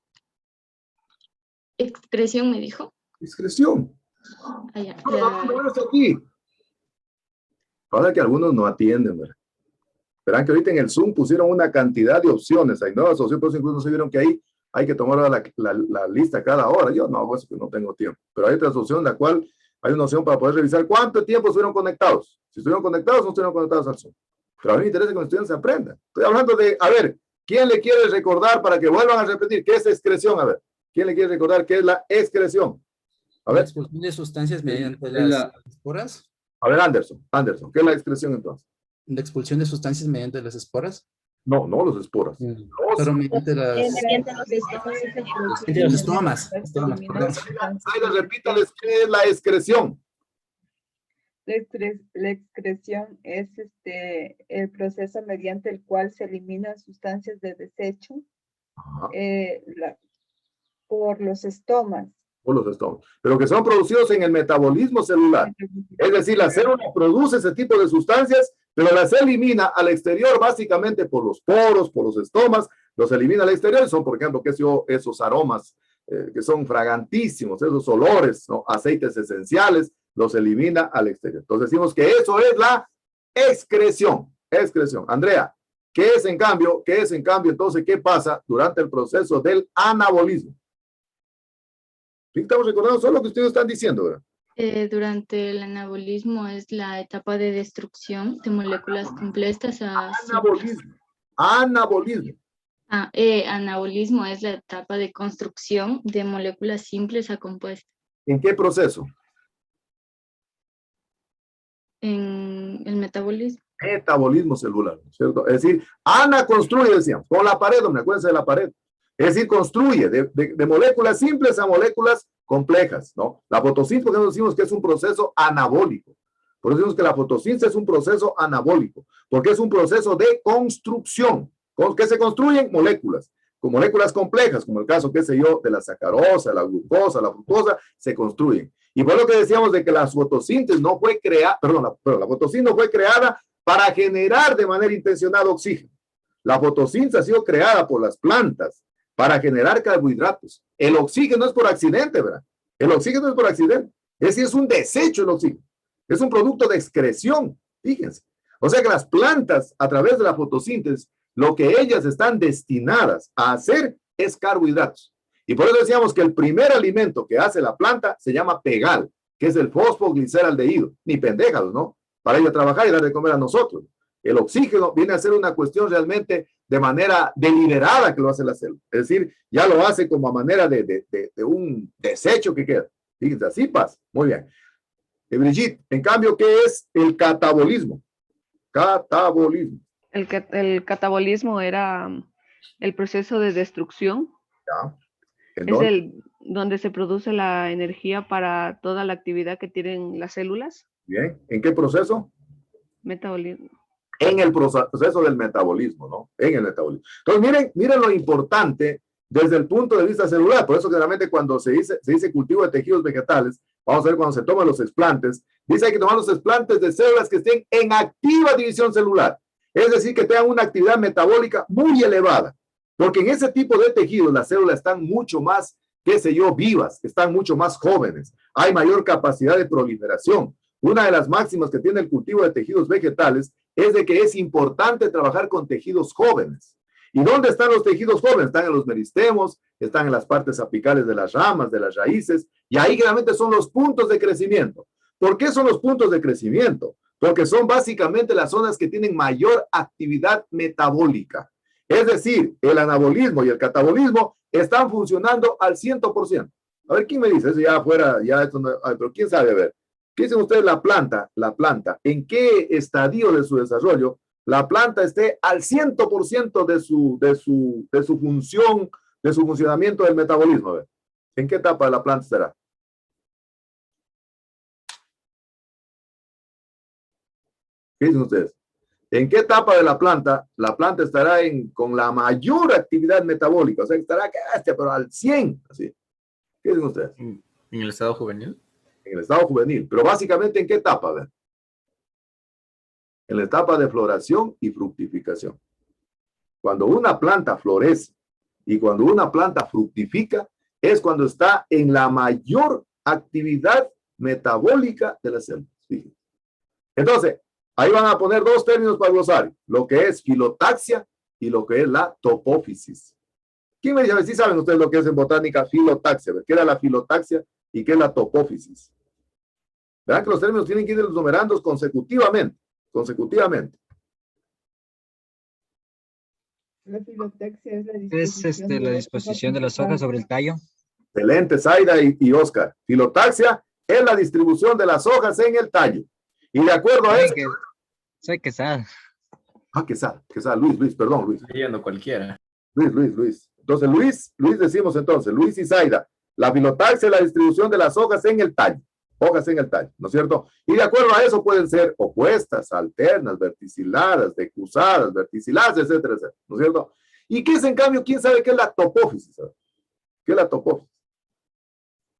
excreción me dijo. Excreción. Allá, aquí. Ahora que algunos no atienden, ¿verdad? Verán que ahorita en el Zoom pusieron una cantidad de opciones, hay nuevas opciones, pero incluso se vieron que ahí hay que tomar la lista cada hora. Yo no hago eso porque no tengo tiempo, pero hay otra opción en la cual hay una opción para poder revisar cuánto tiempo estuvieron conectados. Si estuvieron conectados o no estuvieron conectados al Zoom. Pero a mí me interesa que los estudiantes aprendan. Estoy hablando de, a ver, ¿quién le quiere recordar para que vuelvan a repetir qué es excreción? A ver, ¿quién le quiere recordar qué es la excreción? A ver. La expulsión de sustancias mediante las esporas. A ver, Anderson, ¿qué es la excreción entonces? ¿La expulsión de sustancias mediante las esporas? No, los esporas. Pero mediante las... Mediante los estomas, perdón. Repítales qué es la excreción. La excreción es el proceso mediante el cual se eliminan sustancias de desecho por los estomas. Por los estomas. Pero que son producidos en el metabolismo celular. Es decir, la célula produce ese tipo de sustancias, pero las elimina al exterior básicamente por los poros, por los estomas, los elimina al exterior. Son, por ejemplo, esos aromas que son fragantísimos, esos olores, ¿no? Aceites esenciales, los elimina al exterior. Entonces decimos que eso es la excreción. Excreción. Andrea, ¿qué es en cambio? Entonces, ¿qué pasa durante el proceso del anabolismo? Estamos recordando solo lo que ustedes están diciendo, ¿verdad? Durante el anabolismo es la etapa de destrucción de moléculas completas. Anabolismo. Anabolismo es la etapa de construcción de moléculas simples a compuestas. ¿En qué proceso? En el metabolismo. Metabolismo celular, ¿cierto? Es decir, Ana construye, decíamos, con la pared, hombre, acuérdense de la pared. Es decir, construye de moléculas simples a moléculas complejas, ¿no? La fotosíntesis, porque decimos que es un proceso anabólico. Por eso decimos que la fotosíntesis es un proceso anabólico, porque es un proceso de construcción. ¿Con qué se construyen? Moléculas. con moléculas complejas, como el caso, qué sé yo, de la sacarosa, la glucosa, la fructosa, se construyen. Y por lo que decíamos de que la fotosíntesis no fue creada, la fotosíntesis no fue creada para generar de manera intencionada oxígeno. La fotosíntesis ha sido creada por las plantas para generar carbohidratos. El oxígeno es por accidente, ¿verdad? El oxígeno es por accidente. Es decir, es un desecho el oxígeno. Es un producto de excreción, fíjense. O sea que las plantas, a través de la fotosíntesis, lo que ellas están destinadas a hacer es carbohidratos. Y por eso decíamos que el primer alimento que hace la planta se llama pegal, que es el fosfogliceraldehído. Ni pendejados, ¿no? Para ir a trabajar y dar de comer a nosotros. El oxígeno viene a ser una cuestión realmente de manera deliberada que lo hace la célula. Es decir, ya lo hace como a manera de un desecho que queda. Fíjense, así pasa. Muy bien. Brigitte, en cambio, ¿qué es el catabolismo? Catabolismo. El catabolismo era el proceso de destrucción. Ya. Es donde se produce la energía para toda la actividad que tienen las células. Bien. ¿En qué proceso? Metabolismo. En el proceso del metabolismo, ¿no? En el metabolismo. Entonces, miren lo importante desde el punto de vista celular. Por eso, generalmente, cuando se dice cultivo de tejidos vegetales, vamos a ver cuando se toman los explantes, dice hay que tomar los explantes de células que estén en activa división celular. Es decir, que tengan una actividad metabólica muy elevada. Porque en ese tipo de tejidos las células están mucho más, qué sé yo, vivas, están mucho más jóvenes. Hay mayor capacidad de proliferación. Una de las máximas que tiene el cultivo de tejidos vegetales es de que es importante trabajar con tejidos jóvenes. ¿Y dónde están los tejidos jóvenes? Están en los meristemos, están en las partes apicales de las ramas, de las raíces, y ahí realmente son los puntos de crecimiento. ¿Por qué son los puntos de crecimiento? Porque son básicamente las zonas que tienen mayor actividad metabólica. Es decir, el anabolismo y el catabolismo están funcionando al 100%. A ver, ¿quién me dice? Eso ya afuera, ya esto no, pero ¿quién sabe? A ver, ¿qué dicen ustedes la planta, en qué estadio de su desarrollo la planta esté al 100% de su función, de su funcionamiento del metabolismo? A ver, ¿en qué etapa de la planta estará? ¿Qué dicen ustedes? ¿En qué etapa de la planta estará con la mayor actividad metabólica? O sea, que estará, pero al 100, así. ¿Qué dicen ustedes? ¿En el estado juvenil? En el estado juvenil. Pero básicamente, ¿en qué etapa? A ver. En la etapa de floración y fructificación. Cuando una planta florece y cuando una planta fructifica, es cuando está en la mayor actividad metabólica de las células. Fíjense. Entonces, ahí van a poner dos términos para el glosario, lo que es filotaxia y lo que es la topófisis. ¿Quién me dice? A ver si saben ustedes lo que es en botánica filotaxia. ¿Qué era la filotaxia y qué es la topófisis? Verán que los términos tienen que ir los numerandos consecutivamente. La filotaxia es la disposición de las hojas sobre el tallo. Excelente, Zaida y Oscar. Filotaxia es la distribución de las hojas en el tallo. Y de acuerdo a eso... Soy Quesada. Ah, Quesada. Luis, perdón, Luis. Leyendo cualquiera. Luis. Entonces, Luis decimos entonces, Luis y Zaida. La filotaxia es la distribución de las hojas en el tallo. Hojas en el tallo, ¿no es cierto? Y de acuerdo a eso pueden ser opuestas, alternas, verticiladas, decusadas, verticiladas, etcétera, etcétera, ¿no es cierto? ¿Y qué es, en cambio, quién sabe qué es la topófisis? ¿Qué es la topófisis?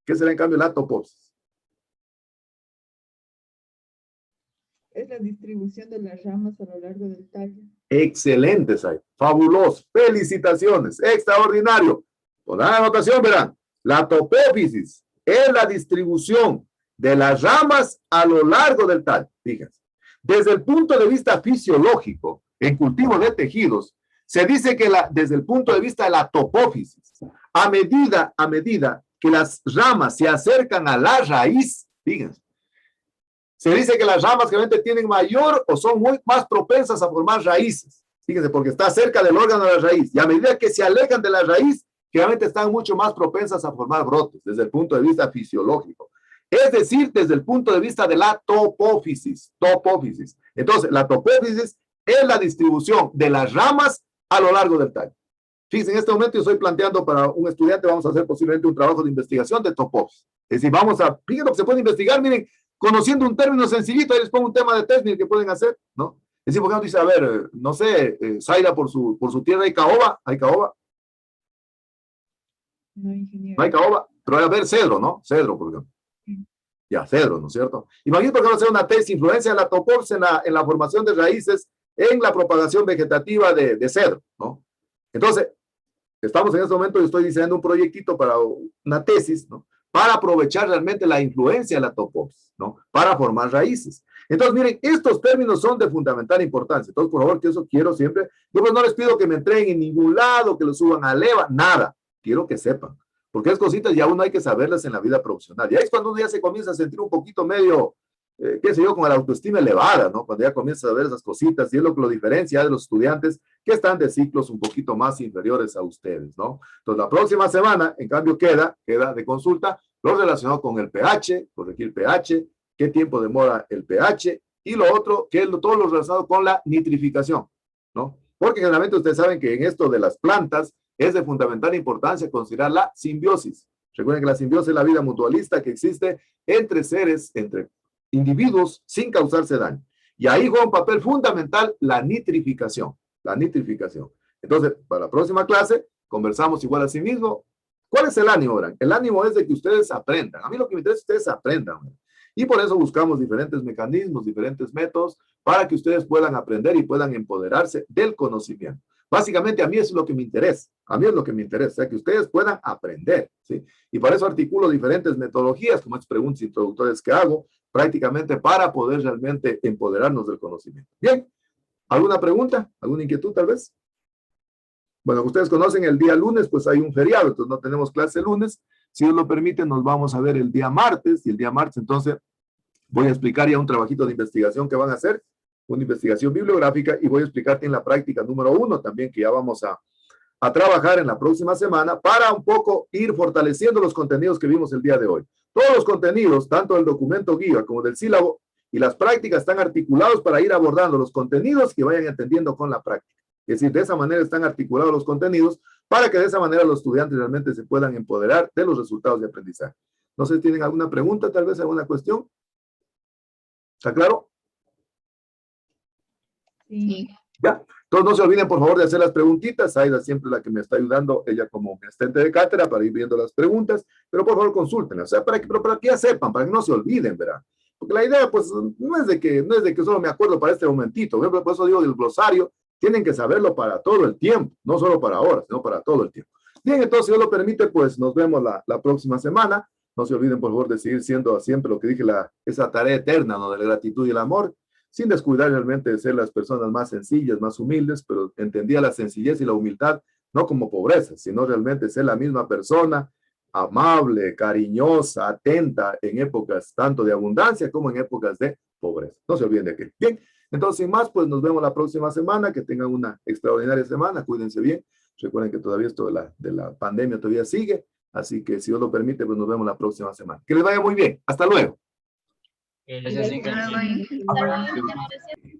¿Qué será, en cambio, la topófisis? Es la distribución de las ramas a lo largo del tallo. Excelente, Sai. Fabuloso. Felicitaciones. Extraordinario. Pongan la anotación, verán. La topófisis es la distribución de las ramas a lo largo del tallo. Fíjense. Desde el punto de vista fisiológico, en cultivo de tejidos, se dice que desde el punto de vista de la topófisis, a medida que las ramas se acercan a la raíz, fíjense, se dice que las ramas realmente tienen mayor o son muy más propensas a formar raíces. Fíjense, porque está cerca del órgano de la raíz. Y a medida que se alejan de la raíz, realmente están mucho más propensas a formar brotes desde el punto de vista fisiológico. Es decir, desde el punto de vista de la topófisis. Entonces, la topófisis es la distribución de las ramas a lo largo del tallo. Fíjense, en este momento yo estoy planteando para un estudiante, vamos a hacer posiblemente un trabajo de investigación de topófisis. Es decir, fíjense lo que se puede investigar, miren, conociendo un término sencillito, ahí les pongo un tema de técnica que pueden hacer, ¿no? Es decir, por ejemplo, dice, a ver, no sé, Zaida por su tierra hay caoba, No, ingeniero. No hay caoba, pero va a haber cedro, ¿no? Cedro, por ejemplo. Ya, cedro, ¿no es cierto? Imagínate que va a hacer una tesis, influencia de la topops en la formación de raíces en la propagación vegetativa de cedro, ¿no? Entonces, estamos en este momento, yo estoy diseñando un proyectito para una tesis, ¿no? Para aprovechar realmente la influencia de la topops, ¿no? Para formar raíces. Entonces, miren, estos términos son de fundamental importancia. Entonces, por favor, que eso quiero siempre. Yo pues no les pido que me entreguen en ningún lado, que lo suban a Leva, nada. Quiero que sepan. Porque es cositas ya uno hay que saberlas en la vida profesional. Ya es cuando uno ya se comienza a sentir un poquito medio, qué sé yo, con la autoestima elevada, ¿no? Cuando ya comienza a ver esas cositas y es lo que lo diferencia de los estudiantes que están de ciclos un poquito más inferiores a ustedes, ¿no? Entonces, la próxima semana, en cambio, queda de consulta lo relacionado con el pH, corregir pH, qué tiempo demora el pH y lo otro, que es todo lo relacionado con la nitrificación, ¿no? Porque generalmente ustedes saben que en esto de las plantas es de fundamental importancia considerar la simbiosis. Recuerden que la simbiosis es la vida mutualista que existe entre seres, entre individuos sin causarse daño. Y ahí juega un papel fundamental la nitrificación. La nitrificación. Entonces, para la próxima clase, conversamos igual a sí mismo. ¿Cuál es el ánimo, Bran? El ánimo es de que ustedes aprendan. A mí lo que me interesa es que ustedes aprendan. Y por eso buscamos diferentes mecanismos, diferentes métodos para que ustedes puedan aprender y puedan empoderarse del conocimiento. Básicamente a mí es lo que me interesa. A mí es lo que me interesa, o sea, que ustedes puedan aprender, ¿sí? Y para eso articulo diferentes metodologías, como estas preguntas introductorias que hago, prácticamente para poder realmente empoderarnos del conocimiento. Bien, ¿alguna pregunta? ¿Alguna inquietud tal vez? Bueno, ustedes conocen el día lunes, pues hay un feriado, entonces no tenemos clase el lunes. Si Dios lo permite, nos vamos a ver el día martes, y el día martes entonces voy a explicar ya un trabajito de investigación que van a hacer, una investigación bibliográfica, y voy a explicarte en la práctica número 1 también, que ya vamos a trabajar en la próxima semana para un poco ir fortaleciendo los contenidos que vimos el día de hoy. Todos los contenidos, tanto del documento guía como del sílabo y las prácticas, están articulados para ir abordando los contenidos que vayan entendiendo con la práctica. Es decir, de esa manera están articulados los contenidos para que de esa manera los estudiantes realmente se puedan empoderar de los resultados de aprendizaje. No sé si tienen alguna pregunta, tal vez alguna cuestión. ¿Está claro? Sí. Ya. Entonces no se olviden, por favor, de hacer las preguntitas. Aida siempre es la que me está ayudando, ella como mi asistente de cátedra, para ir viendo las preguntas. Pero por favor, consúltenlas. O sea, para que ya sepan, para que no se olviden, ¿verdad? Porque la idea, pues, no es de que solo me acuerdo para este momentito. Por eso digo del glosario. Tienen que saberlo para todo el tiempo, no solo para ahora, sino para todo el tiempo. Bien, entonces, si Dios lo permite, pues nos vemos la próxima semana. No se olviden, por favor, de seguir siendo siempre lo que dije, esa tarea eterna, ¿no? De la gratitud y el amor, sin descuidar realmente de ser las personas más sencillas, más humildes, pero entendía la sencillez y la humildad no como pobreza, sino realmente ser la misma persona, amable, cariñosa, atenta en épocas tanto de abundancia como en épocas de pobreza. No se olviden de aquello. Bien. Entonces, sin más, pues nos vemos la próxima semana. Que tengan una extraordinaria semana. Cuídense bien. Recuerden que todavía esto de la pandemia todavía sigue. Así que si Dios lo permite, pues nos vemos la próxima semana. Que les vaya muy bien. Hasta luego. Gracias, ingeniero. Hasta luego, ingeniero.